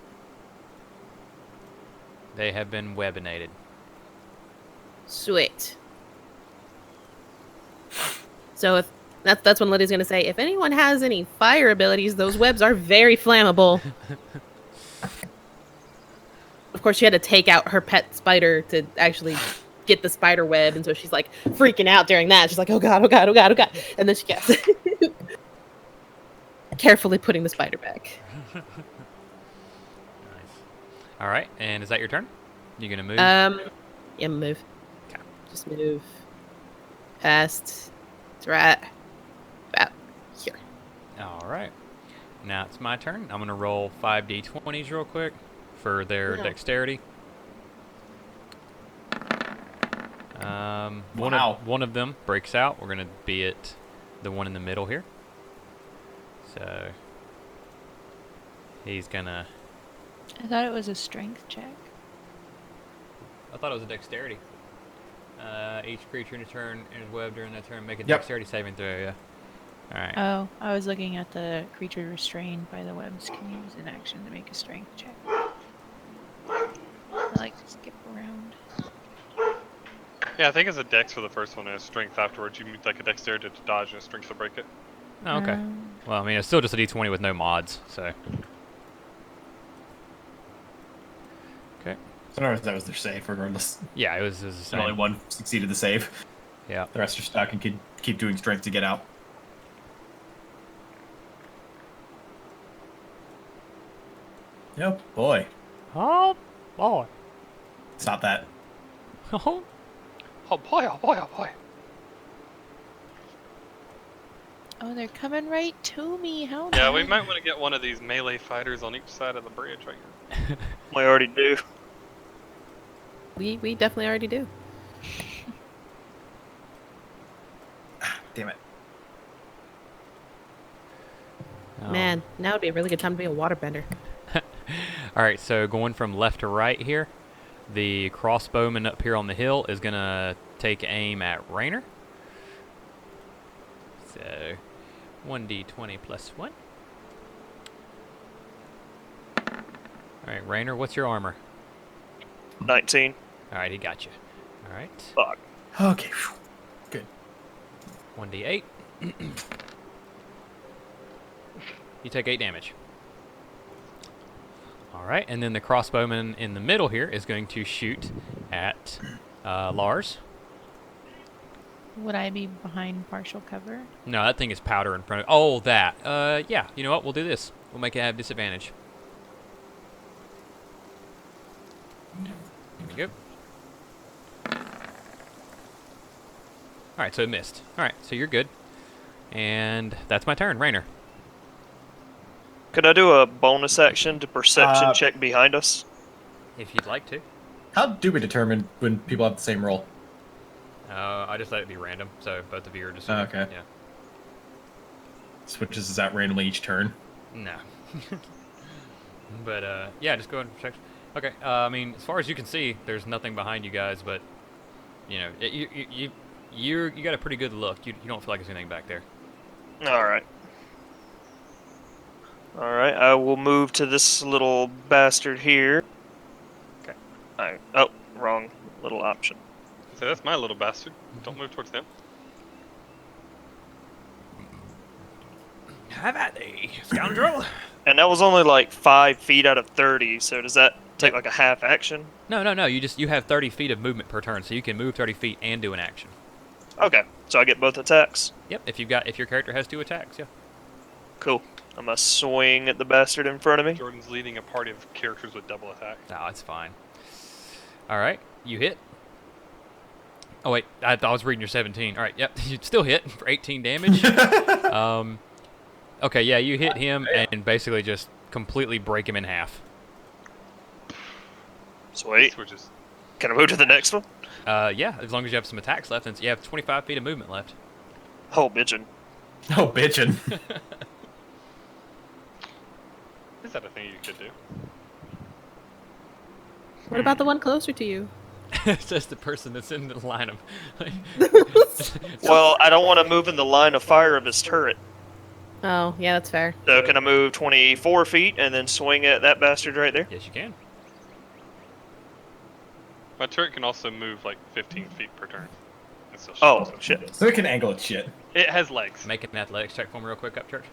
They have been webinated. Sweet. So if That's when Lydia's gonna say, if anyone has any fire abilities, those webs are very flammable. Of course, she had to take out her pet spider to actually get the spider web, and so she's like freaking out during that. She's like, oh god, oh god, oh god, oh god. And then she gets carefully putting the spider back. Nice. All right, and is that your turn? You gonna move? Yeah, move. Okay. Just move. Past. It's right about here. All right. Now it's my turn. I'm gonna roll 5d20s real quick for their Yeah. dexterity. Wow. One of them breaks out. We're gonna be at the one in the middle here. So he's gonna. I thought it was a strength check. I thought it was a dexterity. Each creature in a turn in his web during that turn make a Yep. dexterity saving throw. Yeah. All right. Oh, I was looking at the creature restrained by the webs can use an action to make a strength check. I like to skip around. Yeah, I think it's a dex for the first one and a strength afterwards. You need like a dexterity to dodge and a strength to break it. Oh, okay. Well, I mean, it's still just a d20 with no mods, so. Okay. So in other words, that was their save, regardless. Yeah, it was the And same. only one succeeded the save. Yeah. The rest are stuck and can keep doing strength to get out. Yep, boy. Oh boy. Stop that. Oh. Oh boy, oh boy, oh boy. Oh, they're coming right to me. How Yeah, we bad? might want to get one of these melee fighters on each side of the bridge right here. We already do. We definitely already do. Damn it. Man, now would be a really good time to be a waterbender. All right, so going from left to right here, the crossbowman up here on the hill is gonna take aim at Rainer. So, 1d20 plus 1. All right, Rainer, what's your armor? 19. All right, he got you. All right, Fuck. Okay. Phew. Good. 1d8. You take 8 damage. All right, and then the crossbowman in the middle here is going to shoot at Lars. Would I be behind partial cover? No, that thing is powder in front of. Oh, that. Yeah. You know what? We'll do this. We'll make it have disadvantage. Here we go. All right, so it missed. All right, so you're good. And that's my turn, Rainer. Could I do a bonus action to perception check behind us? If you'd like to. How do we determine when people have the same roll? I just let it be random, so both of you are just. Okay. Yeah. Switches this out randomly each turn. No. But yeah, just go ahead and check. Okay. I mean, as far as you can see, there's nothing behind you guys, but you know, you got a pretty good look. You don't feel like there's anything back there. Alright. Alright, I will move to this little bastard here. Okay. Oh, wrong little option. So that's my little bastard. Don't move towards him. Have at thee, scoundrel. And that was only like 5 feet out of 30, so does that take like a half action? No. You have 30 feet of movement per turn, so you can move 30 feet and do an action. Okay, so I get both attacks. Yep. If your character has 2 attacks, yeah. Cool. I'm gonna swing at the bastard in front of me. Jordan's leading a party of characters with double attack. No, it's fine. All right, you hit. Oh wait, I thought I was reading your 17. All right, yep, you still hit for 18 damage. Okay, yeah, you hit him and basically just completely break him in half. Sweet. We're just Can I move to the next one? Yeah, as long as you have some attacks left, and you have 25 feet of movement left. Oh, bitchin'. Oh, bitchin'. is that a thing you could do? What about the one closer to you? It's just the person that's in the line of. Well, I don't want to move in the line of fire of his turret. Oh, yeah, that's fair. So can I move 24 feet and then swing at that bastard right there? Yes, you can. My turret can also move like 15 feet per turn. It's still Oh, short. shit. So it can angle its shit. It has legs. Make an athletics check for me real quick, Upchurch.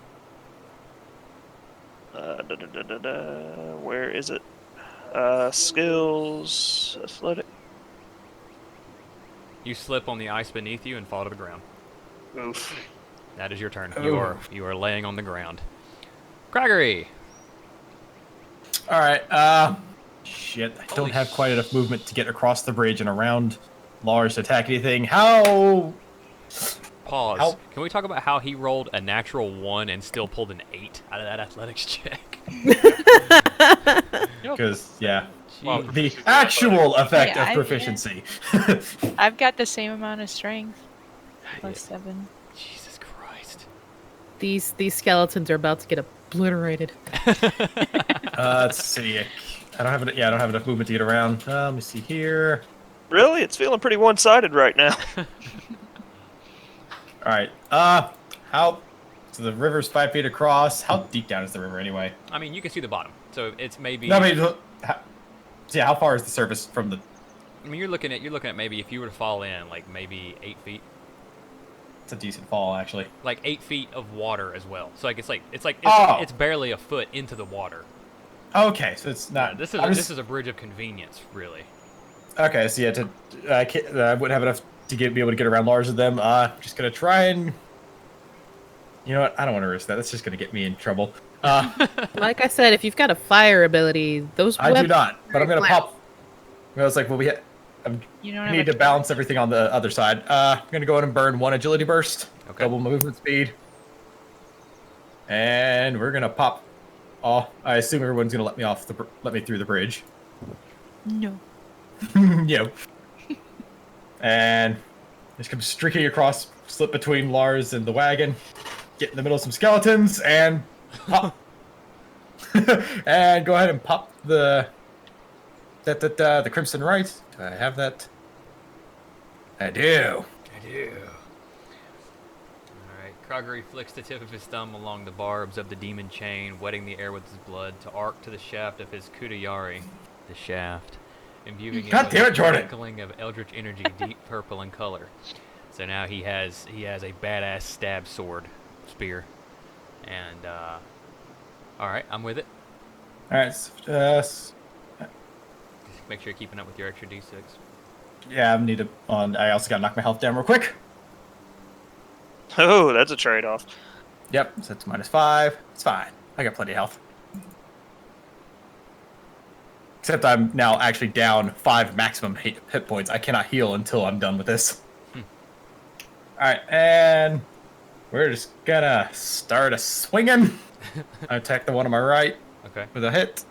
Where is it? Skills, athletic. You slip on the ice beneath you and fall to the ground. Oof. That is your turn. Oh. You are laying on the ground. Craggery! All right. Shit. I don't have quite enough movement to get across the bridge and around Lars to attack anything. How? Pause. How- Can we talk about how he rolled a natural 1 and still pulled an 8 out of that athletics check? Because yeah, Wow, Jeez. the actual effect Yeah, of I- proficiency. I've got the same amount of strength. +7. Jesus Christ. These skeletons are about to get obliterated. Let's see. I don't have enough. Yeah, I don't have enough movement to get around. Let me see here. Really? It's feeling pretty one-sided right now. All right. How? So the river's 5 feet across. How deep down is the river anyway? I mean, you can see the bottom, so it's maybe. No, I mean, yeah. How far is the surface from the? I mean, you're looking at maybe if you were to fall in, like maybe 8 feet, It's a decent fall, actually. like 8 feet of water as well. So Oh. it's barely a foot into the water. Okay, so it's not. This I'm is just- this is a bridge of convenience, really. Okay, so yeah, I wouldn't have enough to be able to get around Lars with them. Just gonna try and. You know what? I don't want to risk that. That's just gonna get me in trouble. Like I said, if you've got a fire ability, those I do weapons not, but I'm gonna flat. pop. I was like, well, You don't I have need a to balance everything on the other side. I'm gonna go in and burn 1 agility burst. Okay. Double my movement speed. And we're gonna pop. Oh, I assume everyone's gonna let me through the bridge. No. Yep. And just come streaking across, slip between Lars and the wagon, get in the middle of some skeletons, and pop. And go ahead and pop the Crimson Right. Do I have that? I do. I do. Alright, Croggery flicks the tip of his thumb along the barbs of the demon chain, wetting the air with his blood to arc to the shaft of his Kudayari, the shaft, imbuing it God with damn it, a Jordan! sprinkling of eldritch energy, deep purple in color. So now he has a badass stab sword, spear, and alright, I'm with it. Alright, Just make sure you're keeping up with your extra d6. yeah, I also gotta knock my health down real quick. Oh, that's a trade-off. Yep, so it's -5. It's fine. I got plenty of health. Except I'm now actually down 5 maximum hit points. I cannot heal until I'm done with this. Alright, and we're just gonna start a swinging. I attack the one on my right Okay. with a hit.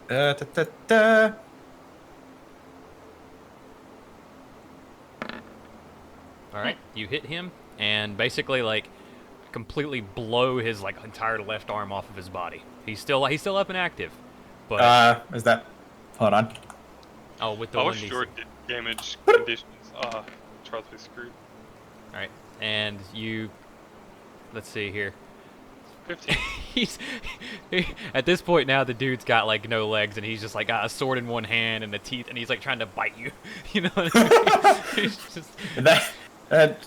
Da. Alright, you hit him, and basically, like, completely blow his, like, entire left arm off of his body. He's still up and active, but... Is that... Hold on. oh, with the I 1d6. wish your damage conditions. Charles be screwed. Alright, and you... Let's see here. 15. At this point now, the dude's got, like, no legs, and he's just, like, got a sword in one hand and the teeth, and he's, like, trying to bite you. You know what I mean? He's just...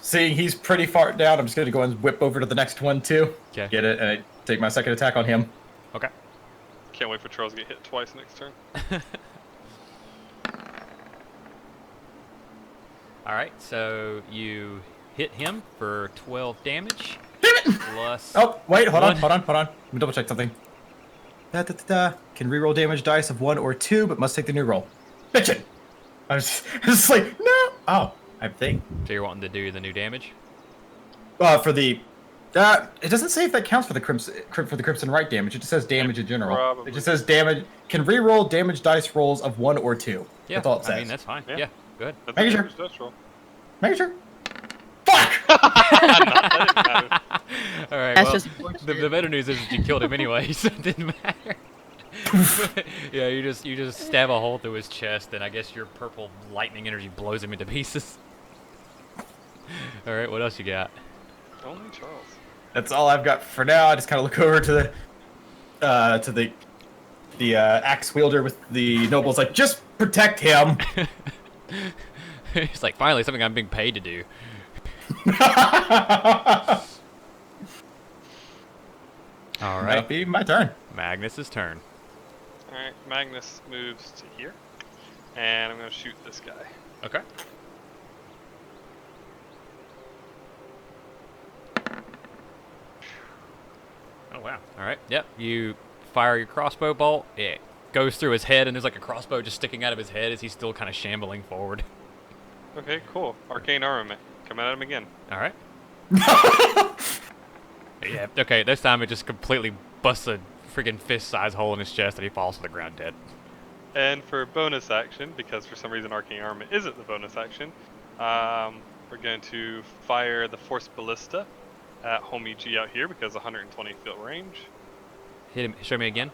Seeing he's pretty far down, I'm just gonna go and whip over to the next one too. Okay. Get it, and I take my second attack on him. Okay. Can't wait for Charles to get hit twice next turn. Alright, so you hit him for 12 damage. Plus... Oh, wait, hold on. One. Let me double check something. Can reroll damage dice of 1 or 2, but must take the new roll. Bitchin'! I was just like, no! Oh, I think. So you're wanting to do the new damage? For the... it doesn't say if that counts for the Crimson Right damage. It just says damage in general. Probably. It just says damage... Can reroll damage dice rolls of 1 or 2. Yeah, That's all it says. I mean, that's fine. Yeah. Yeah, good. That's Making a sure. damage dice roll. Make sure. Fuck! That didn't matter. Alright, That's well, just the unfortunate. better news is that you killed him anyway, so it didn't matter. Yeah, you just stab a hole through his chest, and I guess your purple lightning energy blows him into pieces. Alright, what else you got? Only Charles. That's all I've got for now. I just kind of look over to the axe wielder with the nobles, like, just protect him. It's like, finally, something I'm being paid to do. All That'll right. be my turn. Magnus's turn. Alright, Magnus moves to here. And I'm going to shoot this guy. Okay. Oh wow. All right. Yep. You fire your crossbow bolt. It goes through his head, and there's like a crossbow just sticking out of his head as he's still kind of shambling forward. Okay, cool. Arcane armament. Coming at him again. All right. Yeah. Okay. This time it just completely busts a freaking fist-sized hole in his chest, and he falls to the ground dead. And for bonus action, because for some reason Arcane Armament isn't the bonus action, we're going to fire the Force Ballista at Homie G out here because 120 foot range. Hit him. Show me again.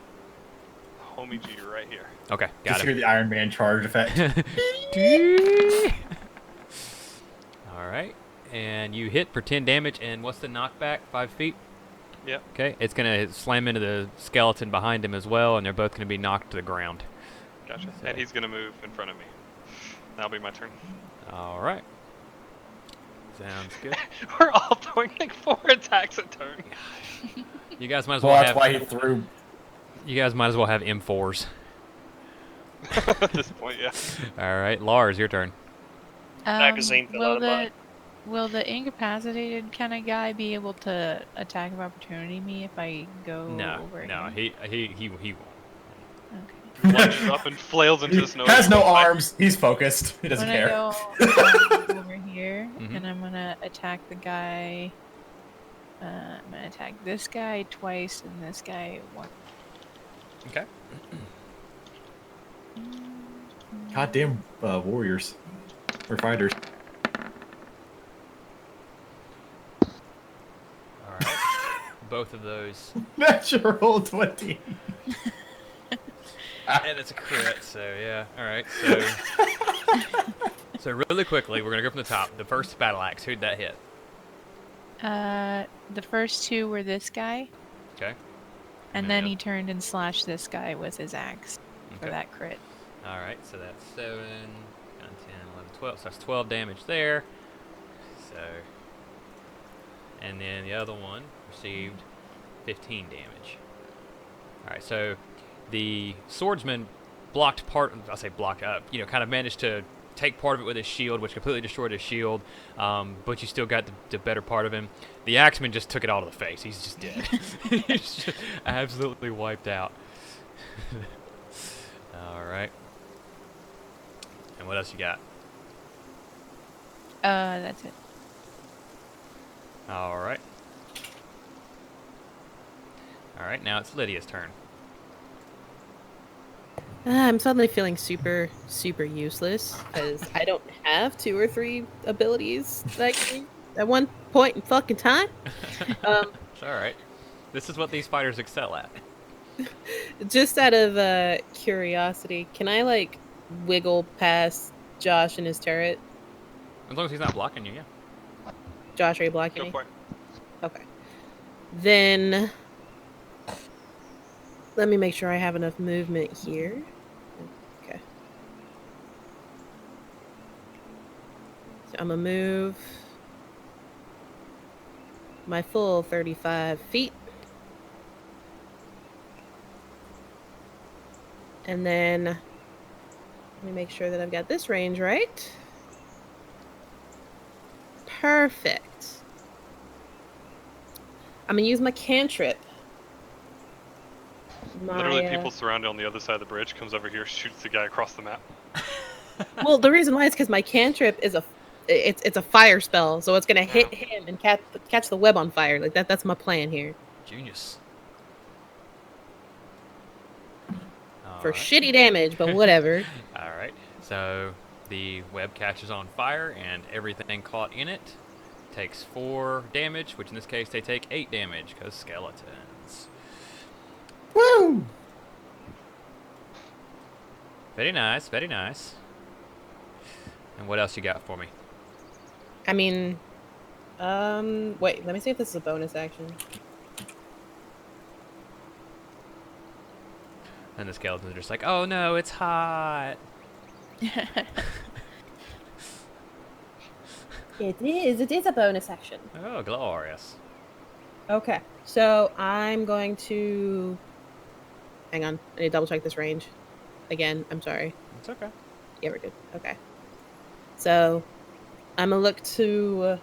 Homie G right here. Okay. Got Just hear him. the Iron Man charge effect. All right. And you hit for 10 damage, and what's the knockback? 5 feet? Yep. Okay. It's going to slam into the skeleton behind him as well, and they're both going to be knocked to the ground. Gotcha. So- And he's going to move in front of me. That'll be my turn. All right. Sounds good. We're all throwing like 4 attacks a turn. You guys might as Well, well that's have. why he threw. You guys might as well have M4s. At this point, yeah. All right, Lars, your turn. Magazine fell out of mine. Will the incapacitated kind of guy be able to attack of opportunity me if I go over No, here? he won't. Okay. Lunges up and flails into He the snow. has no arms. He's focused. He I'm doesn't gonna care. go over here, Mhm. and I'm gonna attack the guy. I'm gonna attack this guy twice and this guy once. Okay. Goddamn warriors or fighters. All right. Both of those. Natural 20. And it's a crit, so yeah. All right. So. So really quickly, we're gonna go from the top. The first battle axe. Who'd that hit? The first two were this guy, Okay. and And then the he turned and slashed this guy with his axe for Okay. that crit. All right. So that's 7, 9, 10, 11, 12. So that's 12 damage there. So. And then the other one received 15 damage. All right. So the swordsman blocked part. I say blocked up. You know, kind of managed to take part of it with his shield, which completely destroyed his shield. But you still got the better part of him. The axeman just took it all to the face. He's just dead. He's just absolutely wiped out. All right. And what else you got? That's it. All right. All right. Now it's Lydia's turn. I'm suddenly feeling super, super useless because I don't have 2 or 3 abilities that I can use at one point in fucking time. It's all right. This is what these fighters excel at. Just out of curiosity, can I like wiggle past Josh and his turret? As long as he's not blocking you, yeah. Josh, are you blocking Go me? for it. Okay. Then let me make sure I have enough movement here. Okay. So I'm gonna move my full 35 feet. And then let me make sure that I've got this range right. Perfect. I'm gonna use my cantrip. Literally, people surrounded on the other side of the bridge comes over here, shoots the guy across the map. Well, the reason why is because my cantrip is it's a fire spell, so it's gonna hit him and catch the web on fire. Like that. That's my plan here. Genius. For All right. shitty damage, but whatever. All right. So the web catches on fire, and everything caught in it takes 4 damage, which in this case they take 8 damage because skeletons. Woo! Very nice, very nice. And what else you got for me? I mean, wait. Let me see if this is a bonus action. And the skeletons are just like, oh no, it's hot. It is. It is a bonus action. Oh, glorious. Okay. So I'm going to. Hang on. I need to double check this range. Again, I'm sorry. It's okay. Yeah, we're good. Okay. So I'm going to look to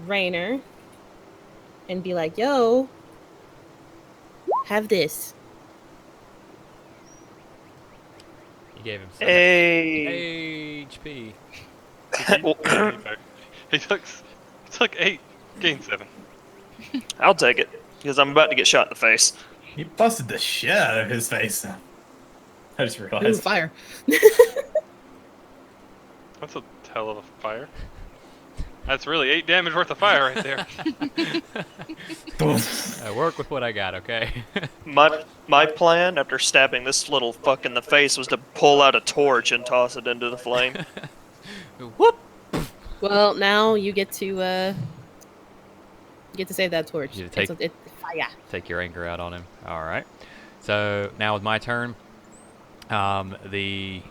Rainer and be like, yo, have this. You gave him 7 Hey. HP. He took 8, gained 7. I'll take it because I'm about to get shot in the face. He busted the shit out of his face. I just Ooh, realized. fire. That's a hell of a fire. That's really 8 damage worth of fire right there. I work with what I got, okay? My plan after stabbing this little fuck in the face was to pull out a torch and toss it into the flame. Whoop! Well, now you get to save that torch. You take- It's fire. Take your anger out on him. All right. So now with my turn, the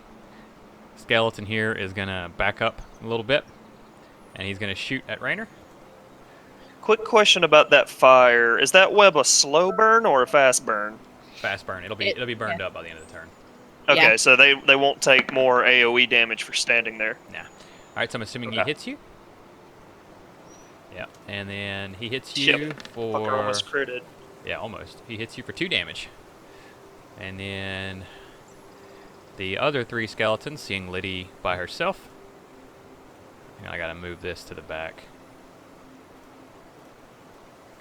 skeleton here is gonna back up a little bit, and he's gonna shoot at Rainer. Quick question about that fire: is that web a slow burn or a fast burn? Fast burn. It'll be burned up by the end of the turn. Okay, Yeah. so they won't take more AOE damage for standing there. Nah. All right. So I'm assuming he Okay. hits you. Yeah, and then he hits Shit. you Fucker for almost critted. yeah, almost. He hits you for 2 damage, and then the other 3 skeletons, seeing Liddy by herself. And I gotta move this to the back.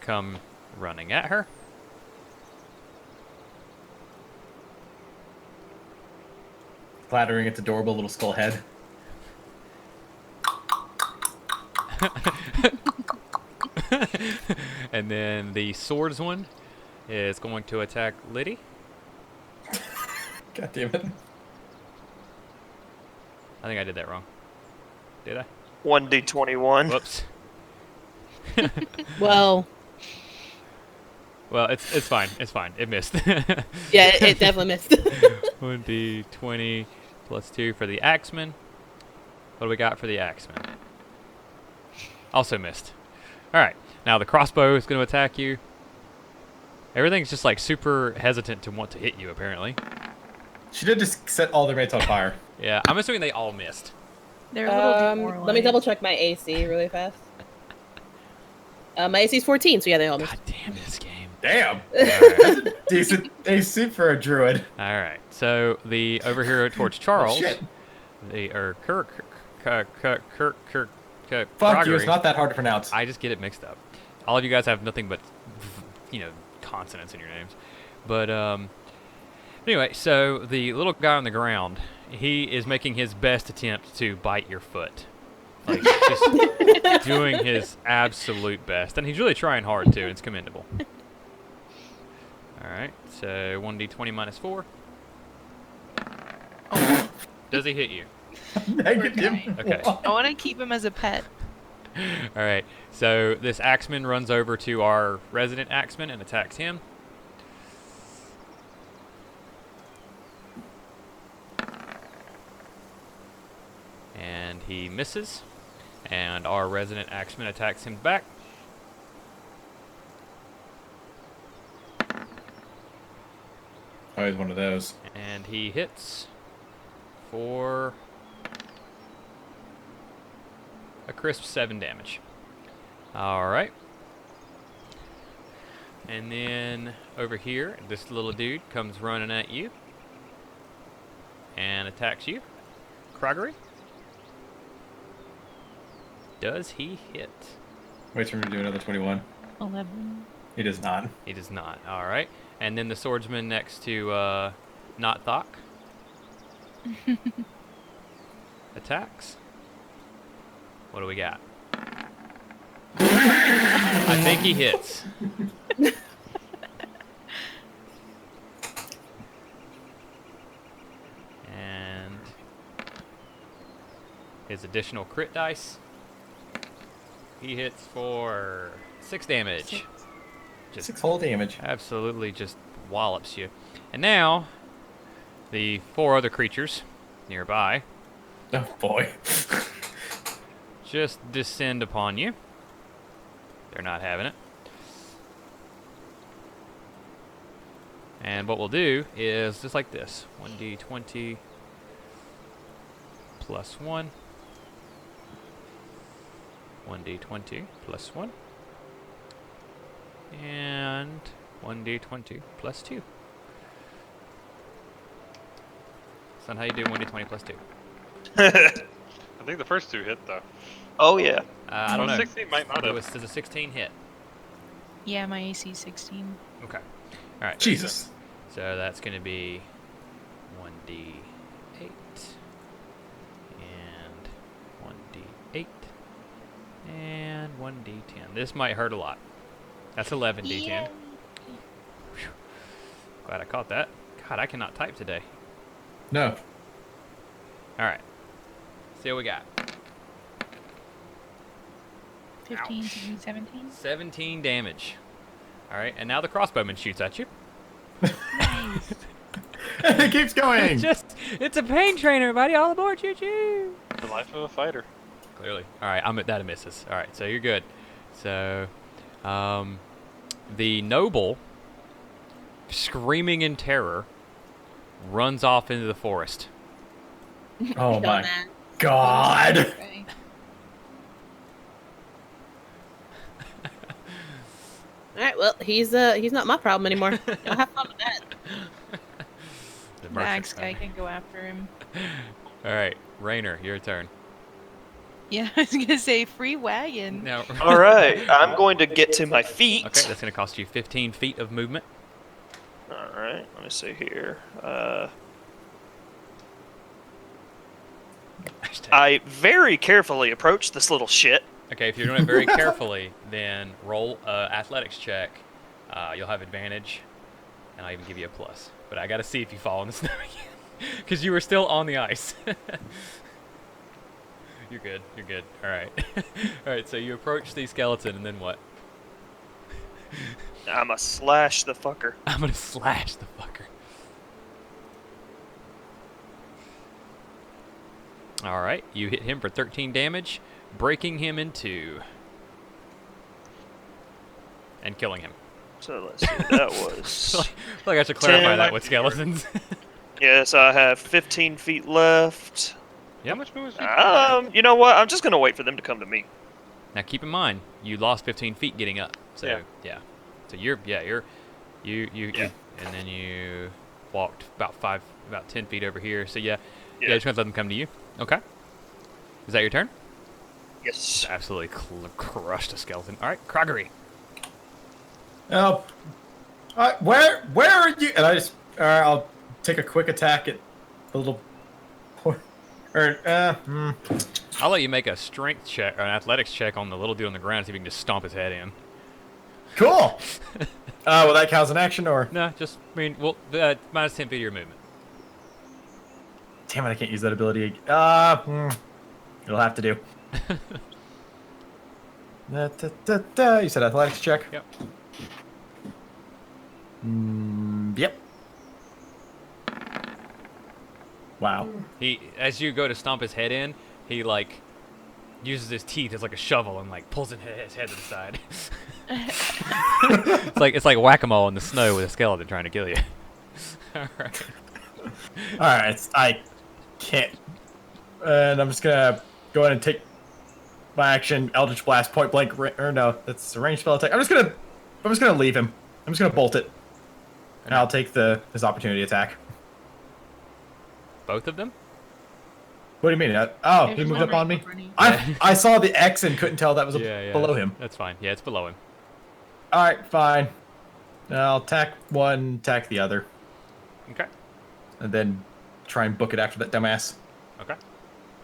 Come running at her. Clattering its adorable little skull head. And then the swords one is going to attack Liddy. God damn it. I think I did that wrong. Did I? 1d21. Whoops. Well, Well, it's fine. It's fine. It missed. yeah, it definitely missed. 1d20 plus 2 for the axeman. What do we got for the axeman? Also missed. All right. Now the crossbow is going to attack you. Everything's just like super hesitant to want to hit you, apparently. She did just set all their mates on fire. Yeah, I'm assuming they all missed. They're a little demoralized. Let me double check my AC really fast. My AC is 14, so yeah, they all missed. God damn this game. Damn. All right. Decent AC for a druid. All right. So the over here towards Charles, shit. the or Kirk, Fuck you, it's Croggery. not that hard to pronounce. I just get it mixed up. All of you guys have nothing but, consonants in your names. But anyway, so the little guy on the ground, he is making his best attempt to bite your foot. Like, just doing his absolute best. And he's really trying hard, too. It's commendable. All right, so 1d20 minus 4. Does he hit you? Negative. Okay. I want to keep him as a pet. All right, so this axeman runs over to our resident axeman and attacks him. And he misses. And our resident axeman attacks him back. Always one of those. And he hits for a crisp 7 damage. All right. And then over here, this little dude comes running at you and attacks you. Croggery. Does he hit? Wait for me to do another 21. 11. He does not. He does not. All right. And then the swordsman next to Not Thok attacks. What do we got? I think he hits. And his additional crit dice. He hits for 6 damage. Just 6 whole damage. absolutely just wallops you. And now, the 4 other creatures nearby Oh boy. just descend upon you. They're not having it. And what we'll do is just like this. 1d20 plus 1. 1d20 plus 1. And 1d20 plus 2. Son, how you doing 1d20 plus 2? I think the first 2 hit though. Oh yeah. I don't know. 16 might not have. Does a 16 hit? Yeah, my AC 16. Okay. All right. Jesus. So that's going to be 1d8 and 1d8 and 1d10. This might hurt a lot. That's 11d10. Yeah. Whew. Glad I caught that. God, I cannot type today. No. All right. See what we got. 15, Ouch. 16, 17. 17 damage. All right, and now the crossbowman shoots at you. Nice. It keeps going. It's a pain train, everybody. All aboard, choo-choo. The life of a fighter. Clearly. All right, that misses. All right, so you're good. So, the noble, screaming in terror, runs off into the forest. Oh my Dumbass. God. Okay. All right, well, he's not my problem anymore. Y'all have fun with that. The Max merchant. guy can go after him. All right, Rainer, your turn. Yeah, I was gonna say free wagon. Now, All right, I'm going to get to my feet. okay, that's going to cost you 15 feet of movement. All right, let me see here. I very carefully approach this little shit. Okay, if you're doing it very carefully, then roll athletics check. You'll have advantage, and I'll even give you a plus. But I got to see if you fall in the snow again, because you were still on the ice. You're good. You're good. All right. All right. So you approach the skeleton, and then what? I'ma slash the fucker. I'm gonna slash the fucker. All right. You hit him for 13 damage, breaking him in two, and killing him. So let's see, that was... Like I should clarify 10. that with skeletons. Yes, I have 15 feet left. Yep. How much movement speed? do you have? You know what? I'm just gonna wait for them to come to me. Now keep in mind, you lost 15 feet getting up. So Yeah. yeah. So you and then you walked about 10 feet over here. So yeah, just gonna let them come to you. Okay. Is that your turn? Yes. Absolutely crushed a skeleton. All right, Croggery. Oh. Where are you? And I just, I'll take a quick attack at the little. I'll let you make a strength check or an athletics check on the little dude on the ground, see if you can just stomp his head in. Cool. Will that count as an action or? No, just minus 10 feet of your movement. Damn it! I can't use that ability. It'll have to do. You said athletics check. Yep. Yep. Wow. As you go to stomp his head in, he like uses his teeth as like a shovel and like pulls his head to the side. it's like whack-a-mole in the snow with a skeleton trying to kill you. All right. All right. I can't. And I'm just gonna go ahead and take my action, Eldritch Blast, point blank. Or no, that's a ranged spell attack. I'm just gonna leave him. I'm just gonna bolt it, and I'll take his opportunity attack. Both of them? What do you mean? He There's moved one up on right me. in front I saw the X and couldn't tell that was Yeah. below him. That's fine. Yeah, it's below him. All right, fine. I'll attack one, attack the other, Okay. and then try and book it after that dumbass. Okay.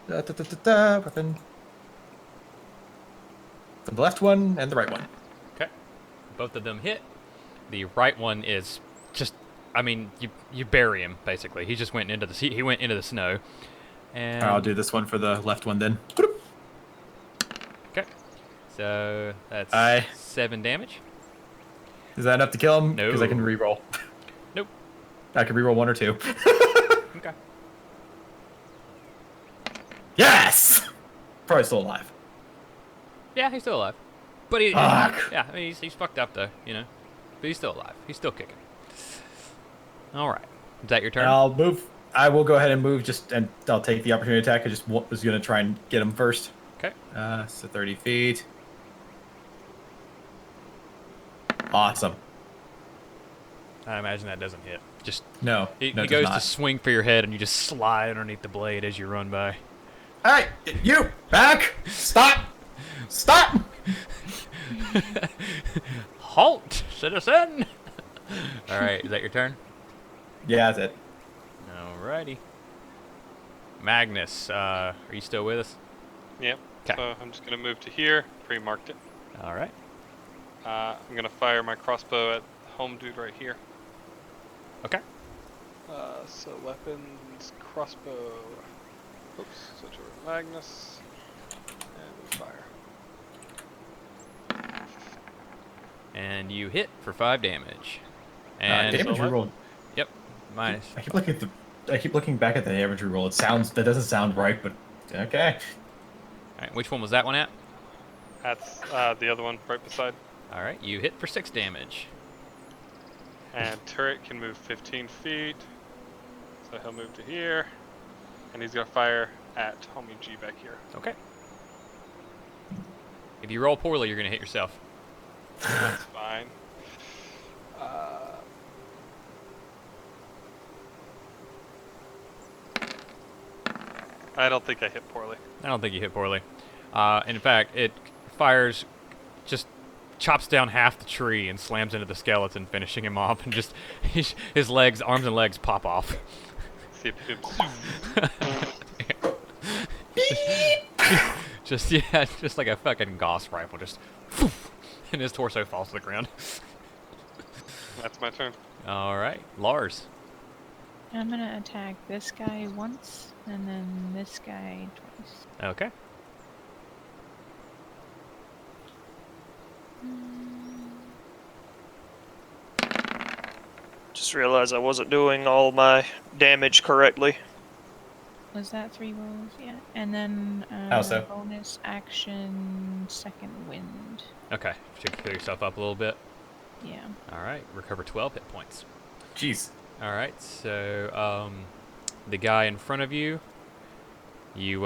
Weapon. The left one and the right one. Okay. Both of them hit. The right one is just, you bury him basically. He just went into the snow. And I'll do this one for the left one then. Okay. So that's Aye. 7 damage. Is that enough to kill him? No. Because I can reroll. Nope. I can reroll 1 or 2. Okay. Yes! Probably still alive. Yeah, he's still alive. But he, Fuck. yeah, I mean, he's fucked up though, you know. But he's still alive. He's still kicking. All right. Is that your turn? I'll move. I will go ahead and move. And I'll take the opportunity attack. I just was gonna try and get him first. Okay. So 30 feet. Awesome. I imagine that doesn't hit. Just No. he no, it goes does to not. swing for your head, and you just slide underneath the blade as you run by. Hey, you back! Stop! Stop! Halt, citizen! All right, is that your turn? Yeah, that's it. Alrighty. Magnus, are you still with us? Yep. 'Kay. So I'm just gonna move to here. Pre-marked it. All right. I'm gonna fire my crossbow at the home dude right here. Okay. So weapons, crossbow. Oops, switch over to Magnus. And we fire. And you hit for 5 damage. And Damage roll. Yep. Minus. I keep looking back at the damage roll. That doesn't sound right, but okay. All right. Which one was that one at? That's the other one right beside. All right. You hit for 6 damage. And turret can move 15 feet. So he'll move to here. And he's gonna fire at homie G back here. Okay. If you roll poorly, you're gonna hit yourself. That's fine. I don't think I hit poorly. I don't think you hit poorly. In fact, it fires, just chops down half the tree and slams into the skeleton, finishing him off, and just his legs, arms and legs pop off. See if it just like a fucking Gauss rifle, just, and his torso falls to the ground. That's my turn. All right, Lars. I'm gonna attack this guy once, and then this guy twice. Okay. Just realized I wasn't doing all my damage correctly. Was that 3 rolls? Yeah. And then How so? bonus action, second wind. Okay. Should clear yourself up a little bit. Yeah. All right. Recover 12 hit points. Jeez. All right. So, the guy in front of you, you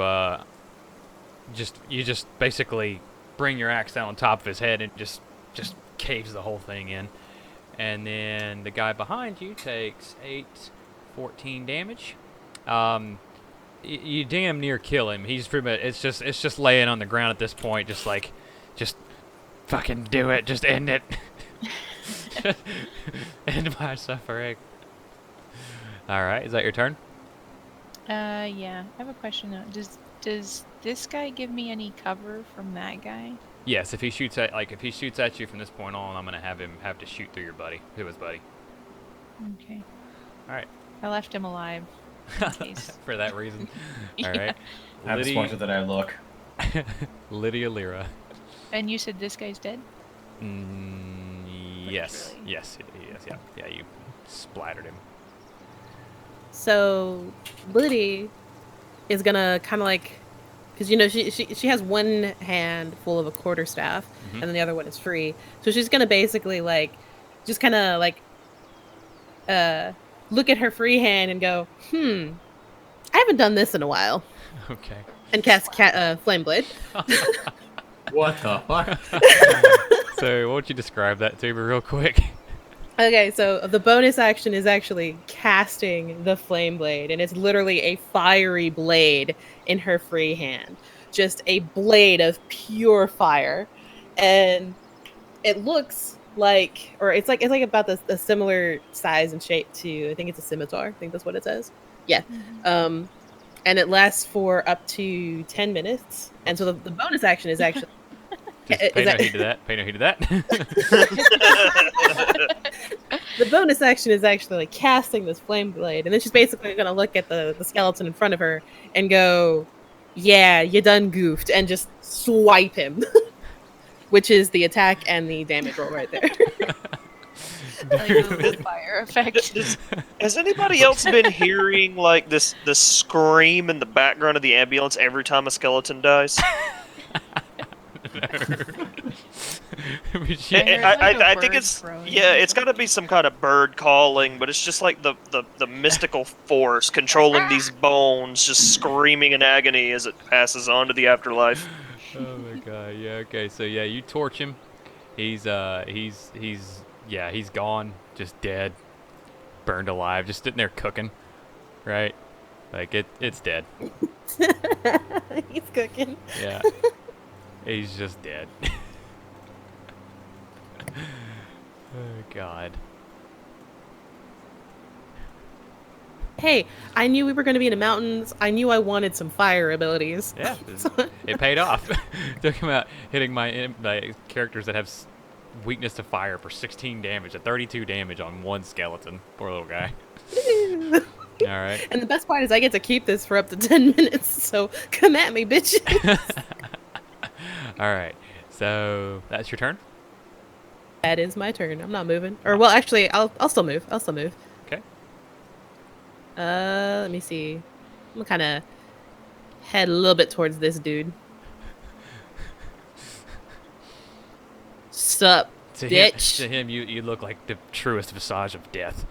just basically bring your axe down on top of his head and just caves the whole thing in. And then the guy behind you takes 14 damage. You damn near kill him. He's pretty much, it's just laying on the ground at this point, just fucking do it, just end it. End my suffering. All right, is that your turn? Yeah. I have a question though. Does this guy give me any cover from that guy? Yes, if he shoots at you from this point on, I'm gonna have him have to shoot through his buddy. Okay. All right. I left him alive in case. For that reason. All Yeah. right. I'm smarter than I look. Lydia Lyra. And you said this guy's dead? Yes. Really? Yes. Yeah. You splattered him. So Liddy is gonna kind of like, because she has one hand full of a quarterstaff, and then the other one is free. So she's gonna basically just kind of look at her free hand and go, I haven't done this in a while, Okay. and cast Flame Blade. What the fuck? So, why don't you describe that to me real quick? Okay, so the bonus action is actually casting the Flame Blade, and it's literally a fiery blade in her free hand. Just a blade of pure fire. And it looks like, or it's like about the similar size and shape to, I think it's a scimitar. I think that's what it says. Yeah. Mm-hmm. And it lasts for up to 10 minutes. And so the bonus action is actually... Just pay no heed to that. Pay no heed to that. The bonus action is actually casting this flame blade, and then she's basically gonna look at the skeleton in front of her and go, "Yeah, you done goofed," and just swipe him, which is the attack and the damage roll right there. Like a little fire effect. Has anybody else been hearing like this scream in the background of the ambulance every time a skeleton dies? But she- heard I, like a I think bird it's crowing yeah, or it's got to be some kind of bird calling, but it's just like the mystical force controlling these bones, just screaming in agony as it passes on to the afterlife. Oh my god, yeah, okay, so yeah, you torch him. He's gone, just dead, burned alive, just sitting there cooking, right? Like it's dead. He's cooking. Yeah. He's just dead. Oh god. Hey, I knew we were going to be in the mountains. I knew I wanted some fire abilities. Yeah, it paid off. Took him out hitting my characters that have weakness to fire for 16 damage, at 32 damage on one skeleton. Poor little guy. All right. And the best part is I get to keep this for up to 10 minutes, so come at me, bitch. All right. So that's your turn. That is my turn. I'm not moving. Or, well, actually, I'll still move. I'll still move. Okay. Let me see. I'm gonna kind of head a little bit towards this dude. Sup, bitch? To him, you look like the truest visage of death.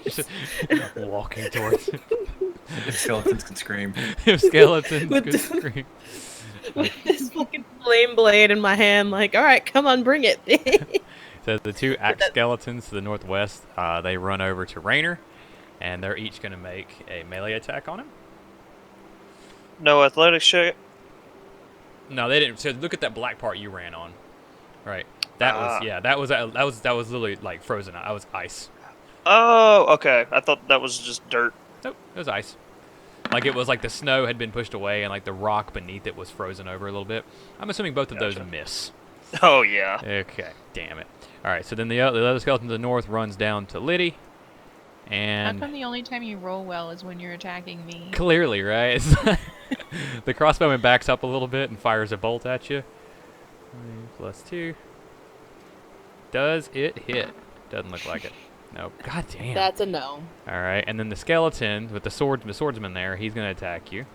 Just walking towards him. If skeletons can scream. If skeletons With could the- scream. With this fucking flame blade in my hand, like, all right, come on, bring it. So the two axe skeletons to the northwest, they run over to Raynor, and they're each going to make a melee attack on him. No athletics check. No, they didn't. So look at that black part you ran on. Right. That was literally like frozen. That was ice. Oh, okay. I thought that was just dirt. Nope, it was ice. Like it was like the snow had been pushed away and like the rock beneath it was frozen over a little bit. I'm assuming both of those miss. Oh yeah. Okay, damn it. All right, so then the other skeleton to the north runs down to Liddy, How and come the only time you roll well is when you're attacking me? clearly, right? The crossbowman backs up a little bit and fires a bolt at you. 3 + 2. Does it hit? Doesn't look like it. Nope. God damn. That's a no. All right, and then the skeleton with the swordsman there, he's gonna attack you.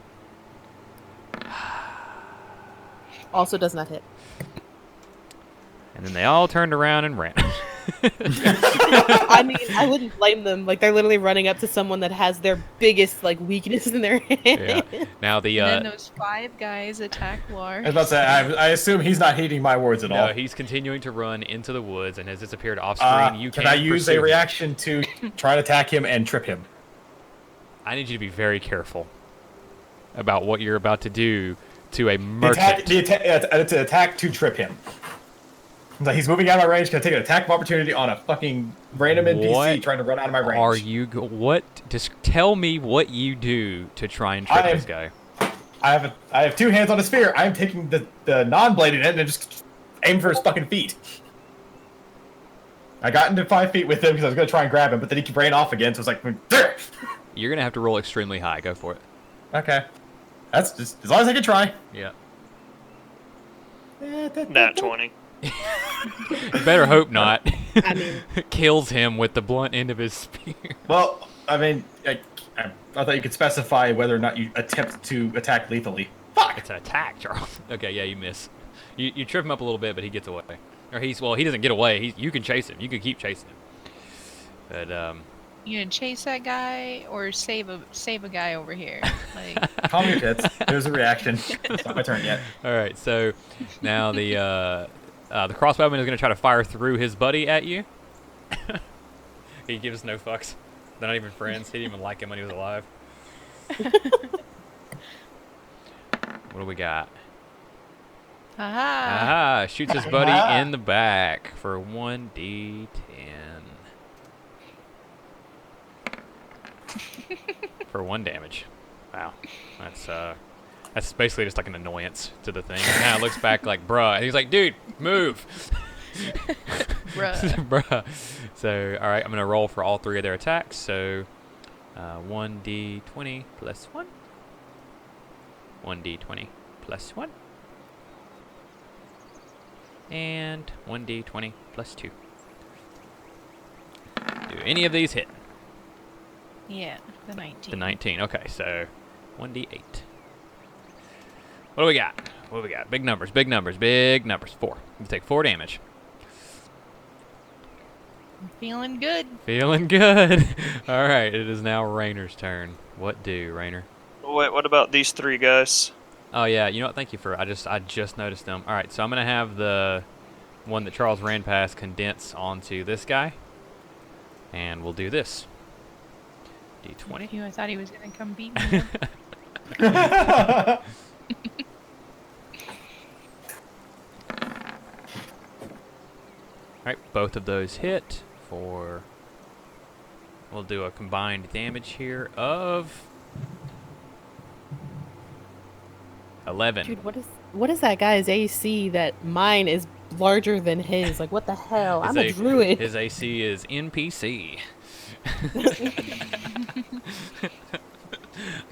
Also does not hit. And then they all turned around and ran. I mean, I wouldn't blame them. Like, they're literally running up to someone that has their biggest, like, weakness in their hand. Yeah. Now the And then those 5 guys attack Lar. I was about to say, I assume he's not heeding my words at all. no, he's continuing to run into the woods and has disappeared off screen. You can I use pursue a him. reaction to try to attack him and trip him? I need you to be very careful about what you're about to do to a The merchant. to attack to trip him. Like he's moving out of my range. Can I take an attack of opportunity on a fucking random NPC What trying to run out of my range? Are you what? Just tell me what you do to try and trip this guy. I have 2 hands on a spear. I'm taking the non-bladed end and just aim for his fucking feet. I got into 5 feet with him because I was going to try and grab him, but then he ran off again, so I was like, "There!" You're gonna have to roll extremely high. Go for it. Okay. That's just as long as I can try. Yeah. Nat 20. You better hope not. I mean, Kills him with the blunt end of his spear. Well, I mean, I thought you could specify whether or not you attempt to attack lethally. Fuck! It's an attack, Charles. Okay, yeah, you miss. You trip him up a little bit, but he gets away. Or he doesn't get away. You can chase him. You can keep chasing him. But You gonna chase that guy or save a guy over here? Like, Calm your tits. There's a reaction. It's not my turn yet. all right. So now the crossbowman is gonna try to fire through his buddy at you. He gives no fucks. They're not even friends. He didn't even like him when he was alive. What do we got? haha. Aha! Shoots his buddy in the back for 1d10. For 1 damage. Wow. That's basically just like an annoyance to the thing. And now it looks back like, bruh. And he's like, dude, move! Bruh. Bruh. So, alright, I'm going to roll for all 3 of their attacks. So, 1d20 plus 1. 1d20 plus 1. And 1d20 plus 2. Do any of these hit? Yeah, the 19. The 19. Okay, so 1d8. What do we got? What do we got? Big numbers, big numbers, big numbers. 4. You take 4 damage. I'm feeling good. Feeling good. All right, it is now Rainer's turn. What do, Rainer? Wait, what about these 3 guys? Oh yeah, you know what? Thank you for. I just noticed them. All right, so I'm gonna have the one that Charles ran past condense onto this guy, and we'll do this. D20. Phew, I thought he was gonna come beat me. All right, both of those hit for. We'll do a combined damage here of 11. Dude, what is that guy's AC that mine is larger than his? Like, what the hell? I'm a druid. His AC is NPC.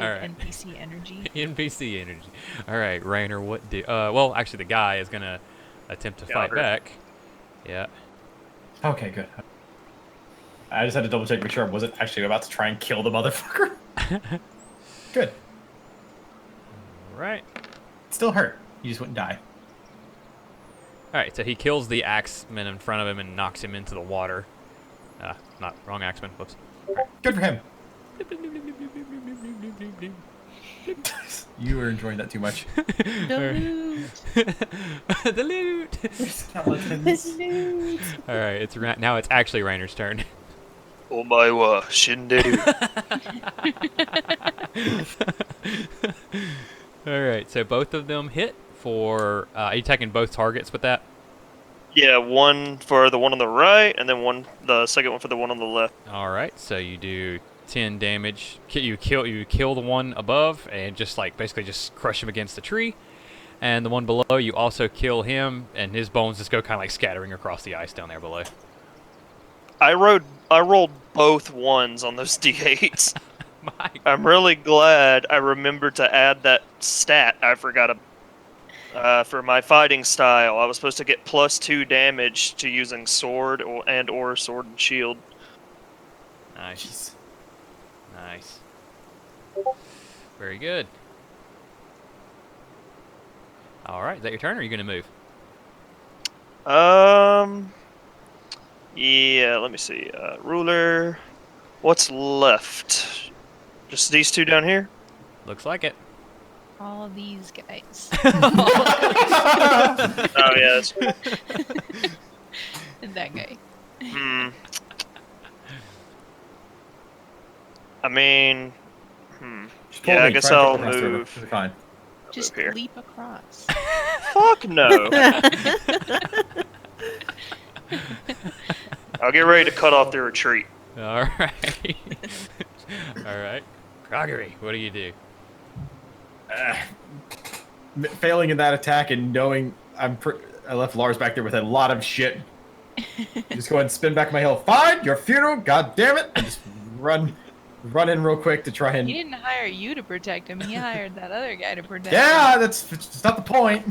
All right. NPC energy. NPC energy. All right, Rainer, what do... well, actually, the guy is going to attempt to fight back. Yeah. Okay, good. I just had to double check, make sure I wasn't actually about to try and kill the motherfucker. Good. All right. It still hurt. You just wouldn't die. All right, so he kills the axeman in front of him and knocks him into the water. Not wrong axeman. Whoops. Good for him. You were enjoying that too much. The loot. The loot. All right, now it's actually Rainer's turn. Omae shinderu. All right, so both of them hit for. Are you attacking both targets with that? Yeah, one for the one on the right, and then the second one for the one on the left. All right, so you do 10 damage. You kill the one above, and basically just crush him against the tree. And the one below, you also kill him, and his bones just go kind of like scattering across the ice down there below. I rolled both ones on those d8s. I'm really glad I remembered to add that stat I forgot about. For my fighting style, I was supposed to get +2 damage to using sword or sword and shield. Nice. Nice. Very good. All right, is that your turn, or are you going to move? Yeah, let me see. Ruler. What's left? Just these 2 down here? Looks like it. All of these guys. Oh, yeah. And that guy. I mean, Just yeah, I me, guess try and I'll take the rest of it. move. It'll be fine. Just here. leap across. Fuck no. I'll get ready to cut off the retreat. All right. All right. Gregory, what do you do? Failing in that attack and knowing I left Lars back there with a lot of shit. Just go ahead and spin back my hill. Fine, your funeral, god damn it! And just run in real quick to try and. He didn't hire you to protect him. He hired that other guy to protect him. Yeah, that's not the point.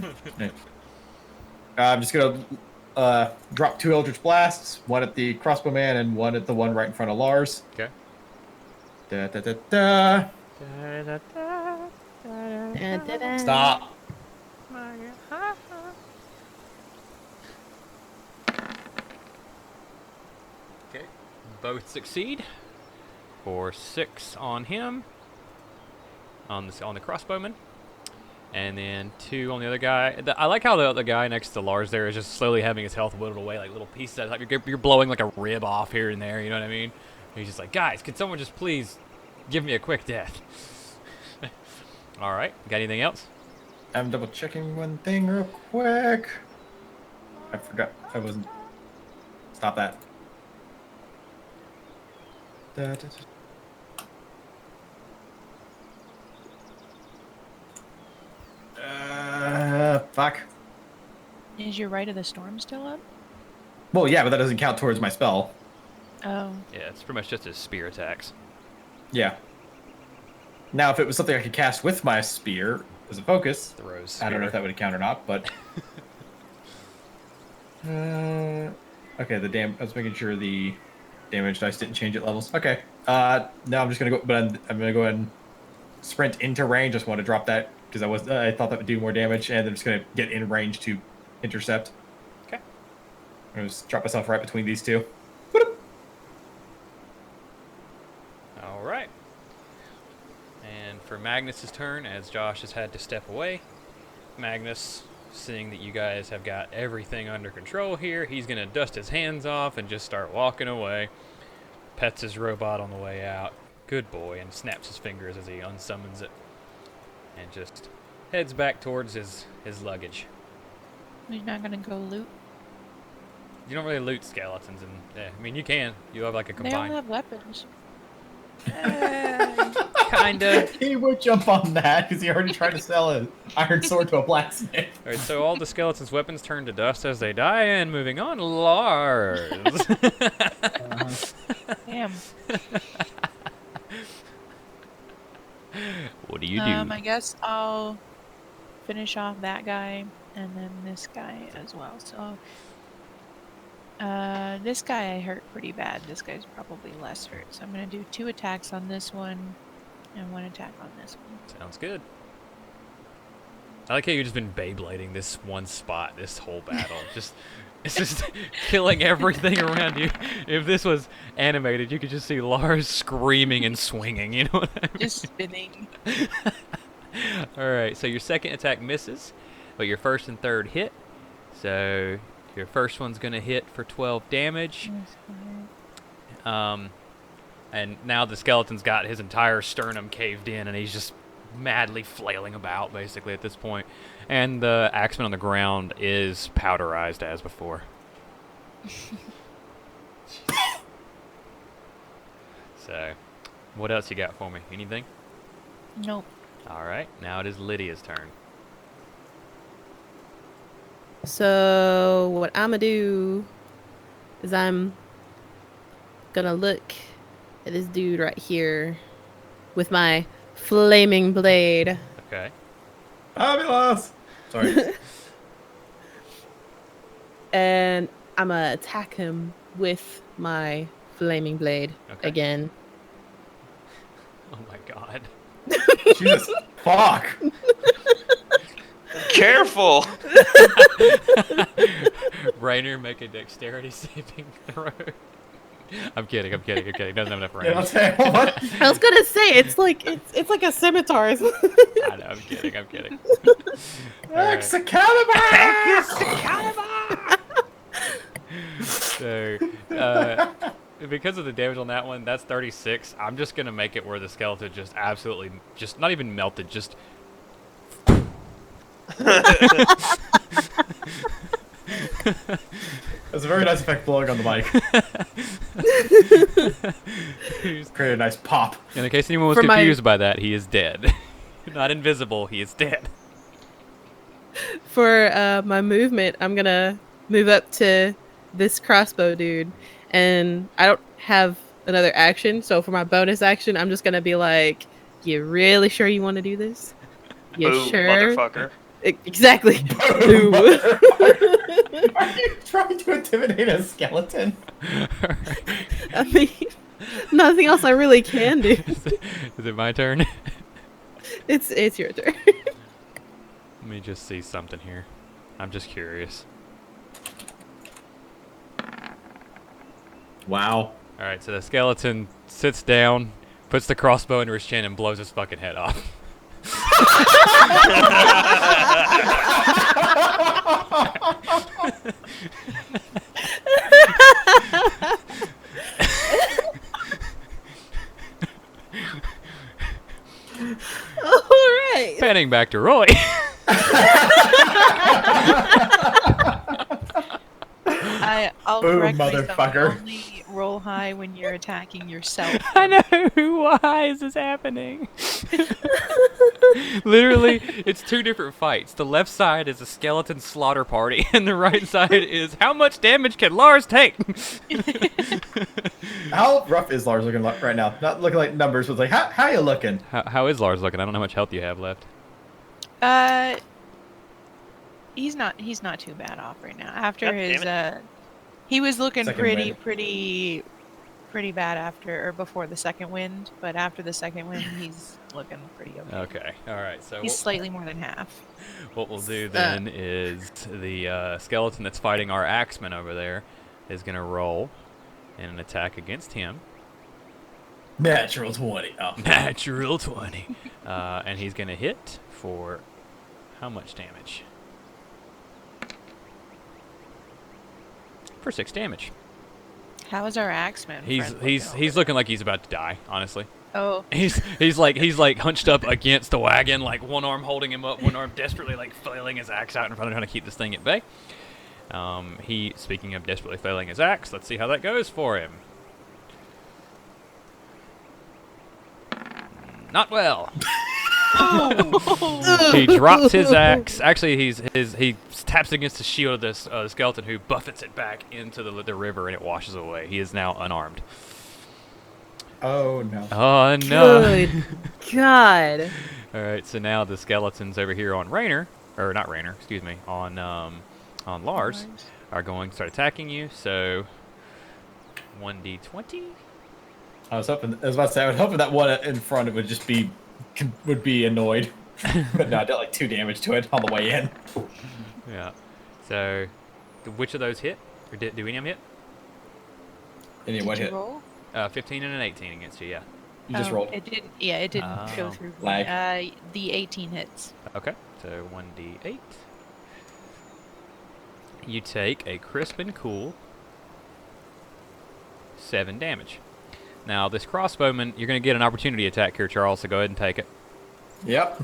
I'm just gonna drop 2 Eldritch Blasts, one at the crossbowman and one at the one right in front of Lars. Okay. Da, da, da, da. Stop. Okay. Both succeed. For 6 on him. On the crossbowman. And then 2 on the other guy. I like how the other guy next to Lars there is just slowly having his health whittled away, like little pieces. Like you're blowing like a rib off here and there. You know what I mean? And he's just like, guys, could someone just please give me a quick death? All right. Got anything else? I'm double checking one thing real quick. I forgot. I wasn't. Stop that. Da, da, da. Fuck. Is your Rite of the Storm still up? Well, yeah, but that doesn't count towards my spell. Oh. Yeah, it's pretty much just his spear attacks. Yeah. Now, if it was something I could cast with my spear as a focus, Throws. I don't know if that would count or not, but. Okay, I was making sure the damage dice didn't change at levels. Okay. Now I'm just gonna go, but I'm gonna go ahead and sprint into range. Just want to drop that because I thought that would do more damage, and I'm just gonna get in range to intercept. Okay. I'm gonna just drop myself right between these two. All right. And for Magnus's turn, as Josh has had to step away, Magnus, seeing that you guys have got everything under control here, he's going to dust his hands off and just start walking away. Pets his robot on the way out. Good boy. And snaps his fingers as he unsummons it. And just heads back towards his luggage. You're not gonna go loot? You don't really loot skeletons. I mean, you can. You have like a They all combined... have weapons. Kinda. He would jump on that because he already tried to sell an iron sword to a blacksmith. Alright, so all the skeletons' weapons turn to dust as they die, and moving on, Lars. Damn. What do you do? I guess I'll finish off that guy and then this guy as well. So, this guy I hurt pretty bad. This guy's probably less hurt. So I'm gonna do 2 attacks on this one and 1 attack on this one. Sounds good. I like how you've just been Beyblading this one spot this whole battle. It's just killing everything around you. If this was animated, you could just see Lars screaming and swinging, you know what I mean? Just spinning. Alright, so your second attack misses, but your first and third hit. So your first one's going to hit for 12 damage. And now the skeleton's got his entire sternum caved in, and he's just madly flailing about, basically, at this point. And the axeman on the ground is powderized as before. So, what else you got for me? Anything? Nope. Alright, now it is Lydia's turn. So what I'm gonna do is I'm gonna look at this dude right here with my flaming blade. Okay. Fabulous! Sorry. And I'm gonna attack him with my flaming blade again. Oh my god. Jesus. Fuck! Careful! Rainer, make a dexterity saving throw. I'm kidding. Doesn't have enough range. Yeah, I'll tell you what. I was gonna say it's like a scimitar. I know, I'm kidding. Alright. Excalibur! So, because of the damage on that one, that's 36. I'm just gonna make it where the skeleton just absolutely, just not even melted, just. That's a very nice effect blowing on the mic. Create a nice pop. And in case anyone was For my- confused by that, he is dead. Not invisible, he is dead. For my movement, I'm gonna move up to this crossbow dude, and I don't have another action, so for my bonus action, I'm just gonna be like, "You really sure you want to do this? You Boom, sure?" motherfucker. Exactly. Boom, motherfucker. Are you trying to intimidate a skeleton? I mean, nothing else I really can do. Is it my turn? It's your turn. Let me just see something here. I'm just curious. Wow. Alright, so the skeleton sits down, puts the crossbow into his chin, and blows his fucking head off. Alright. Panning back to Roy. I'll Boom, correct myself. motherfucker. Only roll high when you're attacking yourself. I know. Why is this happening? Literally, it's two different fights. The left side is a skeleton slaughter party, and the right side is how much damage can Lars take? How rough is Lars looking right now? Not looking like numbers, but like, how you looking? How is Lars looking? I don't know how much health you have left. He's not too bad off right now. After God his damn he was looking Second pretty pretty bad after or before the second wind, but after the second wind, he's looking pretty okay. Okay. All right. So He's slightly more than half. what we'll do then is the skeleton that's fighting our axeman over there is going to roll in an attack against him. Natural 20. Oh. Natural 20. And he's going to hit for how much damage? For 6 damage. How is our axeman? He's looking like he's about to die, honestly. Oh. He's like hunched up against the wagon, like one arm holding him up, one arm desperately like flailing his axe out in front of him, trying to keep this thing at bay. Speaking of desperately flailing his axe, let's see how that goes for him. Not well. He drops his axe. Actually, he taps against the shield of this skeleton, who buffets it back into the river, and it washes away. He is now unarmed. Oh no. Oh no. Good God. All right, so now the skeletons over here on Rainer, or not Rainer, excuse me, on Lars, are going to start attacking you. So 1d20. I was about to say, I was hoping that one in front would just be annoyed. But no, I did like 2 damage to it on the way in. Yeah. So, which of those hit? Or do any of them hit? Any what hit? Roll? 15 and an 18 against you, yeah. You just rolled. It didn't. Yeah, it didn't go Oh. through. Lag. The 18 hits. Okay, so 1d8. You take a crisp and cool 7 damage. Now, this crossbowman, you're going to get an opportunity attack here, Charles, so go ahead and take it. Yep.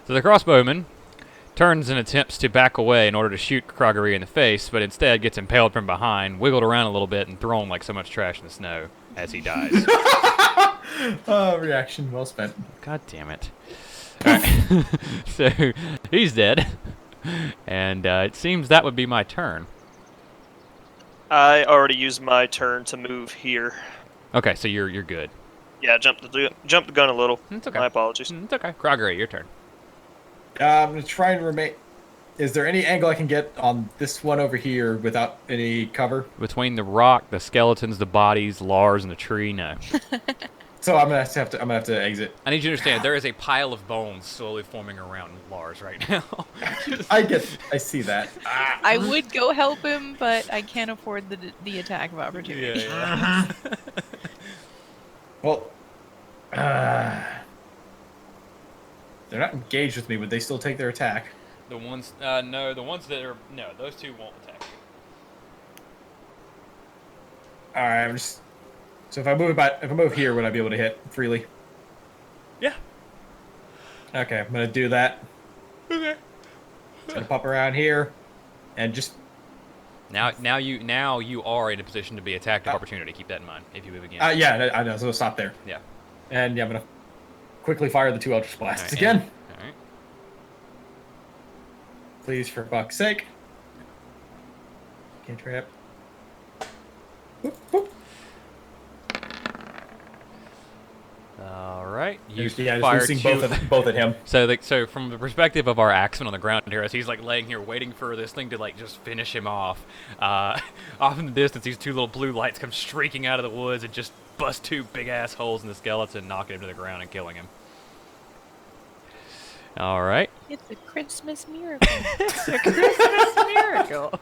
So the crossbowman turns and attempts to back away in order to shoot Kroggery in the face, but instead gets impaled from behind, wiggled around a little bit, and thrown like so much trash in the snow as he dies. Reaction well spent. God damn it. Alright. So, he's dead. And it seems that would be my turn. I already used my turn to move here. Okay, so you're good. Yeah, jump the gun a little. It's okay. My apologies. It's okay. Kroggery, your turn. I'm gonna try and remain. Is there any angle I can get on this one over here without any cover? Between the rock, the skeletons, the bodies, Lars, and the tree, no. So I'm gonna have to exit. I need you to understand, there is a pile of bones slowly forming around Lars right now. I see that. I would go help him, but I can't afford the attack of opportunity. Yeah. Well, they're not engaged with me. Would they still take their attack? The ones, no, the ones that are, no, those two won't attack you. All right, I'm just. So if I move here, would I be able to hit freely? Yeah. Okay, I'm gonna do that. Okay. Just gonna pop around here, and just. Now you are in a position to be attacked of opportunity. Keep that in mind if you move again. Yeah, I know. So we'll stop there. Yeah. And yeah, I'm gonna quickly fire the 2 Eldritch Blasts Alright, again. All right. Please, for fuck's sake. Cantrip. Whoop, whoop. All right. You Just fire boosting two. both at him. So from the perspective of our axeman on the ground here, as he's like laying here waiting for this thing to like just finish him off, off in the distance, these 2 little blue lights come streaking out of the woods and just bust 2 big ass holes in the skeleton, knocking him to the ground and killing him. All right. It's a Christmas miracle. It's a Christmas miracle.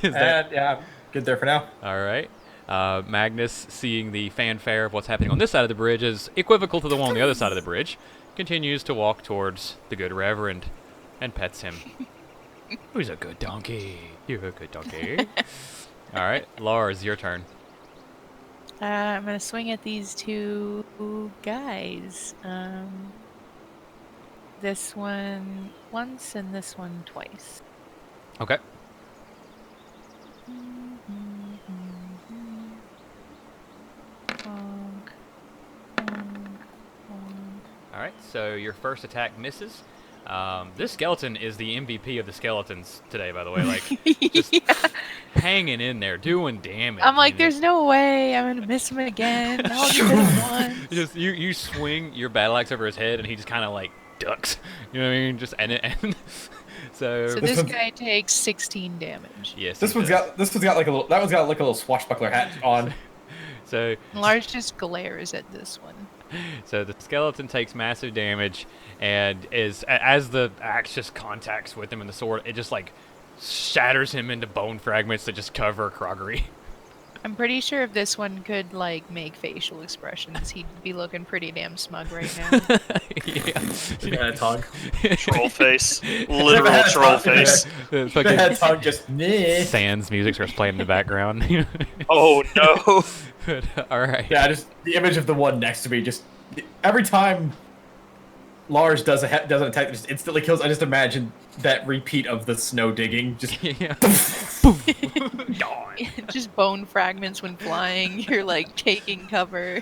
Is that, And yeah, good there for now. all right. Magnus, seeing the fanfare of what's happening on this side of the bridge is equivocal to the one on the other side of the bridge, continues to walk towards the good Reverend and pets him. Who's a good donkey? You're a good donkey. All right, Lars, your turn. I'm gonna swing at these 2 guys. This one once and this one twice. Okay. Bonk, bonk, bonk. All right, so your first attack misses. This skeleton is the MVP of the skeletons today, by the way. Like, just Yeah. hanging in there, doing damage. I'm like, you there's no way I'm gonna miss him again. I'll get him once. Just you swing your battle axe over his head, and he just kind of like ducks. You know what I mean? Just and so. So This this one's- guy takes 16 damage. Yes. This he one's does. got like a little. That one's got like a little swashbuckler hat on. So. Lars just glares at this one. So the skeleton takes massive damage, and as the axe just contacts with him and the sword, it just like shatters him into bone fragments that just cover Kroggery. I'm pretty sure if this one could like make facial expressions, he'd be looking pretty damn smug right now. Yeah, tongue. Troll face. Literal troll face. It's The fucking head tongue just. Nah. Sans music starts playing in the background. Oh no. But, all right. Yeah, just the image of the one next to me. Just every time Lars does an attack that just instantly kills, I just imagine that repeat of the snow digging. Just Yeah. Just bone fragments when flying. You're like taking cover.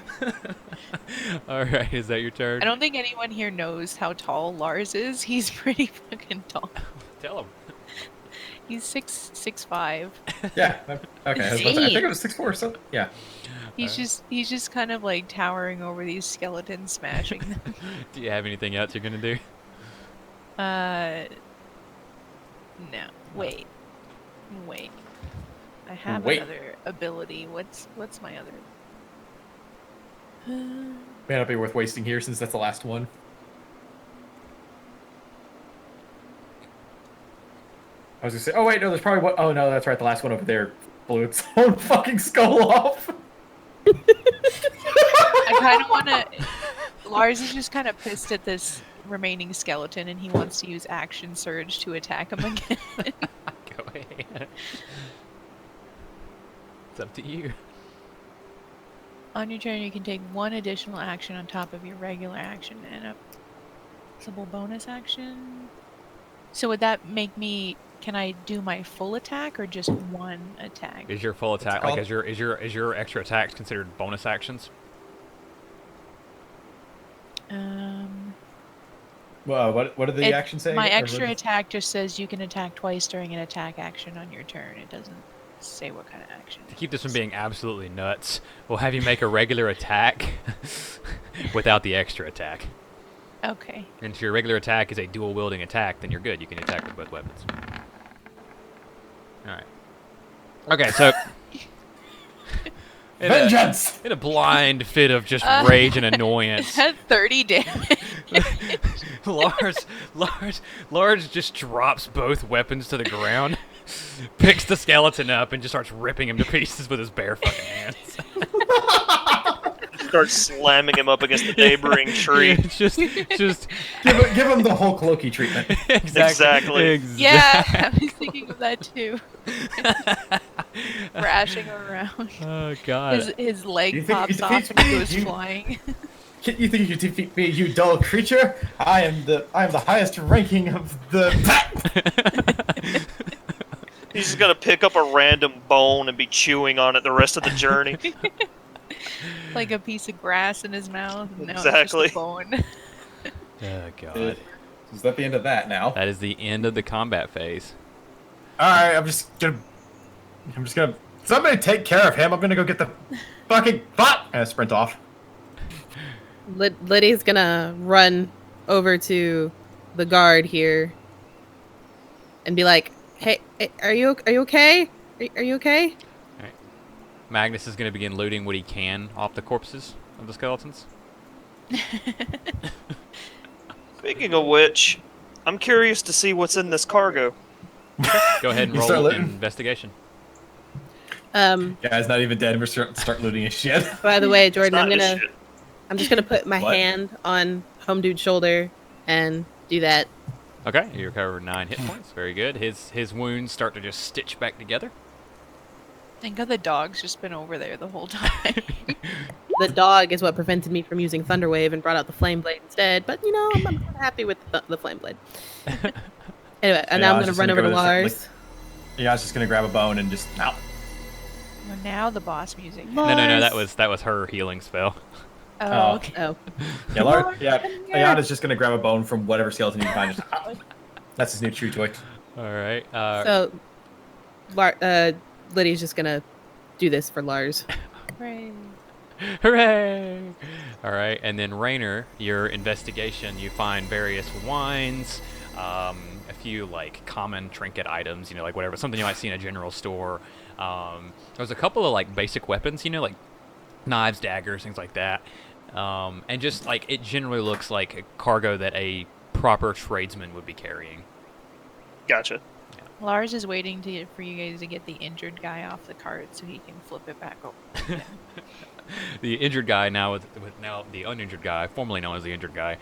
All right. Is that your turn? I don't think anyone here knows how tall Lars is. He's pretty fucking tall. Tell him. He's 6'5". yeah. Okay. I think it was 6'4" or something. Yeah. He's just kind of like towering over these skeletons, smashing them. Do you have anything else you're gonna do? No. Wait. I have Wait. another ability. What's my other? May not be worth wasting here since that's the last one. I was gonna say, oh wait, no, there's probably one. Oh no, that's right, the last one over there blew its own fucking skull off. I kind of want to. Lars is just kind of pissed at this remaining skeleton, and he wants to use action surge to attack him again. Go ahead. It's up to you. On your turn, you can take one additional action on top of your regular action and a possible bonus action. So would that make me? Can I do my full attack or just one attack? Is your full attack called? like is your extra attacks considered bonus actions? Well, what did the action say? My again? Or extra what- attack just says you can attack twice during an attack action on your turn. It doesn't say what kind of action. To keep this from being absolutely nuts, we'll have you make a regular attack without the extra attack. Okay. And if your regular attack is a dual wielding attack, then you're good. You can attack with both weapons. Alright. Okay, so Vengeance! in a blind fit of just rage and annoyance, Had 30 damage. Lars just drops both weapons to the ground, picks the skeleton up, and just starts ripping him to pieces with his bare fucking hands. Start slamming him up against the neighboring tree. It's just Give him the Hulk Loki treatment. Exactly. Yeah, I was thinking of that too. Thrashing around. Oh god. His leg You think pops you off defeat and he me? goes You- flying. You think you defeat me, you dull creature? I am the highest ranking of the. He's just gonna pick up a random bone and be chewing on it the rest of the journey. Like a piece of grass in his mouth. No, Exactly. It's just a bone. Oh god. Is that the end of that now? That is the end of the combat phase. All right, I'm just gonna. Somebody take care of him. I'm gonna go get the fucking bot and I sprint off. Liddy's gonna run over to the guard here and be like, "Hey, are you okay? Are you okay?" Magnus is going to begin looting what he can off the corpses of the skeletons. Speaking of which, I'm curious to see what's in this cargo. Go ahead and You start roll looting? investigation. Guy's not even dead. We're start looting his shit. By the way, It's Jordan, not his shit. I'm just gonna put my What? hand on Home Dude's shoulder and do that. Okay, you recover 9 hit points. Very good. His wounds start to just stitch back together. Think of the dog's just been over there the whole time. The dog is what prevented me from using Thunderwave and brought out the Flame Blade instead. But you know, I'm kind of happy with the Flame Blade. Anyway, and Yeah, now I I'm was gonna just run over gonna to go to the Lars. Yeah, I was just gonna grab a bone and just out. Well, now the boss music. No, that was her healing spell. Oh, Oh. okay. Oh, Yeah, Lars. Yeah, Ayana's just gonna grab a bone from whatever skeleton he can find. Just, that's his new chew toy. All right. so Liddy's just gonna do this for Lars. Hooray. Hooray! All right, and then Rainer, your investigation, you find various wines, a few like common trinket items, you know, like whatever, something you might see in a general store. There's a couple of like basic weapons, you know, like knives, daggers, things like that. And just like it generally looks like a cargo that a proper tradesman would be carrying. Gotcha. Lars is waiting for you guys to get the injured guy off the cart so he can flip it back over. The injured guy now with now the uninjured guy, formerly known as the injured guy,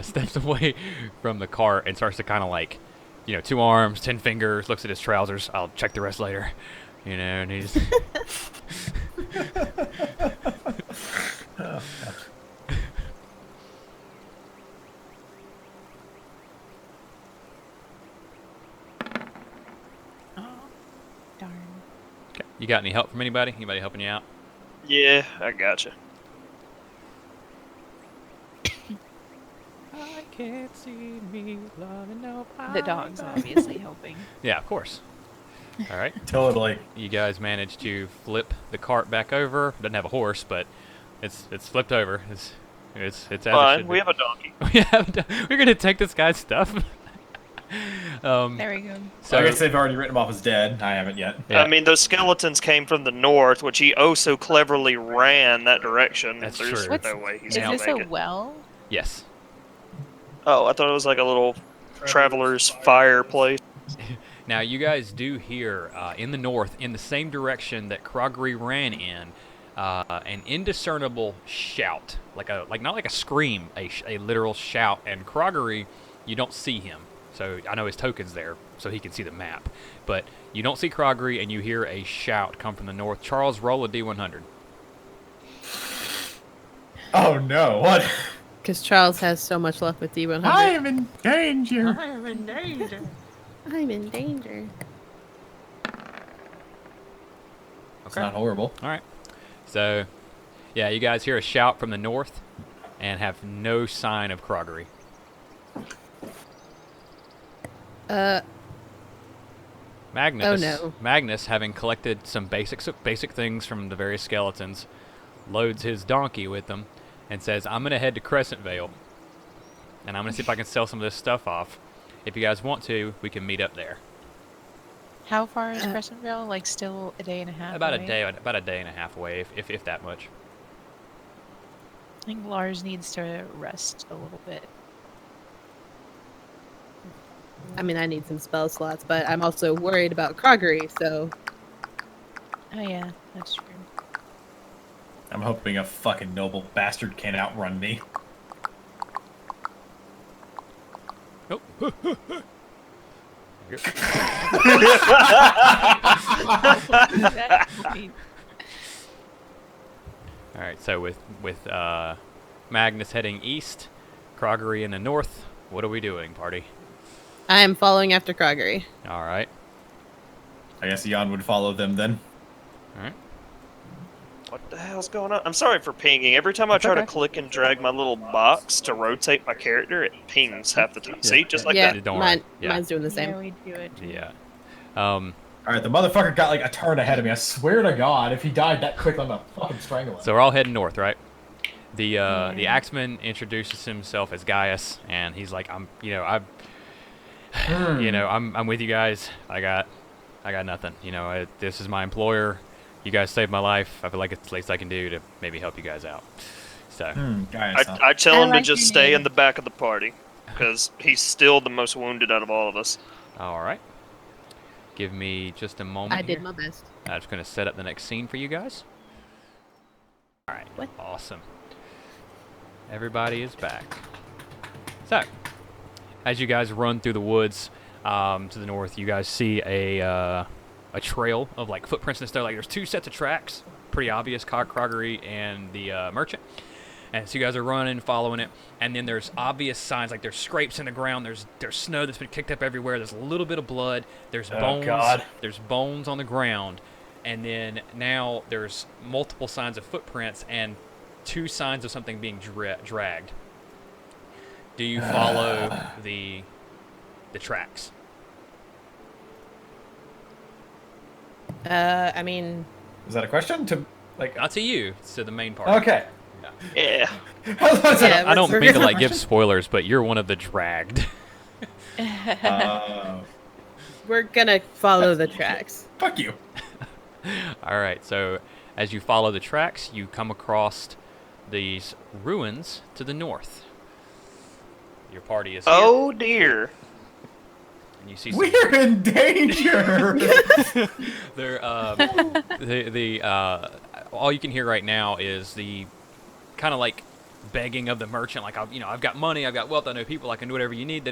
steps away from the cart and starts to kind of like, you know, 2 arms, 10 fingers, looks at his trousers. I'll check the rest later, you know, and he's. Oh, darn. Okay. You got any help from anybody? Anybody helping you out? Yeah, I gotcha. I can't see me loving nobody. The dog's obviously helping. Yeah, of course. All right. Totally. You guys managed to flip the cart back over. Doesn't have a horse, but it's flipped over. It's as it Fine, should we be. have a donkey. We're gonna take this guy's stuff. There we go. So I guess they've already written him off as dead. I haven't yet. Yeah. I mean, those skeletons came from the north, which he oh so cleverly ran that direction. That's There's true. no way he's Is gonna this make a it. well? Yes. Oh, I thought it was like a little traveler's fireplace. Now you guys do hear in the north, in the same direction that Krogry ran in, an indiscernible shout, like not like a scream, a literal shout. And Krogry, you don't see him, so I know his token's there, so he can see the map. But you don't see Krogry, and you hear a shout come from the north. Charles, roll a D100. Oh no! What? Because Charles has so much luck with D100. I am in danger. I'm in danger. I'm in danger. It's not horrible. All right. So, yeah, you guys hear a shout from the north, and have no sign of Krogry. Magnus, Oh, no. Magnus, having collected some basic things from the various skeletons, loads his donkey with them, and says, "I'm gonna head to Crescent Vale, and I'm gonna see if I can sell some of this stuff off. If you guys want to, we can meet up there." How far is Crescentville? Like still a day and a half About away? about a day and a half away, if that much. I think Lars needs to rest a little bit. I mean, I need some spell slots, but I'm also worried about Krogry, so... Oh yeah, that's true. I'm hoping a fucking noble bastard can't outrun me. Nope. All right, so with Magnus heading east, Krogry in the north, what are we doing, party? I am following after Krogry. All right. I guess Jan would follow them then. All right. What the hell's going on? I'm sorry for pinging. Every time I try to click and drag my little box to rotate my character, it pings half the time. See, just like yeah, that. Don't worry. mine's doing the same. Yeah, we do it. Yeah. Alright, the motherfucker got like a turn ahead of me. I swear to God, if he died that quick, I'm gonna fucking strangle him. So we're all heading north, right? The axeman introduces himself as Gaius, and he's like, I'm with you guys. I got nothing. You know, this is my employer. You guys saved my life. I feel like it's the least I can do to maybe help you guys out. So, I tell him to like just your stay name. in the back of the party, because he's still the most wounded out of all of us. all right. Give me just a moment. I did here. my best. I'm just going to set up the next scene for you guys. All right. What? Awesome. Everybody is back. So, as you guys run through the woods to the north, you guys see a trail of like footprints and stuff. Like there's 2 sets of tracks, pretty obvious, Krogry and the merchant. And so you guys are running, following it, and then there's obvious signs, like there's scrapes in the ground, there's snow that's been kicked up everywhere, there's a little bit of blood, there's bones, God. there's bones on the ground, and then now there's multiple signs of footprints and 2 signs of something being dragged. Do you follow the tracks? I mean, Is that a question? To Like, Not to you. It's to the main party. okay. Yeah. Yeah, I don't we're mean to gonna- like give spoilers, but you're one of the dragged. We're gonna follow the tracks. Fuck you. All right. So as you follow the tracks, you come across these ruins to the north. Your party is here, Oh dear. and you see some We're in danger. there. All you can hear right now is the kind of like begging of the merchant, like I've got money, I've got wealth, I know people, I can do whatever you need,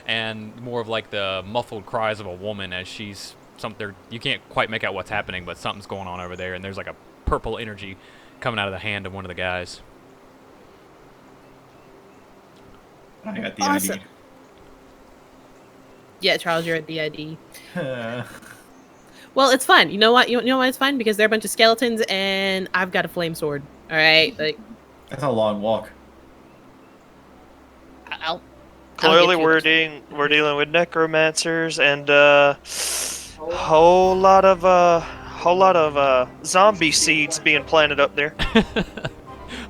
and more of like the muffled cries of a woman as she's something. You can't quite make out what's happening, but something's going on over there, and there's like a purple energy coming out of the hand of one of the guys. I got the Awesome. Yeah, Charles, you're at the ID. ID. Well, it's fun. You know what? You know why it's fun? Because they're a bunch of skeletons, and I've got a flame sword. All right, like That's a long walk. I'll Clearly, get you we're dealing with necromancers and whole lot of zombie seeds being planted up there.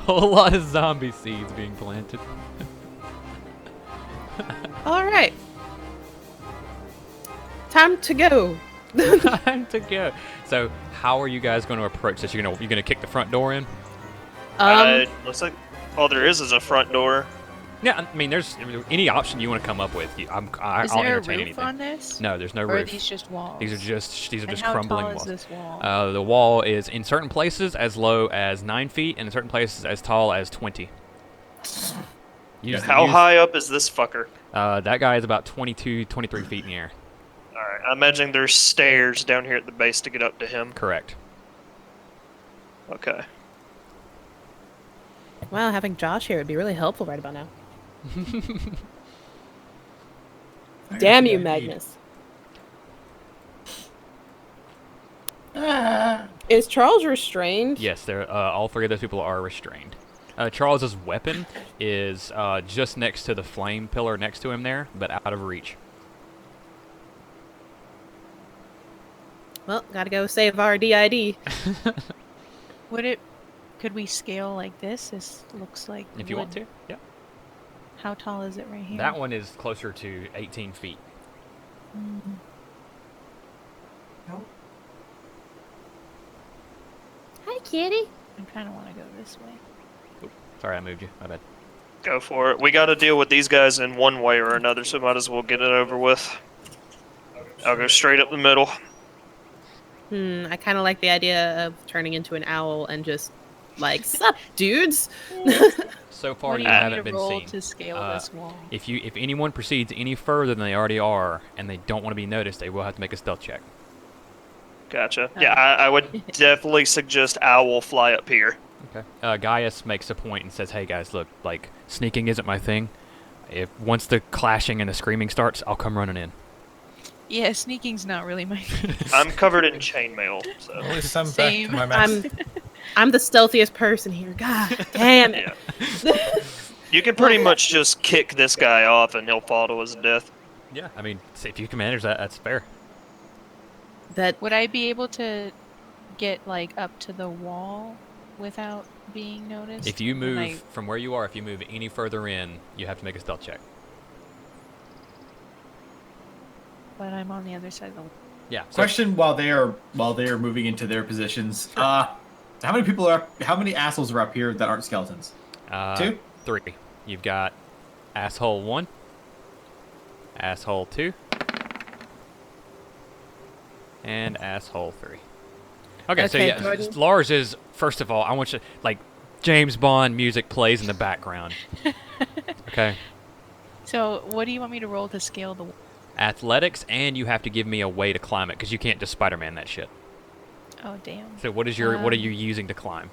Whole lot of zombie seeds being planted. All right. Time to go. Time to go. So, how are you guys going to approach this? You're gonna kick the front door in? Looks like all there is a front door. Yeah, I mean, there's any option you want to come up with. Is I'll there a entertain roof anything. on this? No, there's no Or are roof. these just walls? These are just And crumbling how tall walls. is this wall? The wall is in certain places as low as 9 feet, and in certain places as tall as 20. How high up is this fucker? That guy is about 22, 23 feet in the air. Alright, I imagine there's stairs down here at the base to get up to him. Correct. Okay. Well, having Josh here would be really helpful right about now. Damn you, Magnus. Is Charles restrained? Yes, they're all three of those people are restrained. Charles's weapon is just next to the flame pillar next to him there, but out of reach. Well, gotta go save our DID. Could we scale like this? This looks like If you want wood. to, yeah. How tall is it right here? That one is closer to 18 feet. Hi, kitty. I kind of want to go this way. Sorry, I moved you. My bad. Go for it. We gotta deal with these guys in one way or another, so might as well get it over with. I'll go straight up the middle. I kind of like the idea of turning into an owl and just like, sup, dudes? So far, What do you you want me haven't to been roll seen. to scale this wall? If anyone proceeds any further than they already are, and they don't want to be noticed, they will have to make a stealth check. Gotcha. Yeah, I would definitely suggest owl fly up here. Okay. Gaius makes a point and says, "Hey guys, look, like sneaking isn't my thing. If once the clashing and the screaming starts, I'll come running in." Yeah, sneaking's not really my thing. I'm covered in chainmail, so At least I'm Same. back to my max. I'm the stealthiest person here. God damn it. yeah. You can pretty much just kick this guy off and he'll fall to his death. Yeah, I mean, if you can manage that, that's fair. That Would I be able to get like up to the wall without being noticed? If you When move I- from where you are, if you move any further in, you have to make a stealth check. But I'm on the other side of the wall. Yeah. So Question: while they are moving into their positions, how many assholes are up here that aren't skeletons? 2? 3. You've got asshole 1, asshole 2, and asshole 3. Okay, so Okay, yeah, Jordan. Lars is, first of all, I want you, like, James Bond music plays in the background. Okay. So, what do you want me to roll to scale the wall? Athletics, and you have to give me a way to climb it, because you can't just Spider-Man that shit. Oh, damn. So what are you using to climb?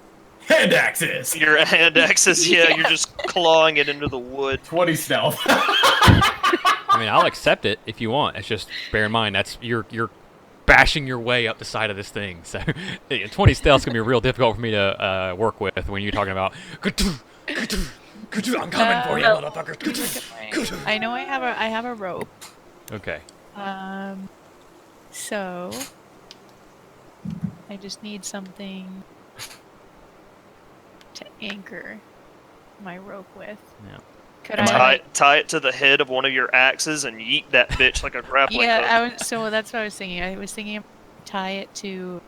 Hand axes. Your hand axes, yeah, you're just clawing it into the wood. 20 stealth. I mean, I'll accept it if you want. It's just, bear in mind, that's you're bashing your way up the side of this thing. So 20 stealth's gonna be real difficult for me to work with when you're talking about. I'm coming for you, motherfucker. I know I have a rope. Okay. So I just need something anchor my rope with. Yeah. Could And I? tie it to the head of one of your axes and yeet that bitch like a grappling hook. Yeah, so that's what I was thinking. I was thinking tie it to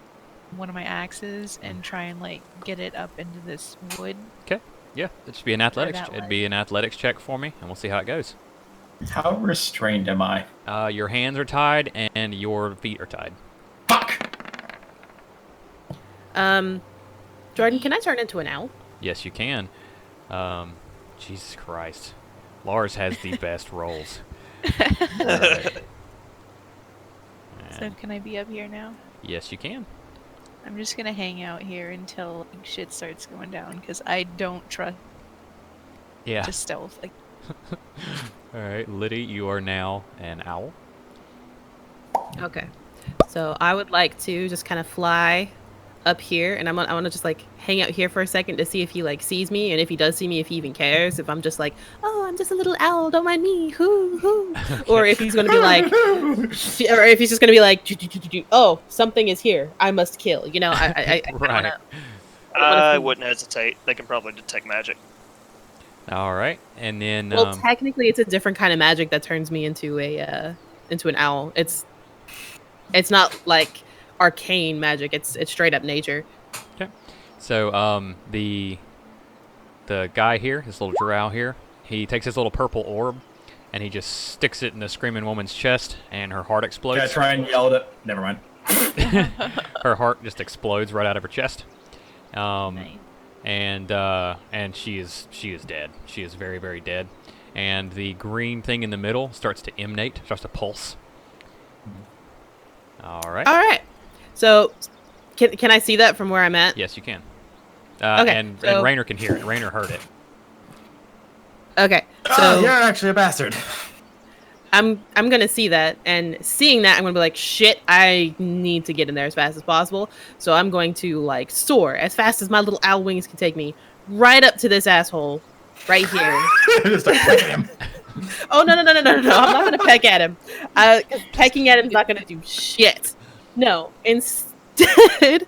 one of my axes and try and like get it up into this wood. Okay. Yeah, it should be an athletics. that It'd way. be an athletics check for me, and we'll see how it goes. How restrained am I? Your hands are tied and your feet are tied. Fuck! Jordan, can I turn into an owl? Yes, you can. Jesus Christ. Lars has the best rolls. Alright. So can I be up here now? Yes, you can. I'm just gonna hang out here until like, shit starts going down because I don't trust Yeah. to stealth. Like, Alright, Liddy, you are now an owl. Okay. So I would like to just kind of fly up here, and I want to just like hang out here for a second to see if he like sees me, and if he does see me, if he even cares. If I'm just like, oh, I'm just a little owl, don't mind me, hoo hoo, or if he's gonna be like, or if he's just gonna be like, oh, something is here, I must kill. You know, I Right. I wouldn't hesitate. They can probably detect magic. Alright, and then... Well, technically, it's a different kind of magic that turns me into an owl. It's not like arcane magic. It's straight up nature. Okay. So, the guy here, this little drow here, he takes his little purple orb, and he just sticks it in the screaming woman's chest, and her heart explodes. Can I try and yell at it? Never mind. Her heart just explodes right out of her chest. nice. And she is dead. She is very, very dead. And the green thing in the middle starts to emanate, starts to pulse. All right. All right. So, can I see that from where I'm at? Yes, you can. Okay, And so- Raynor can hear it. Raynor heard it. Okay. Oh, So you're actually a bastard. I'm gonna see that, and seeing that, I'm gonna be like, shit, I need to get in there as fast as possible. So I'm going to like soar as fast as my little owl wings can take me, right up to this asshole, right here. Just start picking him. Oh no! I'm not gonna peck at him. 'Cause pecking at him is not gonna do shit. No. Instead,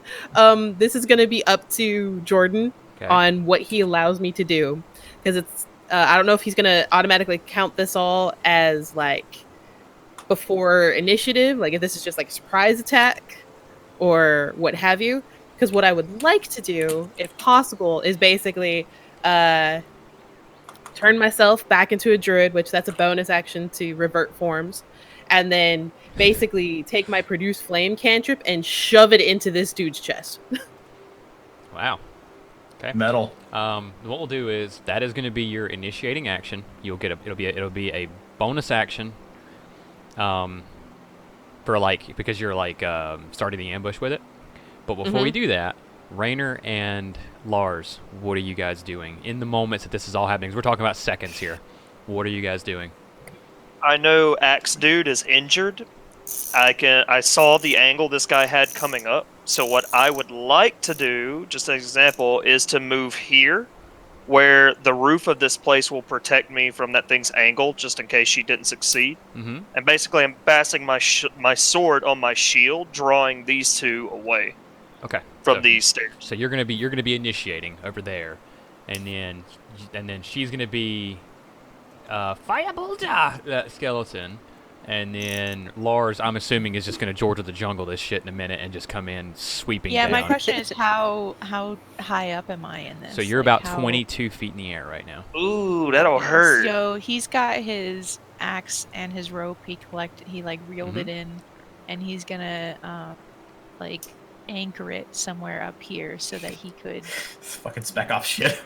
this is gonna be up to Jordan Okay. on what he allows me to do, because it's. I don't know if he's gonna automatically count this all as like before initiative, like if this is just like a surprise attack or what have you. Because what I would like to do, if possible, is basically turn myself back into a druid, which that's a bonus action to revert forms, and then basically take my produce flame cantrip and shove it into this dude's chest. Wow. Okay. Metal. What we'll do is that is going to be your initiating action. You'll get it'll be a bonus action. For like because you're like starting the ambush with it. But before we do that, Raynor and Lars, what are you guys doing in the moments that this is all happening? 'Cause we're talking about seconds here. What are you guys doing? I know Axe Dude is injured. I saw the angle this guy had coming up. So what I would like to do, just an example, is to move here, where the roof of this place will protect me from that thing's angle, just in case she didn't succeed. Mm-hmm. And basically, I'm passing my sword on my shield, drawing these two away Okay. from so, these stairs. So you're gonna be initiating over there, and then she's gonna be Firebolt that skeleton, and then Lars, I'm assuming, is just gonna George of the Jungle this shit in a minute and just come in sweeping Yeah, down. my question is how high up am I in this? So you're Like, about how- 22 feet in the air right now. Ooh, that'll hurt. So he's got his axe and his rope. He like reeled it Mhm. in, and he's gonna like anchor it somewhere up here so that he could This fucking spec off shit.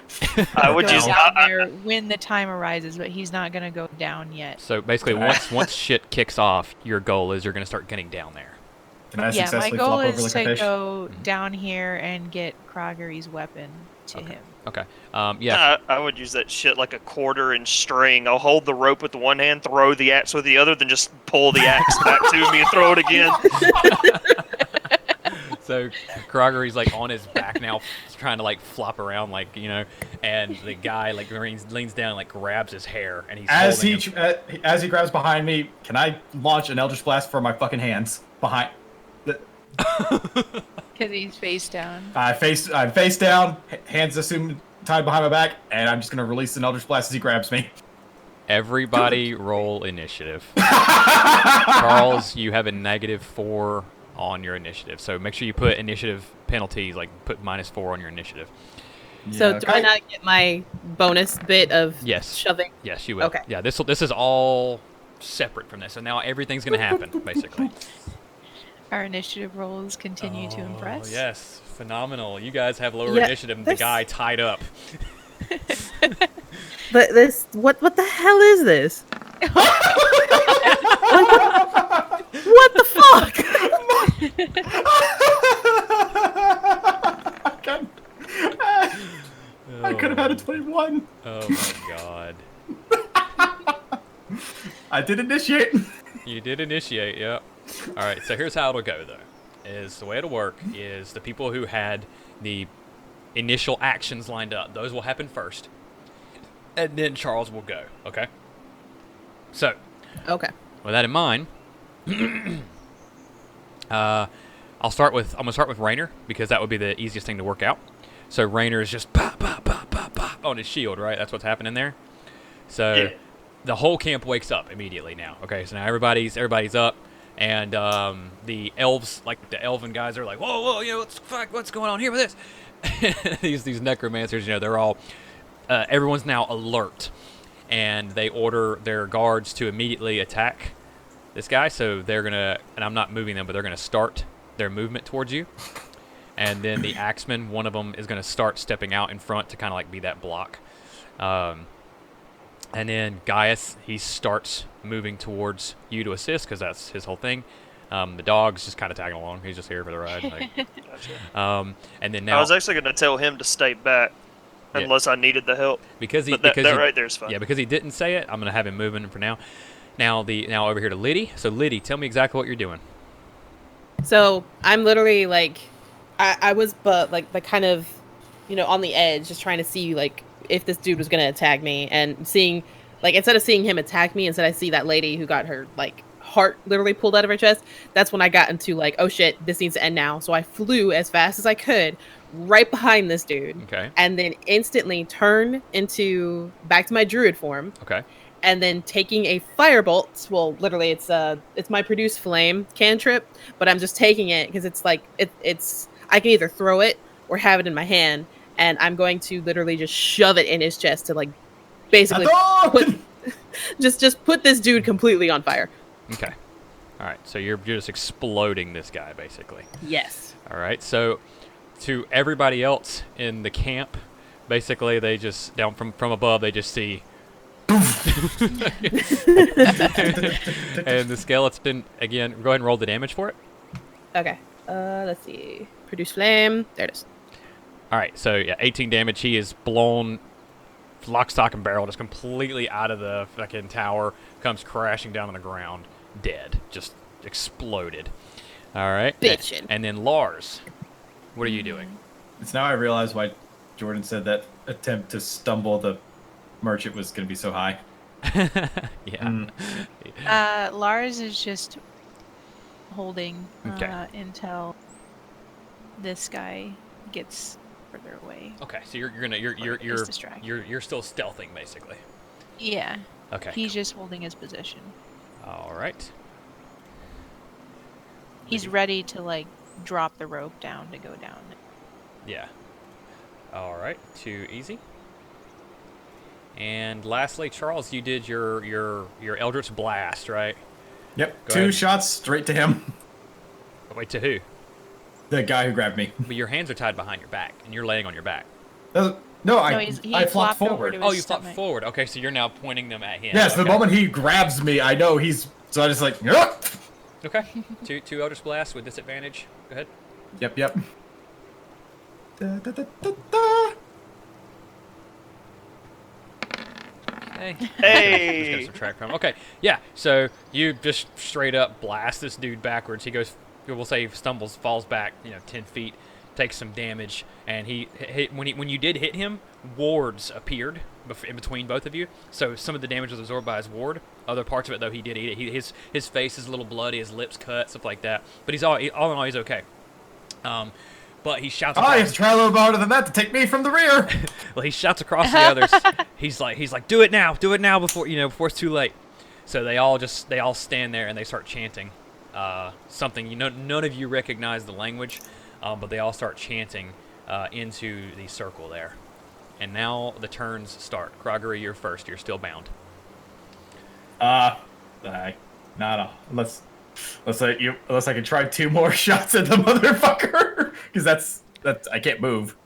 I would go use. down there when the time arises. But he's not gonna go down yet. So basically, once shit kicks off, your goal is you're gonna start getting down there. Can I Yeah, my successfully goal flop over is like to a fish? go down here and get Kroggery's weapon to him. Okay. Yeah. I would use that shit like a quarter and string. I'll hold the rope with the one hand, throw the axe with the other, then just pull the axe back to me and throw it again. So Kroggery's like on his back now, trying to like flop around, like, you know, and the guy like leans down, and, like grabs his hair, and he's As holding him. as he grabs behind me, can I launch an Eldritch Blast from my fucking hands behind? Because he's face down. I'm face down, hands assume tied behind my back, and I'm just gonna release an Eldritch Blast as he grabs me. Everybody roll initiative. Charles, you have a -4 on your initiative, so make sure you put initiative penalties, like put -4 on your initiative. So Yeah, do I not get my bonus bit of Yes. shoving? Yes, you will. Okay. Yeah, this is all separate from this, so now everything's gonna happen, basically. Our initiative rolls continue to impress. Yes, phenomenal. You guys have lower Yeah, initiative than the guy tied up. But this, what the hell is this? What the fuck? I could have had a 21. Oh my god. I did initiate. You did initiate, yep. Alright, so here's how it'll go, though. The way it'll work is the people who had the initial actions lined up, those will happen first. And then Charles will go, okay? So, Okay. with that in mind, I'm gonna start with Rainer, because that would be the easiest thing to work out. So Rainer is just pop, pop, pop, pop, pop on his shield, right? That's what's happening there. So Yeah. the whole camp wakes up immediately now. Okay, so now everybody's up, and the elves, like the elven guys, are like, whoa, you know, what's going on here with this? these necromancers, you know, they're all everyone's now alert, and they order their guards to immediately attack this guy. So they're gonna, and I'm not moving them, but they're gonna start their movement towards you. And then the axemen, one of them is gonna start stepping out in front to kind of like be that block. And then Gaius, he starts moving towards you to assist, because that's his whole thing. The dog's just kind of tagging along. He's just here for the ride. Like, and then now, I was actually going to tell him to stay back Yeah. unless I needed the help. because he But that because he, right there is fine. yeah, because he didn't say it, I'm gonna have him moving for now. Now over here to Liddy. So Liddy, tell me exactly what you're doing. So I'm literally like, I was but like the kind of, you know, on the edge, just trying to see like if this dude was gonna attack me, and seeing like, instead of seeing him attack me, instead I see that lady who got her like heart literally pulled out of her chest. That's when I got into like, oh shit, this needs to end now. So I flew as fast as I could right behind this dude. Okay. And then instantly turn into back to my druid form. Okay. And then taking a firebolt. Well, literally, it's my produce flame cantrip, but I'm just taking it because it's like it's I can either throw it or have it in my hand, and I'm going to literally just shove it in his chest to like basically just put this dude completely on fire. Okay. All right. So you're just exploding this guy, basically. Yes. All right. So to everybody else in the camp, basically they just down from above, they just see. And the skeleton again. Go ahead and roll the damage for it. Okay. Let's see. Produce flame. There it is. All right. So yeah, 18 damage. He is blown, lock, stock, and barrel, just completely out of the fucking tower. Comes crashing down on the ground, dead, just exploded. All right. Bitchin'. And then Lars, what are you doing? It's now I realize why Jordan said that attempt to stumble the merchant was going to be so high. Yeah. Lars is just holding Okay. until this guy gets further away. Okay, so you're Is distracted. you're still stealthing, basically. Yeah. Okay. He's just holding his position. All right. He's ready to like drop the rope down to go down. Yeah. All right. Too easy. And lastly, Charles, you did your Eldritch Blast, right? Yep, Go 2 ahead. shots straight to him. Wait, to who? The guy who grabbed me. But your hands are tied behind your back, and you're laying on your back. No, No, I he flopped flopped over forward. to Oh, his you flopped stomach. forward. Okay, so you're now pointing them at him. Yes, the Okay. moment he grabs me, I know he's. So I just like, yup. Okay. two Eldritch Blasts with disadvantage. Go ahead. Yep. Da, da, da, da, da. Hey. Hey! Just gotta subtract from. Okay, yeah. So you just straight up blast this dude backwards. He goes, we'll say, stumbles, falls back, 10 feet, takes some damage, and when you did hit him, wards appeared in between both of you. So some of the damage was absorbed by his ward. Other parts of it, though, he did eat it. His face is a little bloody, his lips cut, stuff like that. But all in all, he's okay. But he shouts Oh, across. you have to try a little harder than that to take me from the rear. Well, he shouts across the others. He's like, do it now before before it's too late. So they all stand there and they start chanting something. None of you recognize the language, but they all start chanting into the circle there. And now the turns start. Kroggery, you're first. You're still bound. Unless I can try 2 more shots at the motherfucker, because that's I can't move.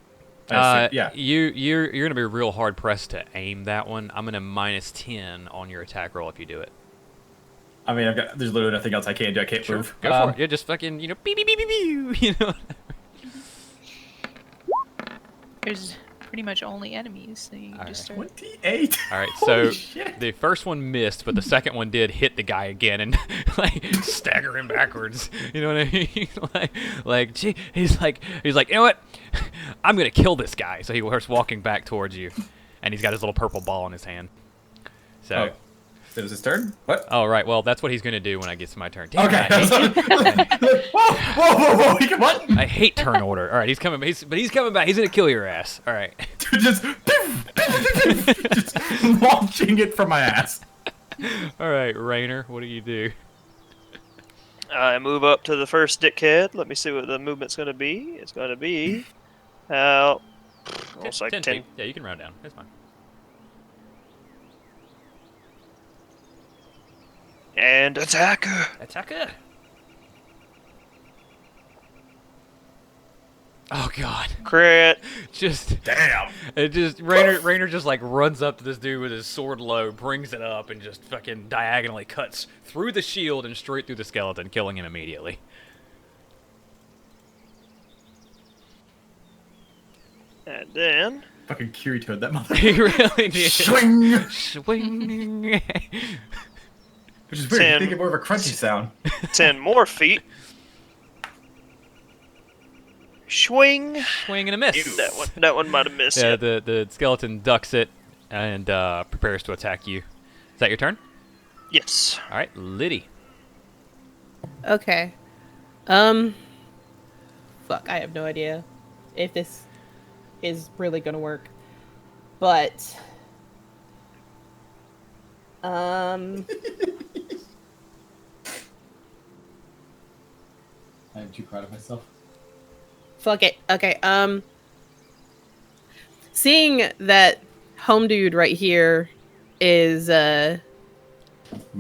Yeah. You're gonna be real hard pressed to aim that one. I'm gonna -10 on your attack roll if you do it. I mean, there's literally nothing else I can do. I can't move. Go for it. You're just fucking, beep, beep, beep, beep, beep, you know. There's pretty much only enemies, so you can just start. 28. All right, Holy so shit. the first one missed, but the second one did hit the guy again and like stagger him backwards. You know what I mean? Gee, he's like, you know what? I'm gonna kill this guy. So he starts walking back towards you, and he's got his little purple ball in his hand. So. Oh. It was his turn? What? Oh, right. Well, that's what he's gonna do when I get to my turn. Damn Okay. it, Whoa! What? I hate turn order. All right, he's coming. But he's coming back. He's gonna kill your ass. All right. just launching it from my ass. All right, Rainer, what do you do? I move up to the first dickhead. Let me see what the movement's going to be. It's going to be almost like 10. feet. Yeah, you can round down. That's fine. And attacker. Attacker. Oh God. Crit. Just Damn. Rainer just like runs up to this dude with his sword low, brings it up, and just fucking diagonally cuts through the shield and straight through the skeleton, killing him immediately. And then Fucking Kirito'd that mother. He really did. Swing. Swing. Which is weird. 10. You think of more of a crunchy sound. 10 more feet. Swing. Swing and a miss. That one might have missed. Yeah, Yeah. the skeleton ducks it and prepares to attack you. Is that your turn? Yes. All right, Liddy. Okay. Fuck, I have no idea if this is really gonna work. But I'm too proud of myself. fuck it. Okay, seeing that home dude right here is Murder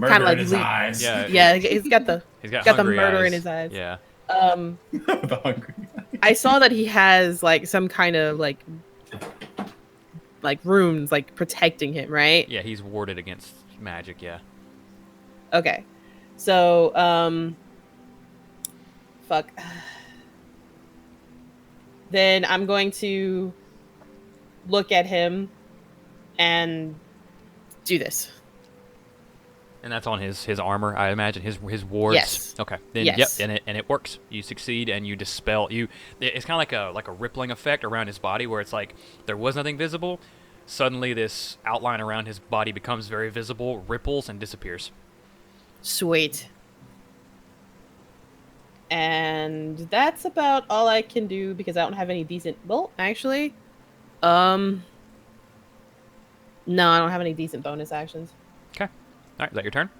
Kinda like in his le- eyes. yeah, he's got the He's got the hungry murder eyes. in his eyes. Yeah. The hungry. I saw that he has like some kind of like runes like protecting him, right? Yeah, he's warded against magic, yeah. Okay. So, fuck. Then I'm going to look at him and do this. And that's on his armor, I imagine, his wards. Yes. Okay. Then Yes. yep, and it works. You succeed and you dispel it's kind of like a rippling effect around his body where it's like there was nothing visible. Suddenly this outline around his body becomes very visible, ripples and disappears. Sweet. And that's about all I can do because I don't have any decent. Well, actually, no, I don't have any decent bonus actions. Okay. All right, is that your turn?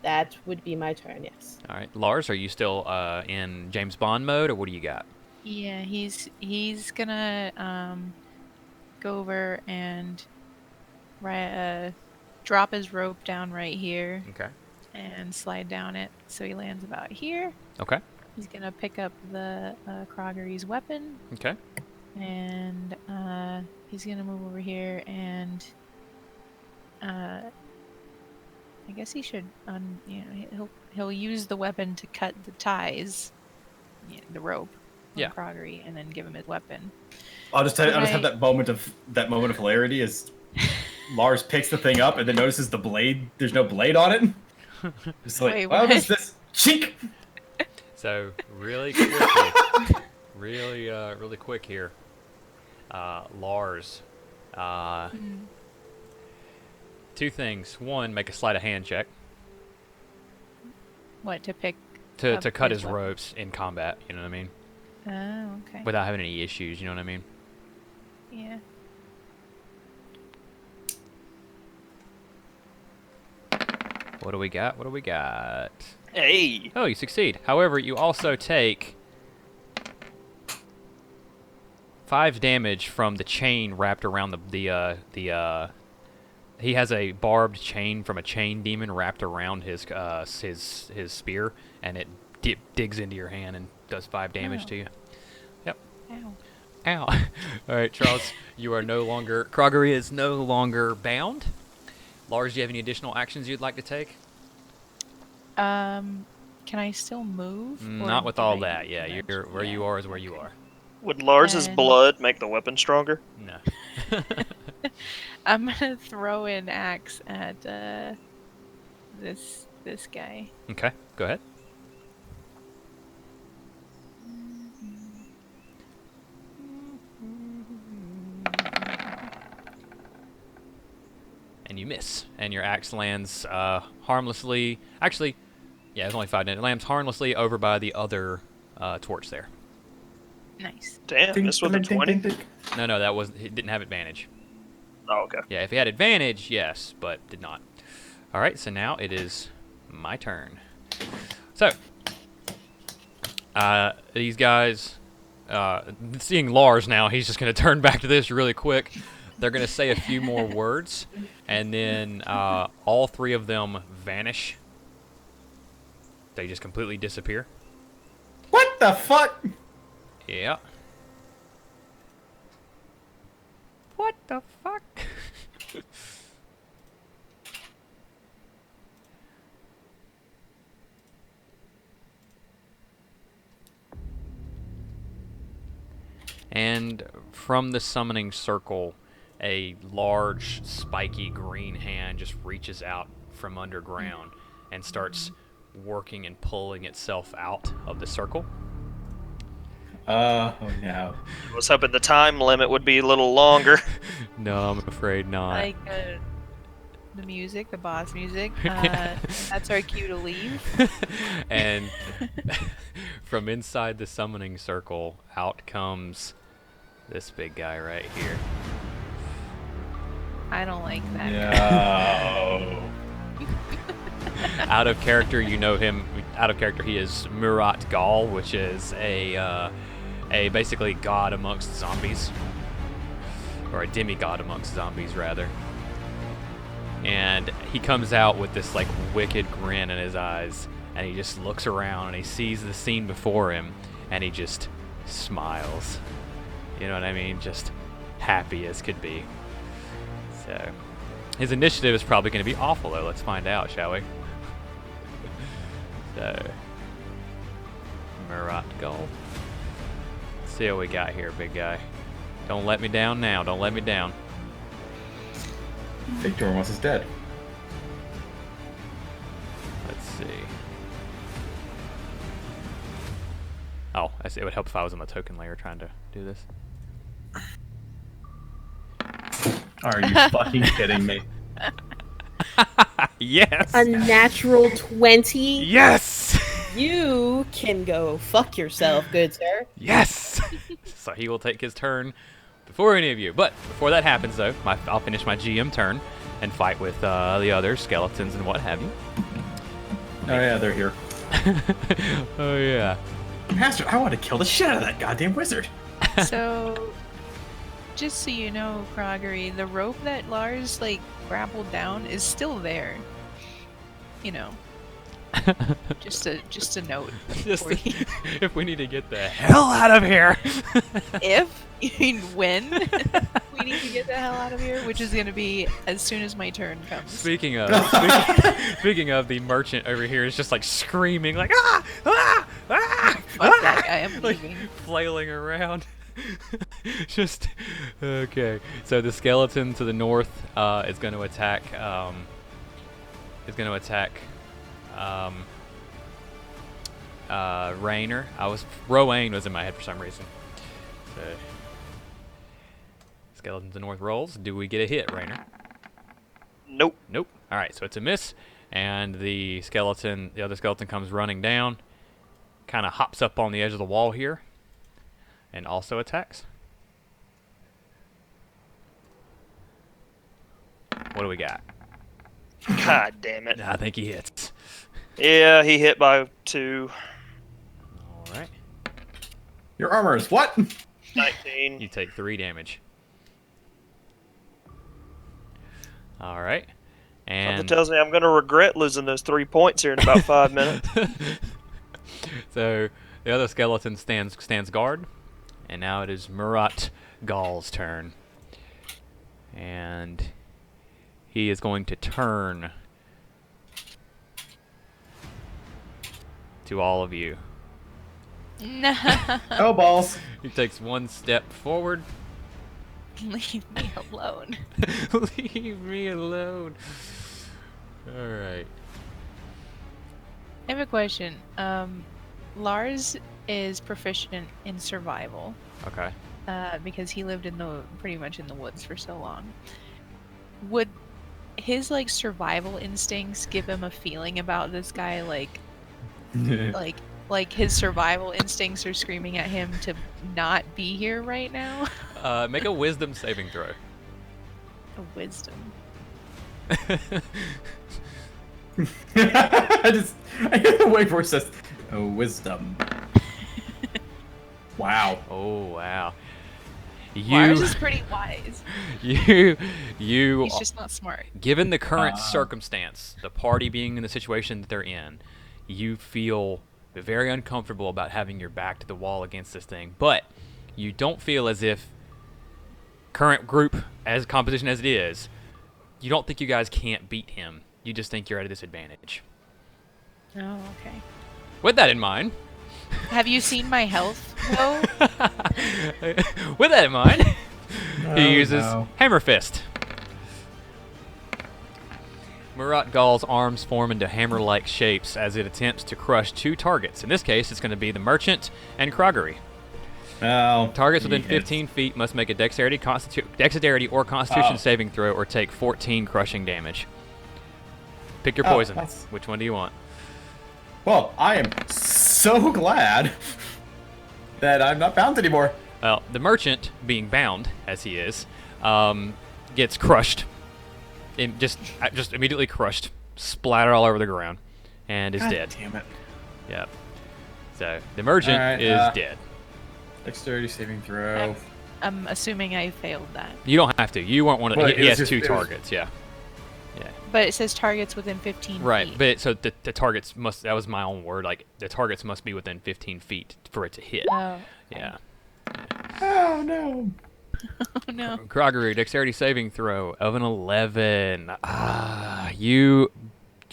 That would be my turn. Yes. All right. Lars, are you still in James Bond mode or what do you got? Yeah, he's gonna go over and drop his rope down right here Okay. and slide down it so he lands about here. Okay. He's gonna pick up the Kroggery's weapon Okay. and he's gonna move over here and I guess he should he'll use the weapon to cut the ties, the rope, on Yeah. Kroggery, and then give him his wepen. I'll just have that moment of hilarity as Lars picks the thing up and then notices the blade. There's no blade on it. It's like, Wait, what what? is this? Cheek. So really quickly, really quick here, Lars. Two things. One, make a sleight of hand check What to pick? to up cut his his weapon. ropes in combat. You know what I mean? Oh, okay. without having any issues. You know what I mean? Yeah. What do we got? What do we got? Hey. Oh, you succeed. However, you also take 5 damage from the chain wrapped around he has a barbed chain from a chain demon wrapped around his spear, and it digs into your hand and does 5 damage to you. Yep. Ow. Ow. All right, Charles, you are no longer... Kroggery is no longer bound. Lars, do you have any additional actions you'd like to take? Can I still move? or Not with did all I that. Yeah, eventually- you're where you are is where you okay. are. Would Lars's And- blood make the weapon stronger? No. I'm gonna throw an axe at this guy. Okay, go ahead. And you miss, and your axe lands harmlessly. Actually, yeah, it's only 5 damage. It lands harmlessly over by the other torch there. Nice. Damn, this with a 20? No, that wasn't. It didn't have advantage. Oh, okay. Yeah, if he had advantage, yes, but did not. All right, so now it is my turn. So, these guys, seeing Lars now, he's just going to turn back to this really quick. They're going to say a few more words, and then all 3 of them vanish. They just completely disappear. What the fuck? Yeah. What the fuck? And from the summoning circle, a large, spiky green hand just reaches out from underground and starts working and pulling itself out of the circle. Oh no. I was hoping the time limit would be a little longer. No, I'm afraid not. Like the music, the boss music. That's our cue to leave. And from inside the summoning circle, out comes this big guy right here. I don't like that guy. No. Out of character, you know him. Out of character, he is Murat Gal, which is a basically god amongst zombies, or a demigod amongst zombies, rather. And he comes out with this like wicked grin in his eyes, and he just looks around and he sees the scene before him, and he just smiles. You know what I mean? Just happy as could be. So, his initiative is probably going to be awful, though. Let's find out, shall we? So, Murat Gal. Let's see what we got here, big guy. Don't let me down now. Don't let me down. Victor almost is dead. Let's see. Oh, it would help if I was on the token layer trying to do this. Are you fucking kidding me? Yes! A natural 20? Yes! You can go fuck yourself, good sir. Yes! So he will take his turn before any of you. But before that happens, though, I'll finish my GM turn and fight with the other skeletons and what have you. Oh yeah, they're here. Oh, yeah. Master, I want to kill the shit out of that goddamn wizard. So, just so you know, Kroggery, the rope that Lars like grappled down is still there. You know, just a note. Just for you. if we need to get the hell out of here. If you mean when we need to get the hell out of here, which is gonna be as soon as my turn comes. Speaking of, the merchant over here is just like screaming, like Fuck that guy, I'm like leaving. flailing around. Just okay. So the skeleton to the north is going to attack. Rainer. Rowan was in my head for some reason. So skeleton to the north rolls. Do we get a hit, Rainer? Nope. Nope. All right, so it's a miss, and the other skeleton comes running down, kind of hops up on the edge of the wall here, and also attacks. What do we got? God damn it. I think he hits. Yeah, he hit by 2. All right. Your armor is what? 19. You take 3 damage. All right. Something And tells me I'm going to regret losing those 3 points here in about 5 minutes. so the other skeleton stands guard, and now it is Murat Gall's turn. And he is going to turn to all of you. No. Oh, balls. He takes 1 step forward. Leave me alone. Leave me alone. All right. I have a question. Lars is proficient in survival Okay. because he lived pretty much in the woods for so long. Would his like survival instincts give him a feeling about this guy, like his survival instincts are screaming at him to not be here right now? Make a wisdom saving throw. A wisdom. I hear the way where it says, "Oh, wisdom." Wow. Oh wow. Lars is pretty wise. You He's just not smart. given the current circumstance, the party being in the situation that they're in, you feel very uncomfortable about having your back to the wall against this thing, but you don't feel as if current group as composition as it is, you don't think you guys can't beat him. You just think you're at a disadvantage. Oh, okay. With that in mind, Have you seen my health, though? with that in mind, he uses no. Hammer Fist. Murat Gall's arms form into hammer-like shapes as it attempts to crush 2 targets. In this case, it's going to be the Merchant and Kroggery. Oh, Targets within yes. 15 feet must make a dexterity or Constitution Oh. saving throw or take 14 crushing damage. Pick your Oh, poison. that's- Which one do you want? Well, I am so glad that I'm not bound anymore. Well, the Merchant, being bound as he is, gets crushed. Just immediately crushed, splattered all over the ground, and is God dead. Damn it. Yep. So the Merchant Alright, is dead. Dexterity saving throw. I'm assuming I failed that. You don't have to. You weren't one of Well, he it was has just- 2 it was- targets. Yeah. But it says targets within 15 Right, feet. but so the targets must, that was my own word, like the targets must be within 15 feet for it to hit. Oh, Yeah. Oh no. oh no. Kroggery, dexterity saving throw of an 11. You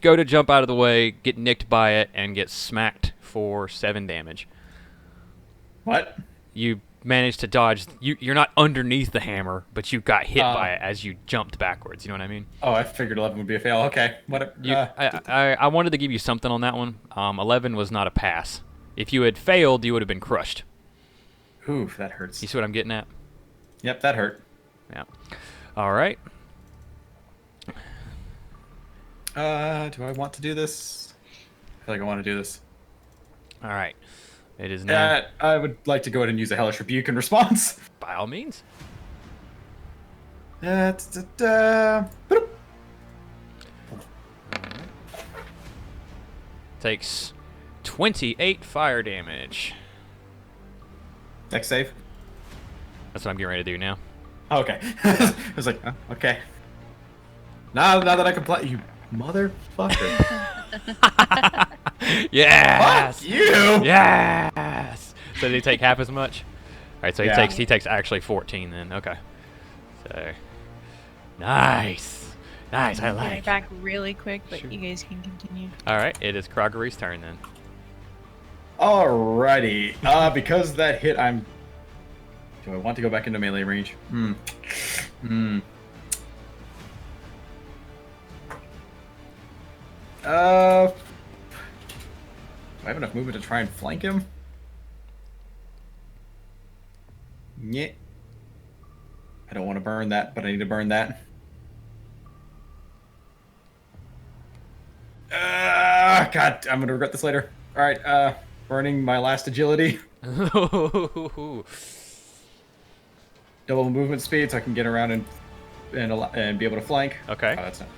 go to jump out of the way, get nicked by it, and get smacked for 7 damage. What? You managed to dodge. You're not underneath the hammer, but you got hit by it as you jumped backwards. You know what I mean? Oh, I figured 11 would be a fail. Okay. What? I wanted to give you something on that one. 11 was not a pass. If you had failed, you would have been crushed. Oof, that hurts. You see what I'm getting at? Yep, that hurt. Yeah. All right. Do I want to do this? I feel like I want to do this. All right. It is now. I would like to go ahead and use a Hellish Rebuke in response. By all means. Boop. Takes 28 fire damage. Dex save. That's what I'm getting ready to do now. Oh, okay. I was like, okay. Now that I can play, you motherfucker. Yes. Fuck you. Yes. So did he take half as much? All right. So Yeah. he takes actually 14 then. Okay. So nice. Nice. I I'll be right like. back really quick, but Sure. you guys can continue. All right. It is Kroggery's turn then. Alrighty. Because that hit, do I want to go back into melee range? Do I have enough movement to try and flank him? Yeah. I don't want to burn that, but I need to burn that. God, I'm gonna regret this later. Alright, Burning my last agility. Double movement speed so I can get around and be able to flank. Okay. Oh, that's not.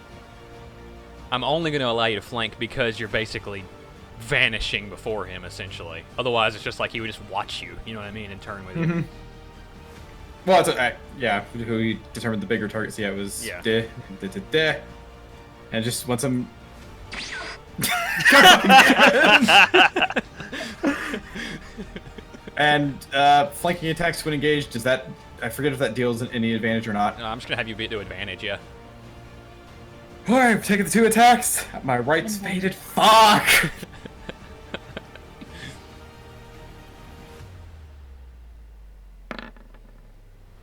I'm only going to allow you to flank because you're basically vanishing before him, essentially. Otherwise, it's just like he would just watch you, you know what I mean, and turn with you. Well, yeah, who determined the bigger targets. Yeah, it was and just once I'm and flanking attacks when engaged, does that, I forget if that deals any advantage or not. No, I'm just going to have you beat to advantage, yeah. Alright, I'm taking the 2 attacks. My right's faded. Fuck!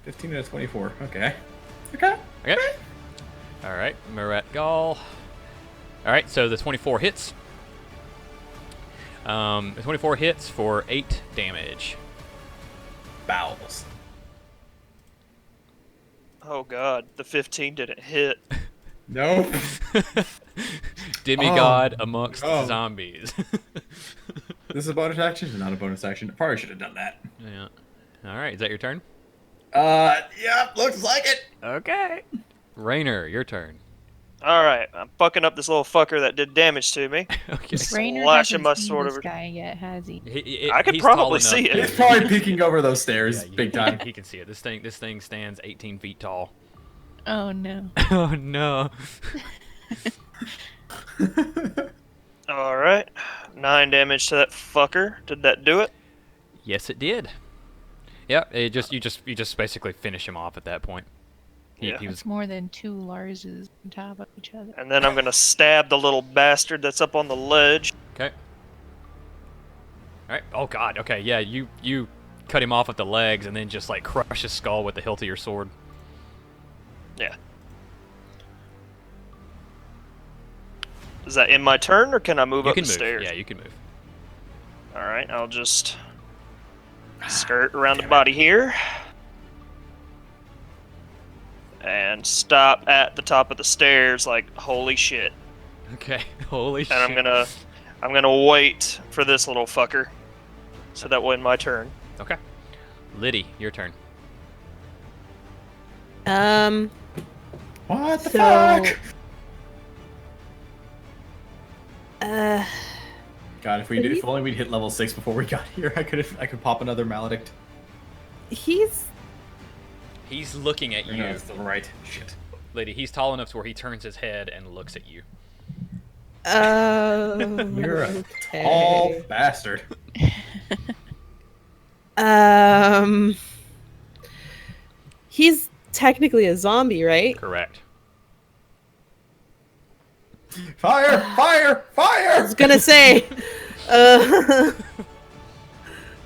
$15 out of 24. Okay. Okay. Alright, Murat Gall. Alright, so the 24 hits. The 24 hits for 8 damage. Bowels. Oh god, the 15 didn't hit. Nope. Demigod amongst Oh. zombies. This is a bonus action? Or not a bonus action? I probably should have done that. Yeah. Alright, is that your turn? Yeah, looks like it. Okay. Rainer, your turn. Alright, I'm fucking up this little fucker that did damage to me. Okay. Rainer Slashing hasn't my seen sword this over- guy yet, has he? I could he's tall probably enough see it. that- It's probably peeking over those stairs Yeah, big time. He can see it. This thing stands 18 feet tall. Oh no. Oh no. Alright, 9 damage to that fucker. Did that do it? Yes, it did. Yep. You just basically finish him off at that point. He was It's more than 2 Larses on top of each other. And then I'm gonna stab the little bastard that's up on the ledge. okay. All right. Oh God. Okay. Yeah. You cut him off at the legs and then just like crush his skull with the hilt of your sword. Yeah. Is that in my turn, or can I move You up can the move. stairs? Yeah, you can move. Alright, I'll just skirt around the body here. And stop at the top of the stairs like, holy shit. Okay. Holy shit. And I'm gonna wait for this little fucker. So that way my turn. Okay. Liddy, your turn. What the So- fuck? Uh, God, if only we'd hit level 6 before we got here, I could pop another maledict. he's He's looking at No, you, it's the right. Shit. Liddy. He's tall enough to where he turns his head and looks at you. You're a okay. tall bastard. He's technically a zombie, right? Correct. Fire! Fire! I Fire! was gonna say,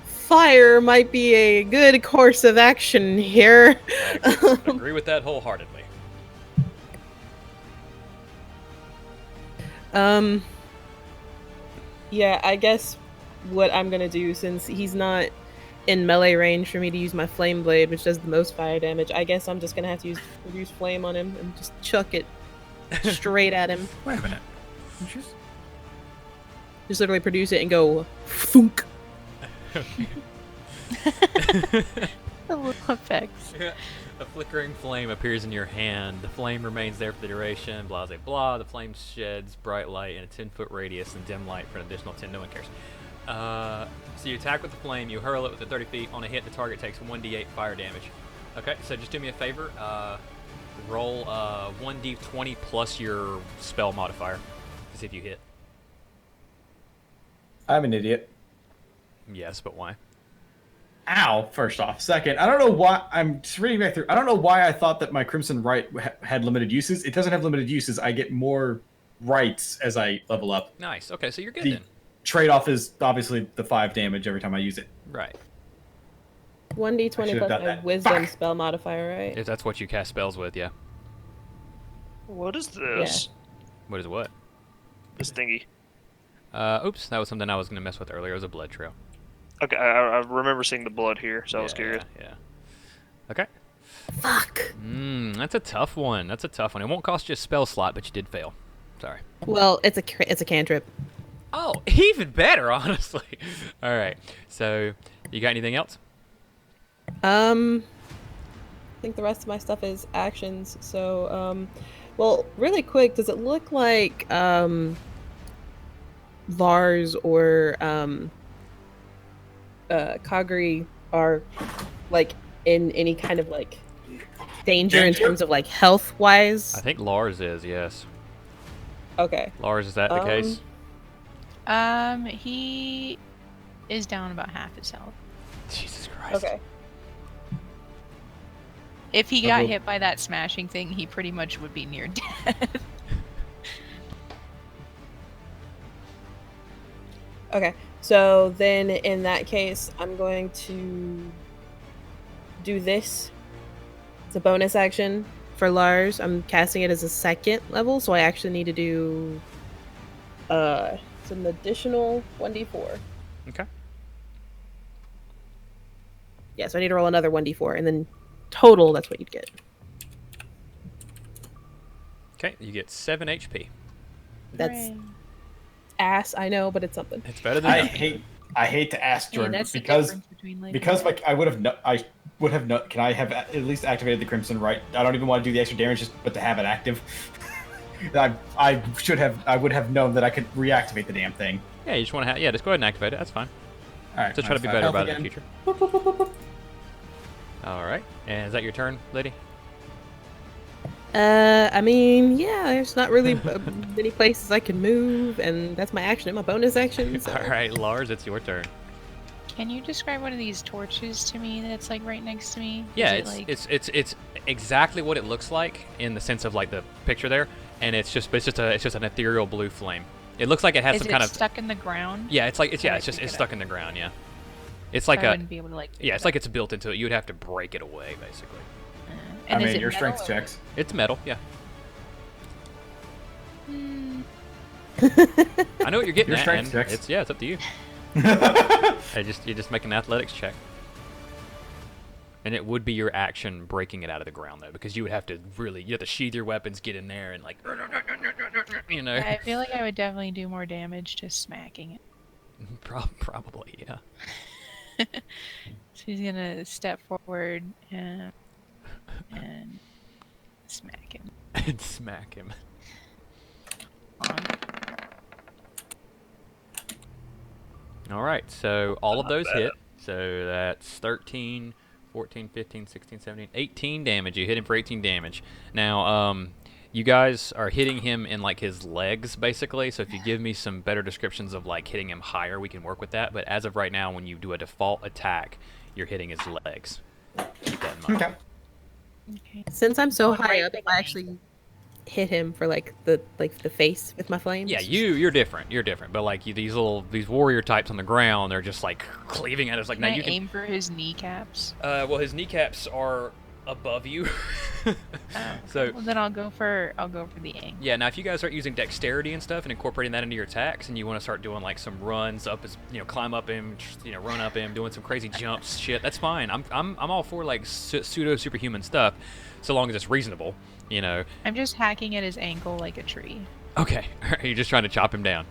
fire might be a good course of action here. I agree with that wholeheartedly. Yeah, I guess what I'm gonna do, since he's not in melee range for me to use my flame blade, which does the most fire damage, I guess I'm just gonna have to produce flame on him and just chuck it straight at him. Wait a minute. Just literally produce it and go thunk. The little effects. A flickering flame appears in your hand. The flame remains there for the duration. Blah, blah, blah. The flame sheds bright light in a 10-foot radius and dim light for an additional 10. No one cares. So you attack with the flame. You hurl it with the 30 feet. On a hit, the target takes 1d8 fire damage. Okay, so just do me a favor. Roll 1d20 plus your spell modifier to see if you hit. I'm an idiot. Yes, but why? Ow, first off. Second, I don't know why, I'm just reading back through, I don't know why I thought that my Crimson Right had limited uses. It doesn't have limited uses. I get more rights as I level up. Nice. Okay, so you're good The then. trade-off is obviously the 5 damage every time I use it. Right. 1d20 I should've plus done my that. wisdom Fuck. spell modifier, right? If that's what you cast spells with, yeah. What is this? What is what? This thingy. Oops, that was something I was going to mess with earlier. It was a blood trail. Okay, I remember seeing the blood here, so I was curious. Yeah. Okay. Fuck. That's a tough one. That's a tough one. It won't cost you a spell slot, but you did fail. Sorry. Well, it's a cantrip. Oh, even better, honestly. All right. So, you got anything else? I think the rest of my stuff is actions. So, well, really quick, does it look like Lars or Kagri are like in any kind of like danger in terms of like health wise? I think Lars is, yes. Okay. Lars, is that the case? He is down about half his health. Jesus Christ. Okay. If he got hit by that smashing thing, he pretty much would be near dead. Okay. So then in that case, I'm going to do this. It's a bonus action for Lars. I'm casting it as a second level, so I actually need to do it's an additional 1d4. Okay. Yeah, so I need to roll another 1d4, and then total, that's what you'd get. Okay, you get 7 HP. That's Hooray. ass, I know, but it's something. It's better than nothing. I hate to ask Hey, Jordan that's the because difference between life because and like I would have can I have at least activated the Crimson right? I don't even want to do the extra damage but to have it active. I would have known that I could reactivate the damn thing. Yeah, you just want to have. Yeah, just go ahead and activate it. That's fine. All right. Just try to be -5 better health about it in the again. future. All right. And is that your turn, lady? I mean, yeah, there's not really many places I can move, and that's my action and my bonus action. So. All right, Lars, it's your turn. Can you describe one of these torches to me that's like right next to me? Yeah, Is it, like... it's exactly what it looks like in the sense of like the picture there, and it's just an ethereal blue flame. It looks like it has Is some it kind of stuck in the ground? yeah. It's like it's Can I it's just pick it's it stuck up? in the ground. Yeah, it's like I a wouldn't be able to like. pick yeah. it It's up. like it's built into it. You'd have to break it away, basically. I And is mean, it your metal strength or- checks. It's metal. Yeah, Hmm. I know what you're getting Your at. strength And checks. it's up to you. You just make an athletics check. And it would be your action breaking it out of the ground though, because you have to sheathe your weapons, get in there, and like, you know. I feel like I would definitely do more damage just smacking it. Probably, yeah. So he's gonna step forward and smack him. And smack him. All right, so all of those hit. So that's 13, 14, 15, 16, 17, 18 damage. You hit him for 18 damage. Now, you guys are hitting him in like his legs, basically. So if you give me some better descriptions of like hitting him higher, we can work with that. But as of right now, when you do a default attack, you're hitting his legs. Keep that in mind. Okay. Okay. Since I'm so high up, I actually hit him for like the face with my flames. Yeah, you're different. You're different. But like these warrior types on the ground, they're just like cleaving at us. Like Can now I you can. aim for his kneecaps? Well, his kneecaps are above you. So Well, then I'll go for the aim. yeah, now if you guys start using dexterity and stuff and incorporating that into your attacks, and you want to start doing like some runs up, as climb up him, run up him, doing some crazy jumps, shit, that's fine. I'm all for like pseudo superhuman stuff, so long as it's reasonable, I'm just hacking at his ankle like a tree. Okay, you're just trying to chop him down.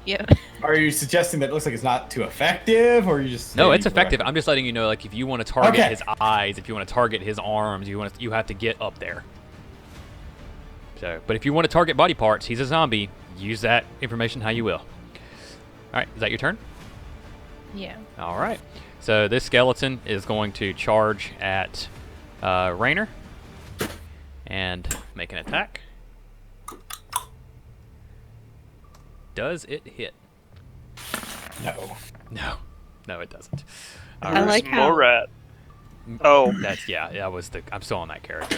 Yep. Are you suggesting that it looks like it's not too effective, or are you just? No, saying it's effective. I'm just letting you know, like, if you want to target Okay. his eyes, if you want to target his arms, you have to get up there. So, but if you want to target body parts, he's a zombie. Use that information how you will. All right, is that your turn? Yeah. All right. So this skeleton is going to charge at Rainer and make an attack. Does it hit? No. No, it doesn't. All I right. like how- Morat. Oh, I'm still on that character.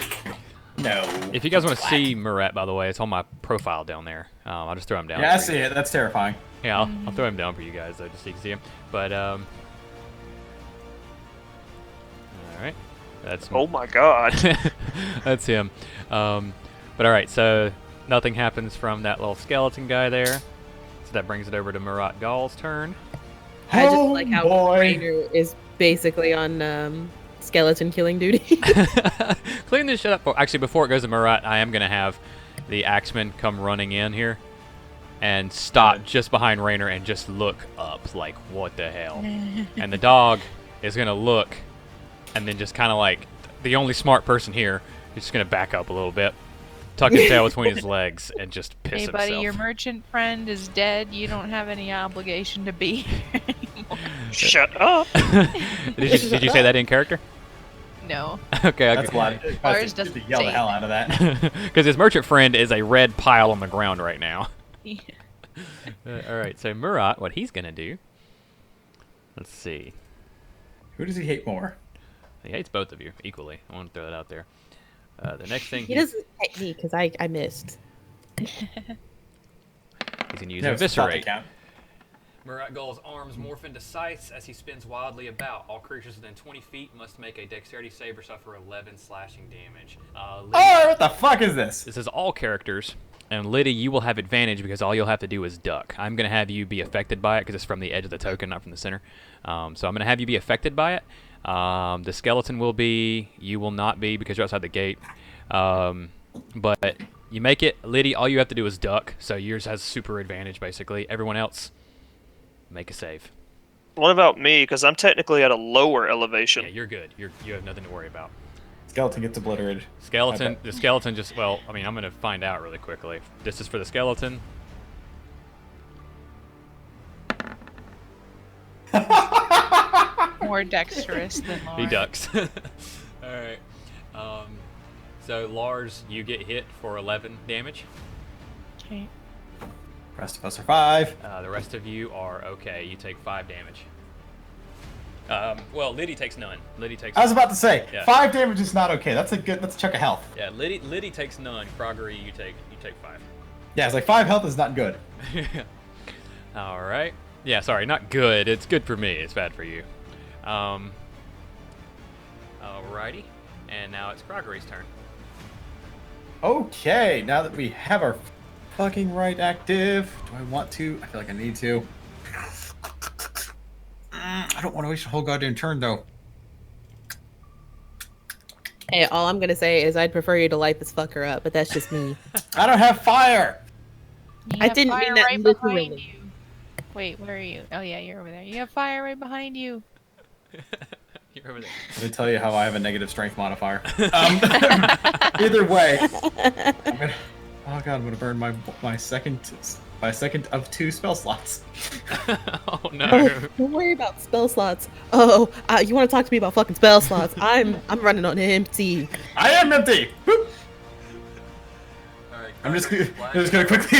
No. If you guys want to see Murat, by the way, it's on my profile down there. I'll just throw him down. Yeah, I for you. see it. That's terrifying. Yeah, I'll throw him down for you guys, though, just so you can see him. But, all right. That's oh my God. that's him. But all right, so nothing happens from that little skeleton guy there. So that brings it over to Murat Gall's turn. I just Oh, like how boy. Rainer is basically on skeleton killing duty. Clean this shit up. Actually, before it goes to Murat, I am going to have the axeman come running in here. and stop just behind Rainer and just look up, like, what the hell? And the dog is going to look and then just kind of like, the only smart person here is just going to back up a little bit, tuck his tail between his legs, and just piss Hey, buddy, himself. your merchant friend is dead. You don't have any obligation to be here anymore. Shut up. Did you say that in character? No. Okay. That's why Ours to doesn't yell the say hell out of that. Because his merchant friend is a red pile on the ground right now. Yeah. All right, so Murat, what he's going to do, let's see. Who does he hate more? He hates both of you equally. I want to throw that out there. The next thing He doesn't hate me because I missed. he's going to use No, it's the thought Eviscerate. count. Murat Gull's arms morph into scythes as he spins wildly about. All creatures within 20 feet must make a dexterity save or suffer 11 slashing damage. Oh, what the fuck is this? This is all characters. And Liddy, you will have advantage because all you'll have to do is duck. I'm going to have you be affected by it because it's from the edge of the token, not from the center. So I'm going to have you be affected by it. The skeleton will be. You will not be because you're outside the gate. But you make it. Liddy, all you have to do is duck. So yours has super advantage, basically. Everyone else, make a save. What about me? Because I'm technically at a lower elevation. Yeah, you're good. You have nothing to worry about. Skeleton gets obliterated. Skeleton. Okay. The skeleton just. Well, I mean, I'm going to find out really quickly. This is for the skeleton. More dexterous than Lars. He ducks. All right. So Lars, you get hit for 11 damage. Okay. Rest of us are 5. The rest of you are okay. You take 5 damage. Well, Liddy takes none. Liddy takes. I was about to say, Yeah. 5 damage is not okay. That's a chunk of health. Yeah, Liddy takes none. Froggery, you take 5. Yeah, it's like 5 health is not good. All right. Yeah, sorry, not good. It's good for me. It's bad for you. Alrighty. And now it's Froggery's turn. Okay, now that we have our fucking right active, do I want to? I feel like I need to. I don't want to waste a whole goddamn turn, though. Hey, all I'm gonna say is I'd prefer you to light this fucker up, but that's just me. I don't have fire! You I have didn't fire mean that right literally. behind you. Wait, where are you? Oh yeah, you're over there. You have fire right behind you. You're over there. Let me tell you how I have a negative strength modifier. Either way, I'm gonna burn my second of 2 spell slots. Oh no. Oh, don't worry about spell slots. Oh, you want to talk to me about fucking spell slots? I'm running on empty. I am empty. Boop. All right, I'm just Froggery, gonna quickly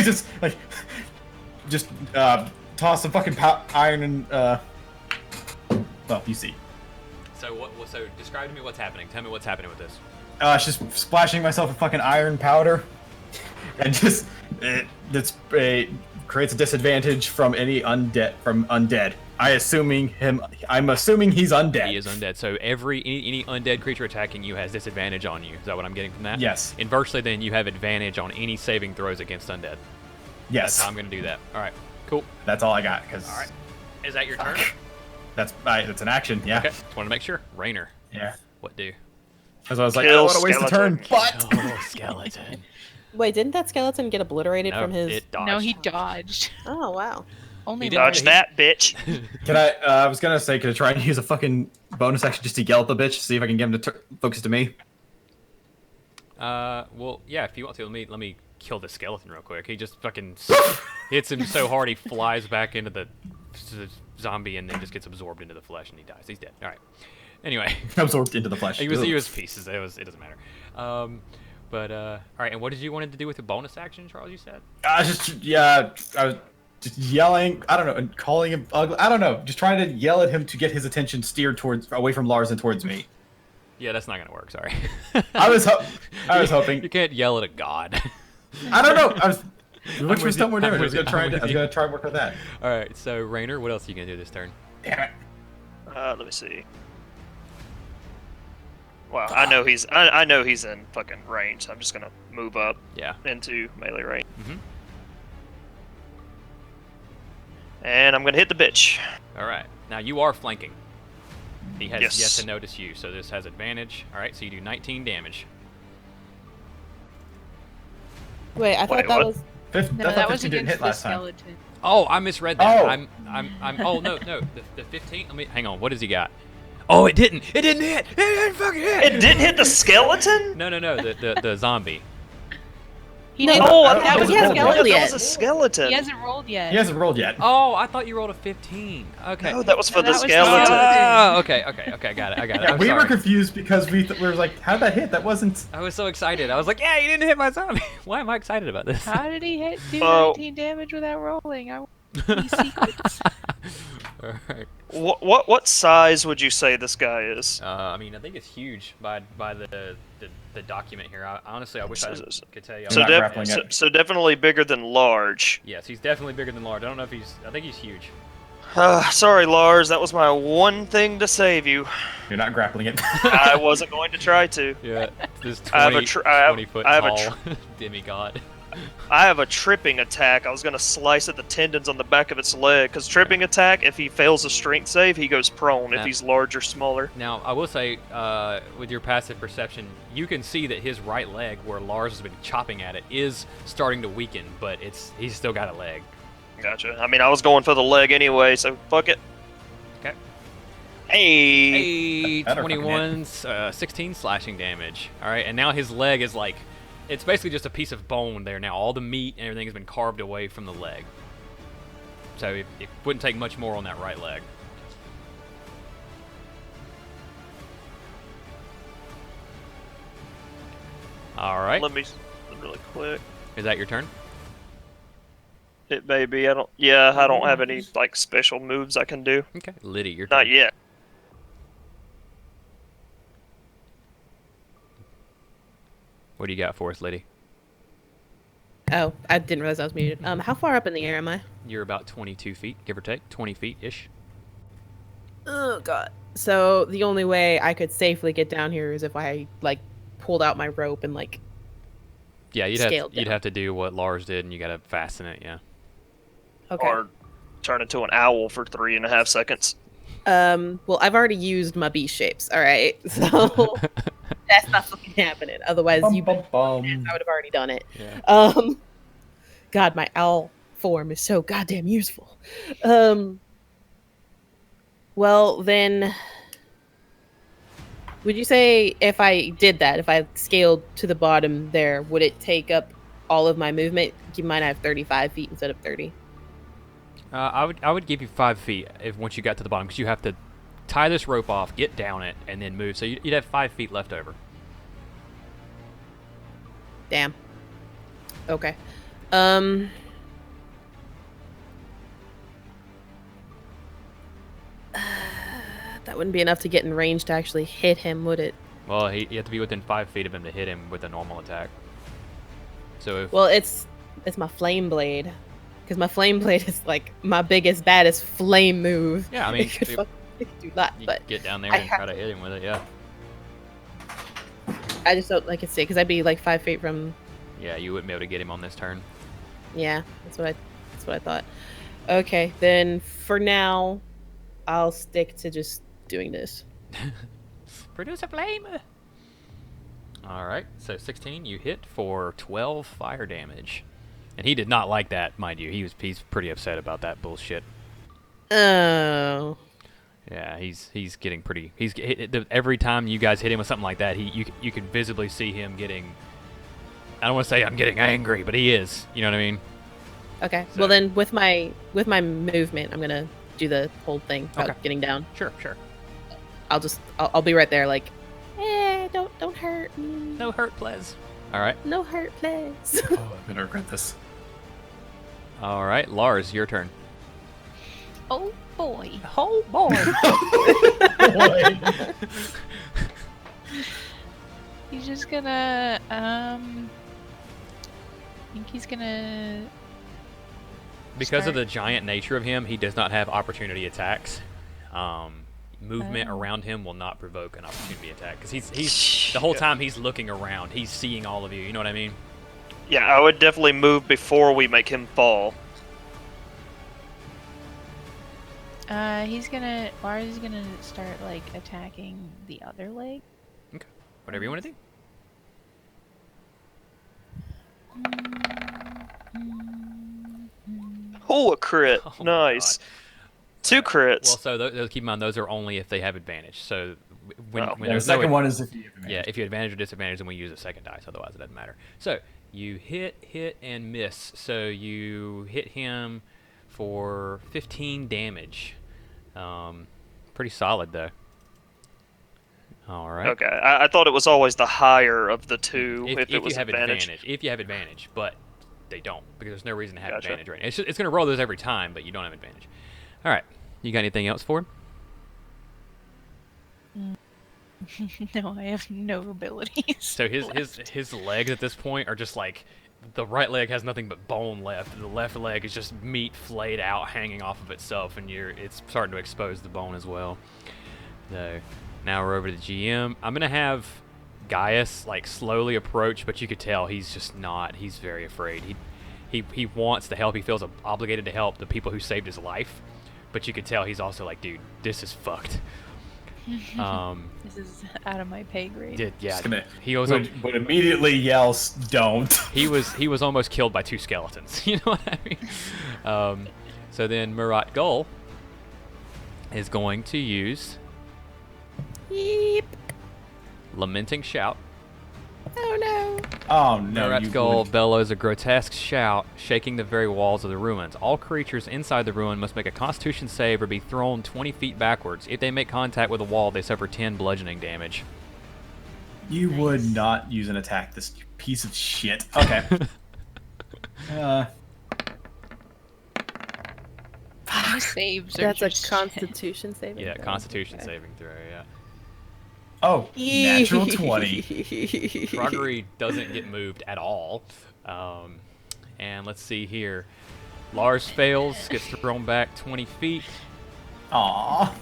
just toss some fucking iron and well, you see. So describe to me what's happening. Tell me what's happening with this. It's just splashing myself with fucking iron powder, and just creates a disadvantage from any undead. I'm assuming he's undead. He is undead. So any undead creature attacking you has disadvantage on you. Is that what I'm getting from that? Yes. Inversely, then you have advantage on any saving throws against undead. Yes. That's how I'm going to do that. All right. Cool. That's all I got. Cause All right. Is that your turn? that's an action. Yeah. Okay. Just want to make sure. Rainer, Yeah. what do? Because I was like, I Kill don't want to waste the turn. skeleton. But Oh, skeleton. Wait, didn't that skeleton get obliterated No, from his? it dodged. No, he dodged. Oh wow. Only He didn't Lars. Dodge that, bitch. can I? I was gonna say, could I try and use a fucking bonus action just to yell at the bitch, see if I can get him to focus to me? Well, yeah. If you want to, let me kill the skeleton real quick. He just fucking hits him so hard he flies back into the zombie and then just gets absorbed into the flesh and he dies. He's dead. All right. Anyway, Absorbed into the flesh. he was pieces. It doesn't matter. All right. And what did you wanted to do with the bonus action, Charles? You said. I was just yelling. I don't know, and calling him ugly. I don't know. Just trying to yell at him to get his attention steered away from Lars and towards me. Yeah, that's not gonna work. Sorry. I was hoping. You can't yell at a god. I don't know. Which with was you. more I'm damage. I was with gonna you. try and work with that. All right. So Rainer, what else are you gonna do this turn? Damn it. Let me see. Well, I know he's in fucking range, so I'm just gonna move up Yeah. into melee range. Mhm. And I'm gonna hit the bitch. All right. Now you are flanking. He has Yes. yet to notice you, so this has advantage. All right. So you do 19 damage. Wait, I thought Wait, that what? was I No, thought that was 15 didn't against hit the last time. skeleton. Oh, I misread that. Oh. Oh, no. The 15. Let me hang on. What does he got? Oh, it didn't. It didn't hit. It didn't fucking hit. It didn't hit the skeleton? No. The zombie. He No, didn't. Oh, I that thought was it his was skeleton. that was a skeleton. He hasn't rolled yet. He hasn't rolled yet. Oh, I thought you rolled a 15. Okay. No, that was for No, the that was the skeleton. skeleton. Oh, okay. Got it. Yeah, I'm we were sorry. confused because we were like, how'd that hit? That wasn't. I was so excited. I was like, yeah, you didn't hit my zombie. Why am I excited about this? How did he do Oh. 19 damage without rolling? I want these secrets. All right. What size would you say this guy is? I mean, I think it's huge by the document here. Honestly, I wish I could tell you. So I'm not not- grappling it. So definitely bigger than large. Yes, he's definitely bigger than large. I don't know if he's. I think he's huge. Sorry, Lars. That was my one thing to save you. You're not grappling it. I wasn't going to try to. Yeah, this I have a 20 foot I have a tall Demi-God. I have a tripping attack. I was going to slice at the tendons on the back of its leg. Because tripping attack, if he fails a strength save, he goes prone if Nah. he's large or smaller. Now, I will say, with your passive perception, you can see that his right leg, where Lars has been chopping at it, is starting to weaken, but he's still got a leg. Gotcha. I mean, I was going for the leg anyway, so fuck it. Okay. Hey! Hey, That better fucking 21, 16 slashing damage. All right, and now his leg is like, it's basically just a piece of bone there now. All the meat and everything has been carved away from the leg. So it wouldn't take much more on that right leg. All right. Let me really quick. Is that your turn? It may be. I don't have any like special moves I can do. Okay. Liddy, your turn. Not yet. What do you got for us, Liddy? Oh, I didn't realize I was muted. How far up in the air am I? You're about 22 feet, give or take. 20 feet-ish. Oh god. So the only way I could safely get down here is if I like pulled out my rope and like. Yeah, you'd Scaled down. have to do what Lars did, and you gotta fasten it. Yeah. Okay. Or turn into an owl for 3.5 seconds. Well, I've already used my beast shapes. All right, so that's not fucking happening. Otherwise, Bum, you bum, bum. I would have already done it. Yeah. God, my owl form is so goddamn useful. Well then, would you say if I did that, if I scaled to the bottom there, would it take up all of my movement? You might have 35 feet instead of 30. I would give you 5 feet if once you got to the bottom, because you have to tie this rope off, get down it, and then move. So you'd have 5 feet left over. Damn. Okay. That wouldn't be enough to get in range to actually hit him, would it? Well, you have to be within 5 feet of him to hit him with a normal attack. So if Well, it's my flame blade, because my flame blade is like my biggest, baddest flame move. Yeah, I mean, it could do that, you but get down there I and try to hit him with it, yeah. I just don't like it because I'd be like 5 feet from. Yeah, you wouldn't be able to get him on this turn. Yeah, that's what I thought. Okay, then for now, I'll stick to just doing this. Produce a flame! Alright, so 16, you hit for 12 fire damage. And he did not like that, mind you. He's pretty upset about that bullshit. Oh. Yeah, he's getting pretty. Every time you guys hit him with something like that, you can visibly see him getting. I don't want to say I'm getting angry, but he is. You know what I mean? Okay. So- Well then, with my movement, I'm gonna do the whole thing about Okay. getting down. Sure. I'll be right there, like, don't hurt me. No hurt, please. All right, No hurt, please. Oh, I'm gonna regret this. all right, Lars, your turn. Oh boy. Oh boy. He's just gonna I think he's gonna Because of start- the giant nature of him, he does not have opportunity attacks. Movement Oh. around him will not provoke an opportunity attack because he's the whole time he's looking around. He's seeing all of you. You know what I mean? Yeah, I would definitely move before we make him fall. Lars is gonna start like attacking the other leg. Whatever you want to do. Oh, a crit. Oh my Nice. 2 crits. Well, so keep in mind those are only if they have advantage. So when Oh. when The there's no second one is if you have advantage. yeah, if you have advantage or disadvantage, then we use a second dice. Otherwise, it doesn't matter. So you hit, and miss. So you hit him for 15 damage. Pretty solid though. All right. Okay, I thought it was always the higher of the two if it you was have advantage. if you have advantage, but they don't because there's no reason to have Gotcha. advantage right now. It's going to roll those every time, but you don't have advantage. All right. You got anything else for him? No, I have no abilities. So his legs at this point are just like the right leg has nothing but bone left. The left leg is just meat flayed out, hanging off of itself, and it's starting to expose the bone as well. So now we're over to the GM. I'm gonna have Gaius like slowly approach, but you could tell he's just not. He's very afraid. He wants to help. He feels obligated to help the people who saved his life, but you could tell he's also like, dude, this is fucked. This is out of my pay grade. He was would immediately yells, "Don't!" he was almost killed by 2 skeletons. You know what I mean? So then Murat Gull is going to use Yeep. Lamenting Shout. Oh no. Oh no! Murat You Gull would. bellows a grotesque shout, shaking the very walls of the ruins. All creatures inside the ruin must make a Constitution save or be thrown 20 feet backwards. If they make contact with a wall, they suffer 10 bludgeoning damage. You would not use an attack, this piece of shit. Okay. My saves are That's a just Constitution saving. Yeah, throw. Constitution Okay. saving throw. Yeah. Oh, natural 20. Croggery doesn't get moved at all. And let's see here. Lars fails, gets thrown back 20 feet. Aw.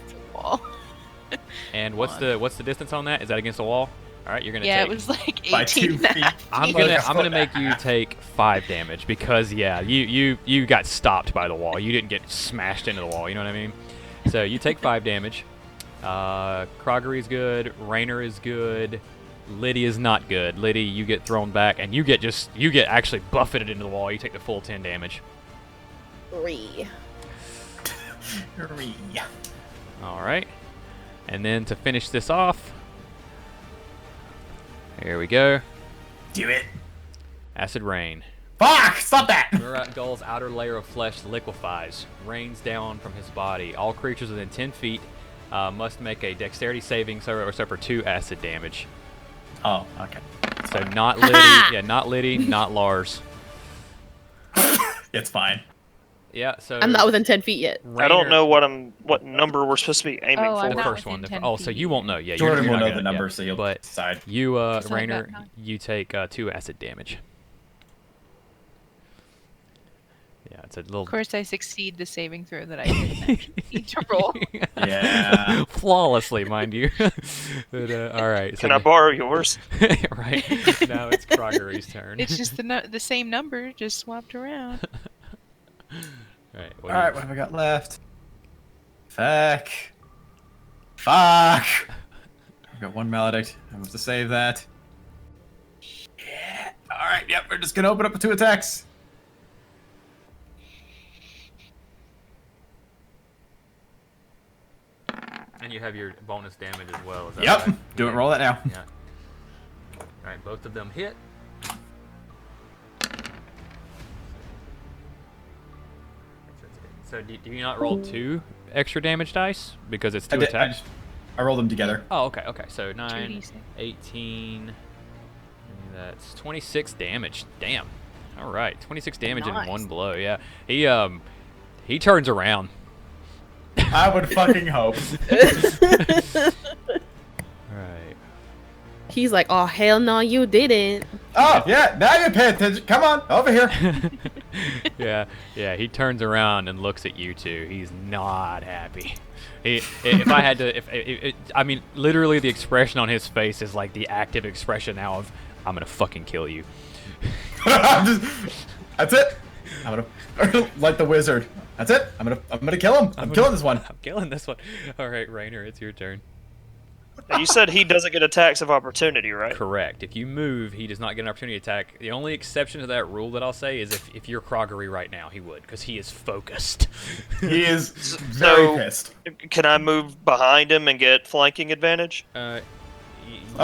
And what's the distance on that? Is that against the wall? All right, you're gonna Yeah, take. it was like 18 By 2 and a feet. half I'm feet. gonna make you take 5 damage because you got stopped by the wall. You didn't get smashed into the wall. You know what I mean? So you take 5 damage. Croggery's good. Raynor is good. Liddy is not good. Liddy, you get thrown back, and you get actually buffeted into the wall. You take the full 10 damage. 3. All right, and then to finish this off, here we go. Do it. Acid rain. Fuck! Stop that! Murat Gull's outer layer of flesh liquefies, rains down from his body. All creatures within 10 feet must make a dexterity saving throw or suffer 2 acid damage. Oh, okay. So not Liddy, yeah, not Liddy, not Lars. It's fine. Yeah, so I'm not within 10 feet yet. I don't Raynor- know what number we're supposed to be aiming Oh, I'm The for. not first within one. 10 Oh, so feet. you won't know. Yeah, Jordan you're will not know gonna- the number, yeah. so you'll But decide. you, So I got Raynor, none. you take 2 acid damage. Yeah, it's a little. Of course, I succeed the saving throw that I didn't actually need to roll. Yeah. Flawlessly, mind you. But, all right. So Can I borrow yours? right now it's Croggery's turn. It's just the same number, just swapped around. Right. All right, what have I got left? Fuck. I've got 1 maledict. I have to save that. Yeah. All right. Yep. We're just gonna open up with 2 attacks. And you have your bonus damage as well. Is that Yep. right? Do it. Roll that now. Yeah. All right. Both of them hit. So do you not roll 2 extra damage dice because it's 2 attacks? I rolled them together. Oh, okay, okay. So 9, 2d6. 18, that's 26 damage. Damn. All right, 26 damage in Nice. 1 blow. Yeah, he turns around. I would fucking hope. All right. He's like, oh, hell no, you didn't. Oh yeah. Now you pay attention. Come on, over here. Yeah. He turns around and looks at you two. He's not happy. If I had to, I mean, literally, the expression on his face is like the active expression now of, I'm gonna fucking kill you. That's it. I'm gonna like the wizard. That's it. I'm gonna kill him. I'm killing this one. I'm killing this one. All right, Raynor, it's your turn. Now, you said he doesn't get attacks of opportunity, right? Correct. If you move, he does not get an opportunity to attack. The only exception to that rule that I'll say is if you're Kroggery right now, he would, because he is focused. He is very So- pissed. Can I move behind him and get flanking advantage? I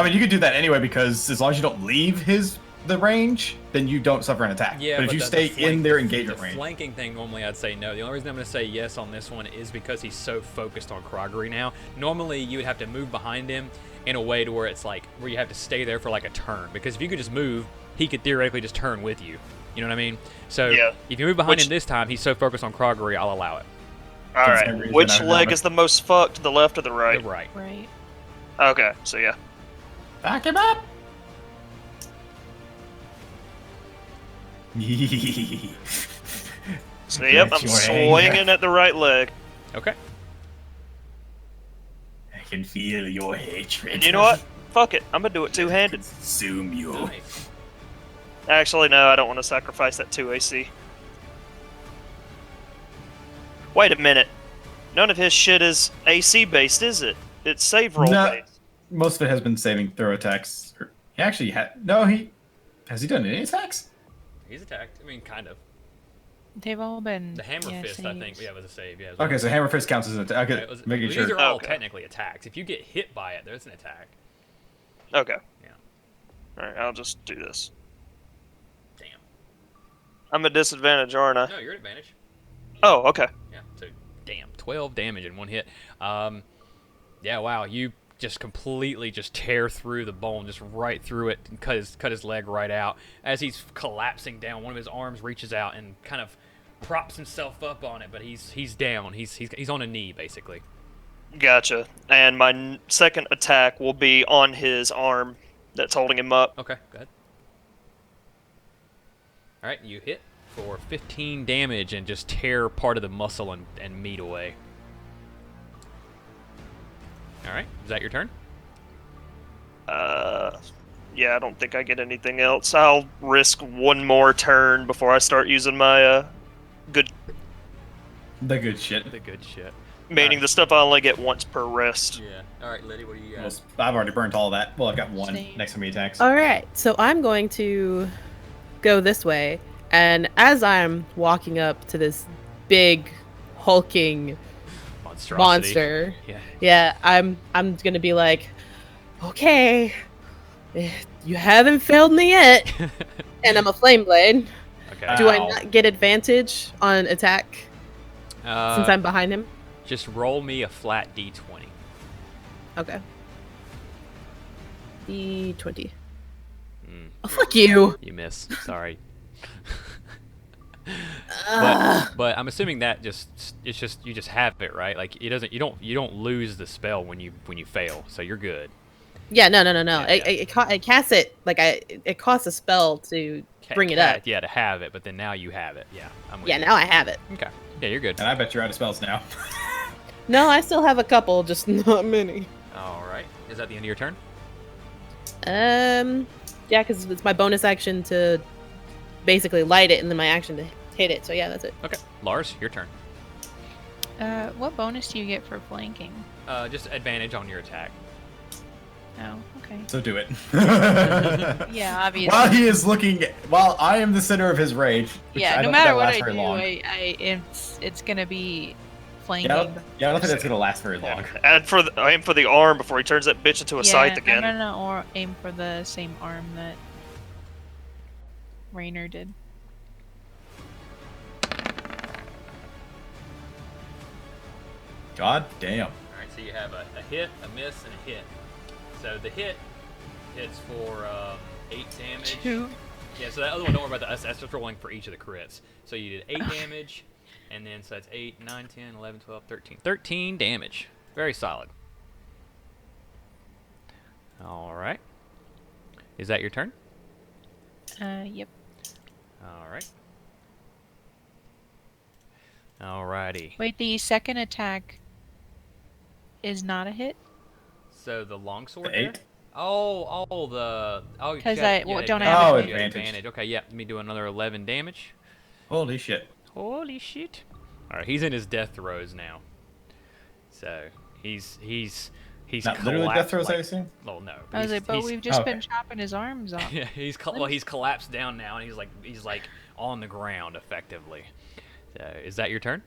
mean, you could do that anyway because as long as you don't leave the range, then you don't suffer an attack. Yeah, but if you the stay in their engagement the range, flanking thing, normally I'd say no. The only reason I'm going to say yes on this one is because he's so focused on Kroggery now. Normally, you would have to move behind him in a way to where it's like, where you have to stay there for like a turn. Because if you could just move, he could theoretically just turn with you. You know what I mean? So, Yeah. if you move behind him this time, he's so focused on Kroggery, I'll allow it. All For right. some reason, Which I leg remember. is the most fucked? The left or the right? The right. Right. Okay, so yeah. back him up. So yep, I'm Get your swinging anger. at the right leg. Okay. I can feel your hatred. You know what? Fuck it. I'm gonna do it two-handed. Consume you. Nice. Actually, no, I don't want to sacrifice that 2 AC. Wait a minute. None of his shit is AC based, is it? It's save roll No. based. Most of it has been saving throw attacks. He actually had no. Has he done any attacks? He's attacked. I mean, kind of. They've all been. The hammer yeah, fist, I think, saves. yeah, was a save. Yeah. Okay, so hammer fist counts as an attack. Okay, It was- making these sure. are all Okay. technically attacks. If you get hit by it, there's an attack. Okay. Yeah. Alright, I'll just do this. Damn. I'm at disadvantage, aren't I? No, you're at advantage. Oh, okay. Yeah, so damn, 12 damage in one hit. Yeah, wow, you just completely just tear through the bone, just right through it, and cut his leg right out. As he's collapsing down, one of his arms reaches out and kind of props himself up on it, but he's down. He's on a knee basically. Gotcha. And my second attack will be on his arm that's holding him up. Okay, go ahead. All right, you hit for 15 damage and just tear part of the muscle and meat away. All right, is that your turn? Yeah, I don't think I get anything else. I'll risk one more turn before I start using my good, The good shit. The good shit. meaning the stuff I only get once per rest. Yeah. All right, Liddy, what do you got? Well, I've already burnt all that. Well, I've got one Same. next time he attacks. All right, so I'm going to go this way, and as I'm walking up to this big, hulking Monstrosity. monster, Yeah. I'm gonna be like, okay, you haven't failed me yet, and I'm a flame blade. Okay. Do I Ow. not get advantage on attack since I'm behind him? Just roll me a flat d20. Okay. D20. Mm, Oh, fuck you. you miss. Sorry. Ugh. But I'm assuming that it's just you just have it, right? Like it doesn't you don't lose the spell when you fail, so you're good. Yeah, no. Yeah, I cast it like it costs a spell to bring it up. Yeah, to have it, but then now you have it. Yeah, I'm with Yeah, you. now I have it. Okay. Yeah, you're good. And I bet you're out of spells now. No, I still have a couple, just not many. All right. Is that the end of your turn? Yeah, because it's my bonus action to basically light it, and then my action to hit it. So yeah, that's it. Okay. Lars, your turn. What bonus do you get for flanking? Just advantage on your attack. Oh, okay. So do it. Yeah, obviously. While he is looking, while I am the center of his rage. Which Yeah, I no don't matter think what that'll I last do, very long. it's gonna be flanking. Yeah, I don't think that's gonna last very long. And I aim for the arm before he turns that bitch into a scythe again. I'm gonna or aim for the same arm that Rainer did. God damn. All right. So you have a hit, a miss, and a hit. So the hit hits for 8 damage. 2. Yeah, so that other one, don't worry about that. That's just rolling for each of the crits. So you did 8 damage, and then so that's 8, 9, 10, 11, 12, 13. 13 damage. Very solid. All right. Is that your turn? Yep. All right. Alrighty. Wait, the second attack is not a hit? So the longsword The there? 8? Oh, 'Cause you got- well, yeah, don't I have advantage, you got advantage. Okay, yeah. Let me do another 11 damage. Holy shit. Holy shit. Alright, he's in his death throes now. So, he's He's Not literally death collapsed, throws, I like, assume? well, no. I was he's- like, but he's- we've just okay. been chopping his arms off. Yeah, he's collapsed down now, and he's like on the ground effectively. Is that your turn?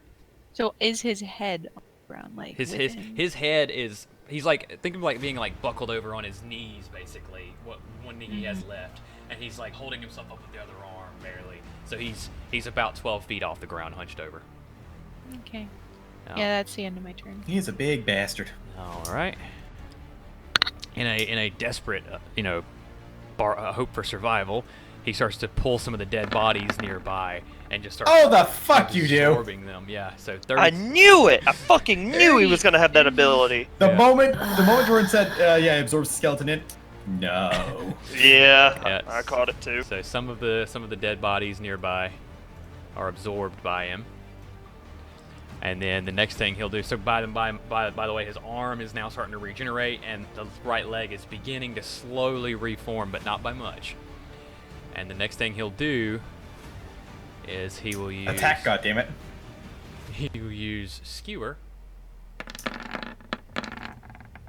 So is his head on the ground, like His with him? his head is he's like think of like being like buckled over on his knees basically. What one knee he has left, and he's like holding himself up with the other arm barely. So he's about 12 feet off the ground, hunched over. Okay. Oh. Yeah, that's the end of my turn. He's a big bastard. All right. In a desperate hope for survival, he starts to pull some of the dead bodies nearby and just starts. Oh, the fuck you do! absorbing them. Yeah. So 30. I knew it! I fucking knew he was gonna have that ability. The Yeah. moment Jordan said, yeah, it absorbs the skeleton in. No. Yeah, Yeah. I caught it too. So some of the dead bodies nearby are absorbed by him. And then the next thing he'll do, so by the way, his arm is now starting to regenerate, and the right leg is beginning to slowly reform, but not by much. And the next thing he'll do is he will use Attack, goddammit. He will use skewer.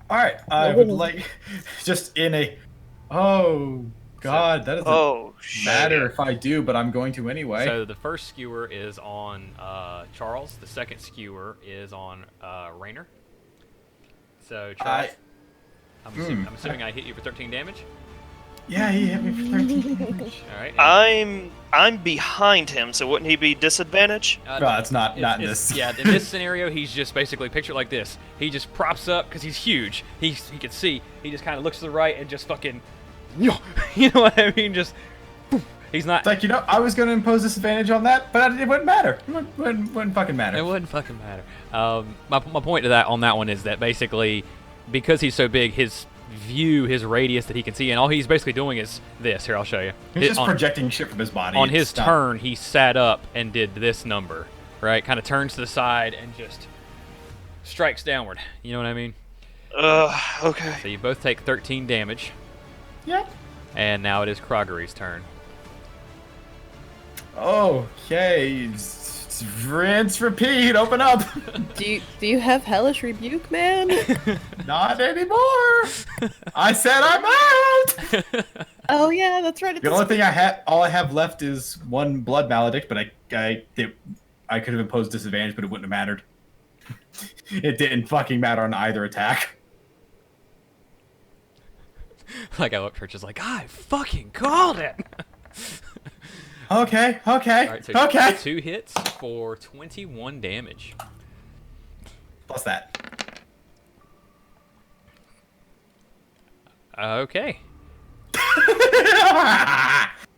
Alright, I would like, just in a, oh, God, that doesn't Oh, shit. matter if I do, but I'm going to anyway. So the first skewer is on Charles. The second skewer is on Rainer. So Charles, I'm assuming I hit you for 13 damage. Yeah, he hit me for 13 damage. All right. and- I'm behind him, so wouldn't he be disadvantage? No, it's not in it's- this. Yeah, in this scenario, he's just basically picture it like this. He just props up because he's huge. He can see. He just kind of looks to the right and just fucking, you know what I mean? Just poof. He's not. It's like, I was going to impose disadvantage on that, but it wouldn't matter. It wouldn't fucking matter. It wouldn't fucking matter. My point to that on that one is that basically, because he's so big, his radius that he can see, and all he's basically doing is this. Here, I'll show you. He's just projecting shit from his body. On his It's not- turn, he sat up and did this number, right? Kind of turns to the side and just strikes downward. You know what I mean? Okay. So you both take 13 damage, Yep. and now it is Kroggery's turn. Okay. Rinse, repeat, open up. Do you have hellish rebuke, man? Not anymore. I said I'm out. Oh yeah, that's right. The only thing all I have left is one blood maledict, but I could have imposed disadvantage, but it wouldn't have mattered. It didn't fucking matter on either attack. Like I look, Church is like, I fucking called it. Okay. All right, so Okay. 2 hits for 21 damage. Plus that. Okay. We've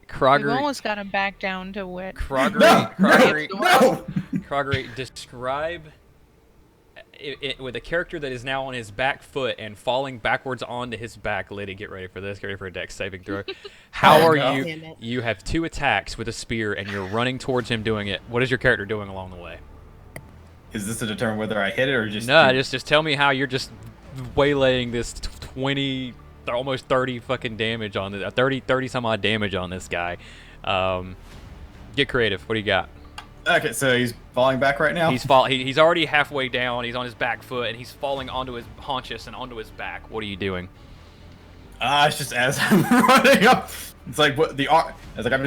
Kroggery. almost got him back down to what? No. Kroggery, describe it with a character that is now on his back foot and falling backwards onto his back. Liddy, get ready for this. Get ready for a dex saving throw. How are no. you? Damn it. You have 2 attacks with a spear, and you're running towards him doing it. What is your character doing along the way? Is this to determine whether I hit it or just? No, just tell me how you're just waylaying this 20, almost 30 fucking damage on this, 30 some odd damage on this guy. Get creative. What do you got? Okay, so he's falling back right now. He's already halfway down. He's on his back foot, and he's falling onto his haunches and onto his back. What are you doing? It's just as I'm running up. It's like what the arm. It's like I'm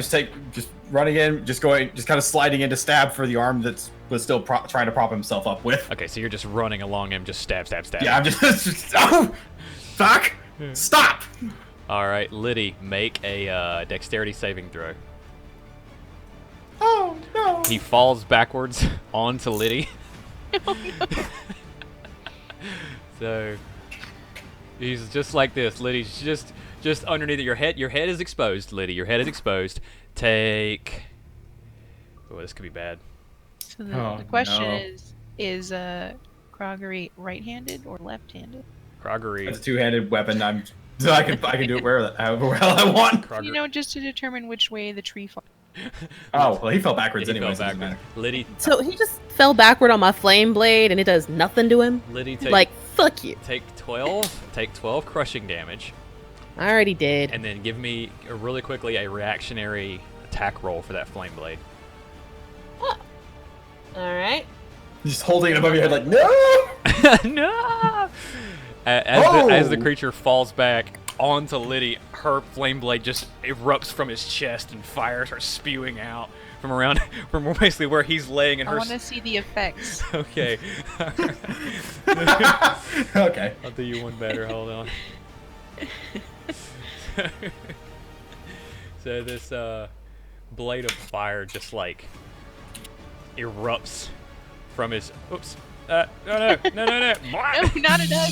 just running in, just kind of sliding in to stab for the arm was still trying to prop himself up with. Okay, so you're just running along him, just stab. Yeah, I'm just oh, fuck, stop. All right, Liddy, make a dexterity saving throw. Oh no. He falls backwards onto Liddy. So he's just like this. Liddy's just underneath your head. Your head is exposed, Liddy. Your head is exposed. Take. Oh, this could be bad. So Oh, the question no. is Kroggery right-handed or left-handed? Kroggery. It's a two-handed weapon. I can do it however well I want. Kroggery. You know, just to determine which way the tree falls. Oh well, he fell backwards He fell anyway. So it doesn't backward. matter. Liddy, So he just fell backward on my flame blade, and it does nothing to him. Liddy, Like fuck you. take 12 crushing damage, I already did. and then give me really quickly a reactionary attack roll for that flame blade. All right. Just holding it above your head like no. No. As the creature falls back onto Liddy, her flame blade just erupts from his chest and fire starts spewing out from around, from basically where he's laying. And I her. want to see the effects. Okay. Okay. I'll do you one better. Hold on. So this blade of fire just like erupts from his. Oops. No. No, not enough.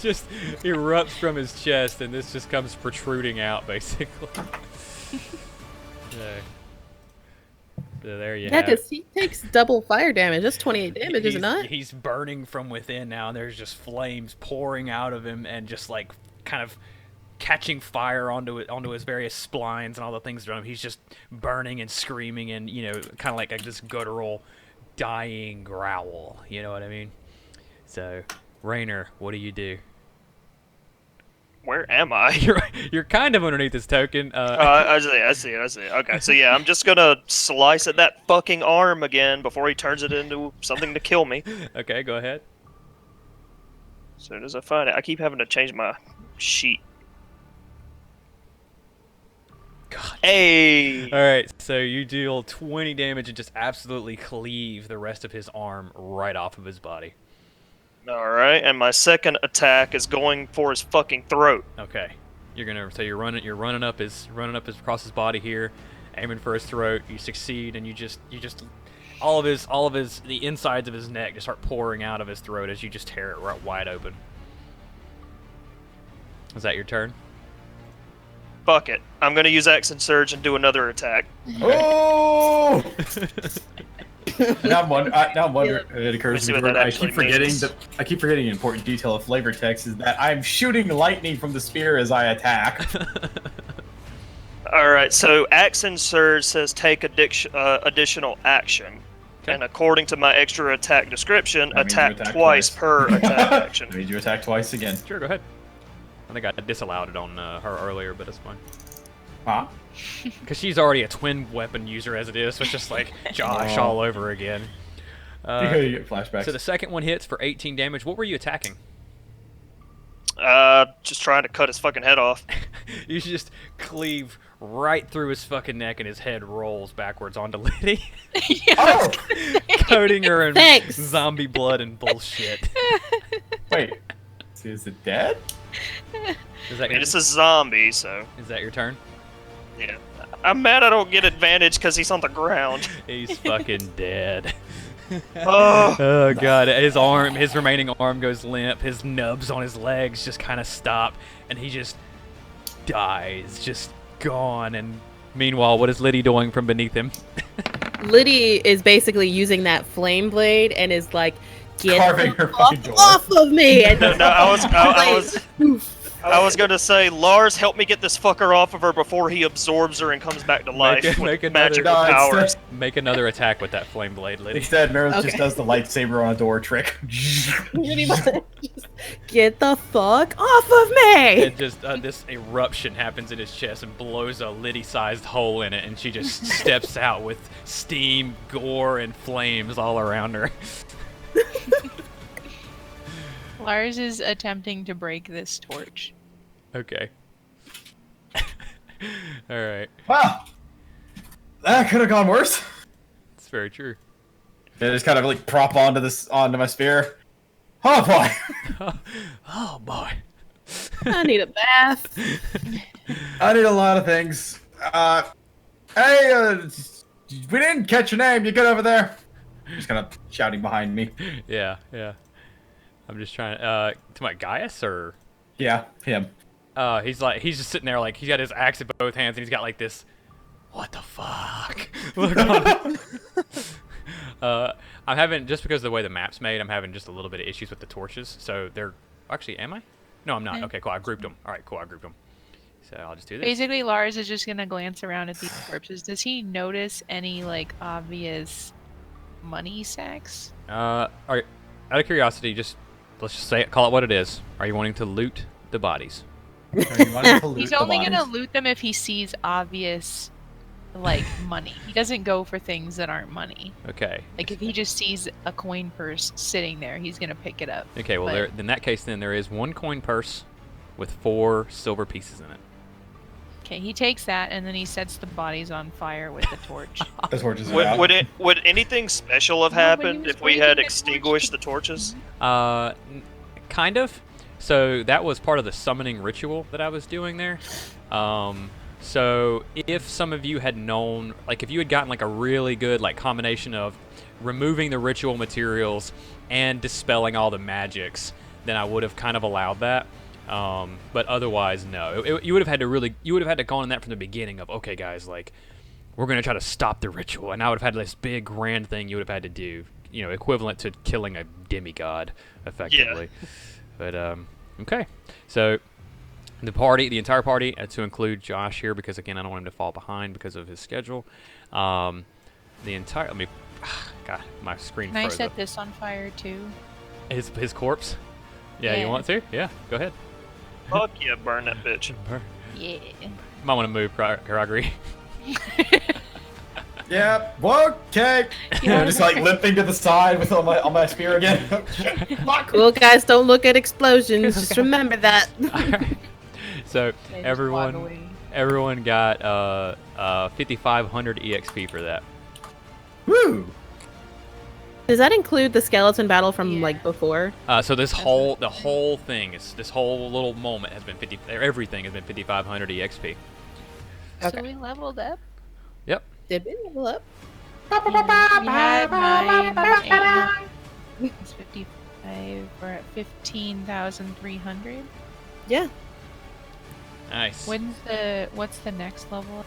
Just erupts from his chest, and this just comes protruding out, basically. So there you Yeah, have it. because he takes double fire damage. That's 28 damage, is it not? He's burning from within now, and there's just flames pouring out of him, and just like kind of catching fire onto his various splines and all the things around him. He's just burning and screaming, and kind of like this guttural, dying growl. You know what I mean? So, Rainer, what do you do? Where am I? You're kind of underneath this token. I see it. Okay, so yeah, I'm just gonna slice at that fucking arm again before he turns it into something to kill me. Okay, go ahead. As soon as I find it, I keep having to change my sheet. God. Hey! Alright, so you deal 20 damage and just absolutely cleave the rest of his arm right off of his body. Alright, and my second attack is going for his fucking throat. Okay. You're running up across his body here, aiming for his throat. You succeed, and you just all of his the insides of his neck just start pouring out of his throat as you just tear it right wide open. Is that your turn? Fuck it. I'm gonna use Accent Surge and do another attack. Oh! Now I'm wondering. It occurs Let me see to me. what that I actually keep forgetting means. I keep forgetting an important detail of flavor text is that I'm shooting lightning from the spear as I attack. Alright, so Accent Surge says take additional action. Okay. And according to my extra attack description, That means you attack attack twice twice. per attack action. That means you attack twice again. Sure, go ahead. I think I disallowed it on her earlier, but it's fine. Huh? Because she's already a twin weapon user as it is, so it's just like Josh all over again. You get flashbacks. So the second one hits for 18 damage. What were you attacking? Just trying to cut his fucking head off. You just cleave right through his fucking neck, and his head rolls backwards onto Liddy, Oh! coating her in Thanks. zombie blood and bullshit. Wait. Is it dead? Is I mean, it's a zombie, so that your turn? yeah. I'm mad I don't get advantage because he's on the ground. He's fucking dead. Oh, Oh god, his remaining arm goes limp, his nubs on his legs just kind of stop, and he just dies, just gone. And meanwhile, what is Liddy doing from beneath him? Liddy is basically using that flame blade and is like, get Carving the her fuck fucking door. off of me! And no, I was gonna say, Lars, help me get this fucker off of her before he absorbs her and comes back to life Make with another- magical No, powers. instead, Make another attack with that flame blade, Liddy. instead Meryl Okay. just does the lightsaber on a door trick. pretty much just get the fuck off of me! And just this eruption happens in his chest and blows a Liddy-sized hole in it, and she just steps out with steam, gore, and flames all around her. Lars is attempting to break this torch. Okay. Alright. Wow. That could have gone worse. It's very true. They just kind of like prop onto my spear. Oh boy. Oh boy. I need a bath. I need a lot of things. Hey, we didn't catch your name. You good over there? Just kind of shouting behind me. Yeah. I'm just trying to my Gaius, or Yeah, him. he's just sitting there like he's got his axe in both hands and he's got like this what the fuck look on it. I'm having, just because of the way the map's made, I'm having just a little bit of issues with the torches. So they're actually, am I? No, I'm not. Okay, cool. I grouped them. All right, cool. I grouped them. So I'll just do this. Basically, Lars is just gonna glance around at these corpses. Does he notice any like obvious money sacks? All right. Out of curiosity, let's just call it what it is. Are you wanting to loot the bodies? He's only gonna loot them if he sees obvious like money. He doesn't go for things that aren't money. Okay. Like if he just sees a coin purse sitting there, he's gonna pick it up. Okay, well, But- in that case, then there is one coin purse with 4 silver pieces in it. Okay, he takes that and then he sets the bodies on fire with the torch. The torches are out. Would anything special have No, but he happened was if we waiting had the torch extinguished to- the torches? Kind of. So that was part of the summoning ritual that I was doing there. So if some of you had known, like if you had gotten like a really good like combination of removing the ritual materials and dispelling all the magics, then I would have kind of allowed that. But otherwise, no. You would have had to go on that from the beginning of, okay, guys, like we're gonna try to stop the ritual, and I would have had this big grand thing you would have had to do, you know, equivalent to killing a demigod, effectively. But okay, so the entire party, to include Josh here, because again, I don't want him to fall behind because of his schedule. God, my screen Can I froze set up. this on fire too? His corpse? Yeah, you Yeah. want to? Yeah, go ahead. Fuck yeah, burn that bitch. Yeah. Might want to move, Gregory. Yeah. Okay. Yeah. I'm just like limping to the side with on my spear again. Fuck. Cool guys, don't look at explosions. Just remember that. So They just everyone waddle got 5,500 EXP for that. Woo. Does that include the skeleton battle from Yeah. like before? So this whole little moment has been everything has been 5,500 EXP. Okay. So we leveled up. Yep. Did we level up? We had 9, 8, it's 55. We're at 15,300. Yeah. Nice. What's the next level?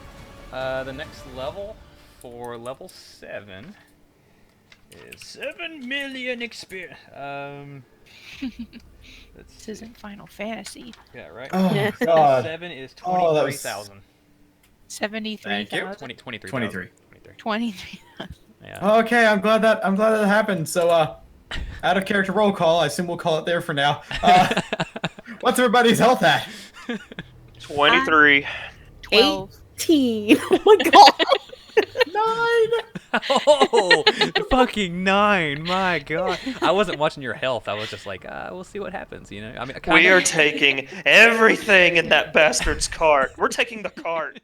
The next level for level 7 is 7 million experience. Let's This see. isn't Final Fantasy. Yeah, right. Oh God. 7 is Oh, that was- 23,000. 73,000. 23,000. 23. 23. Yeah. Okay, I'm glad that happened. So, out of character roll call. I assume we'll call it there for now. What's everybody's health at? 23. 12. 18. Oh my god. 9. Oh, fucking 9! My God, I wasn't watching your health. I was just like, we'll see what happens. You know, I mean, We are taking everything in that bastard's cart. We're taking the cart.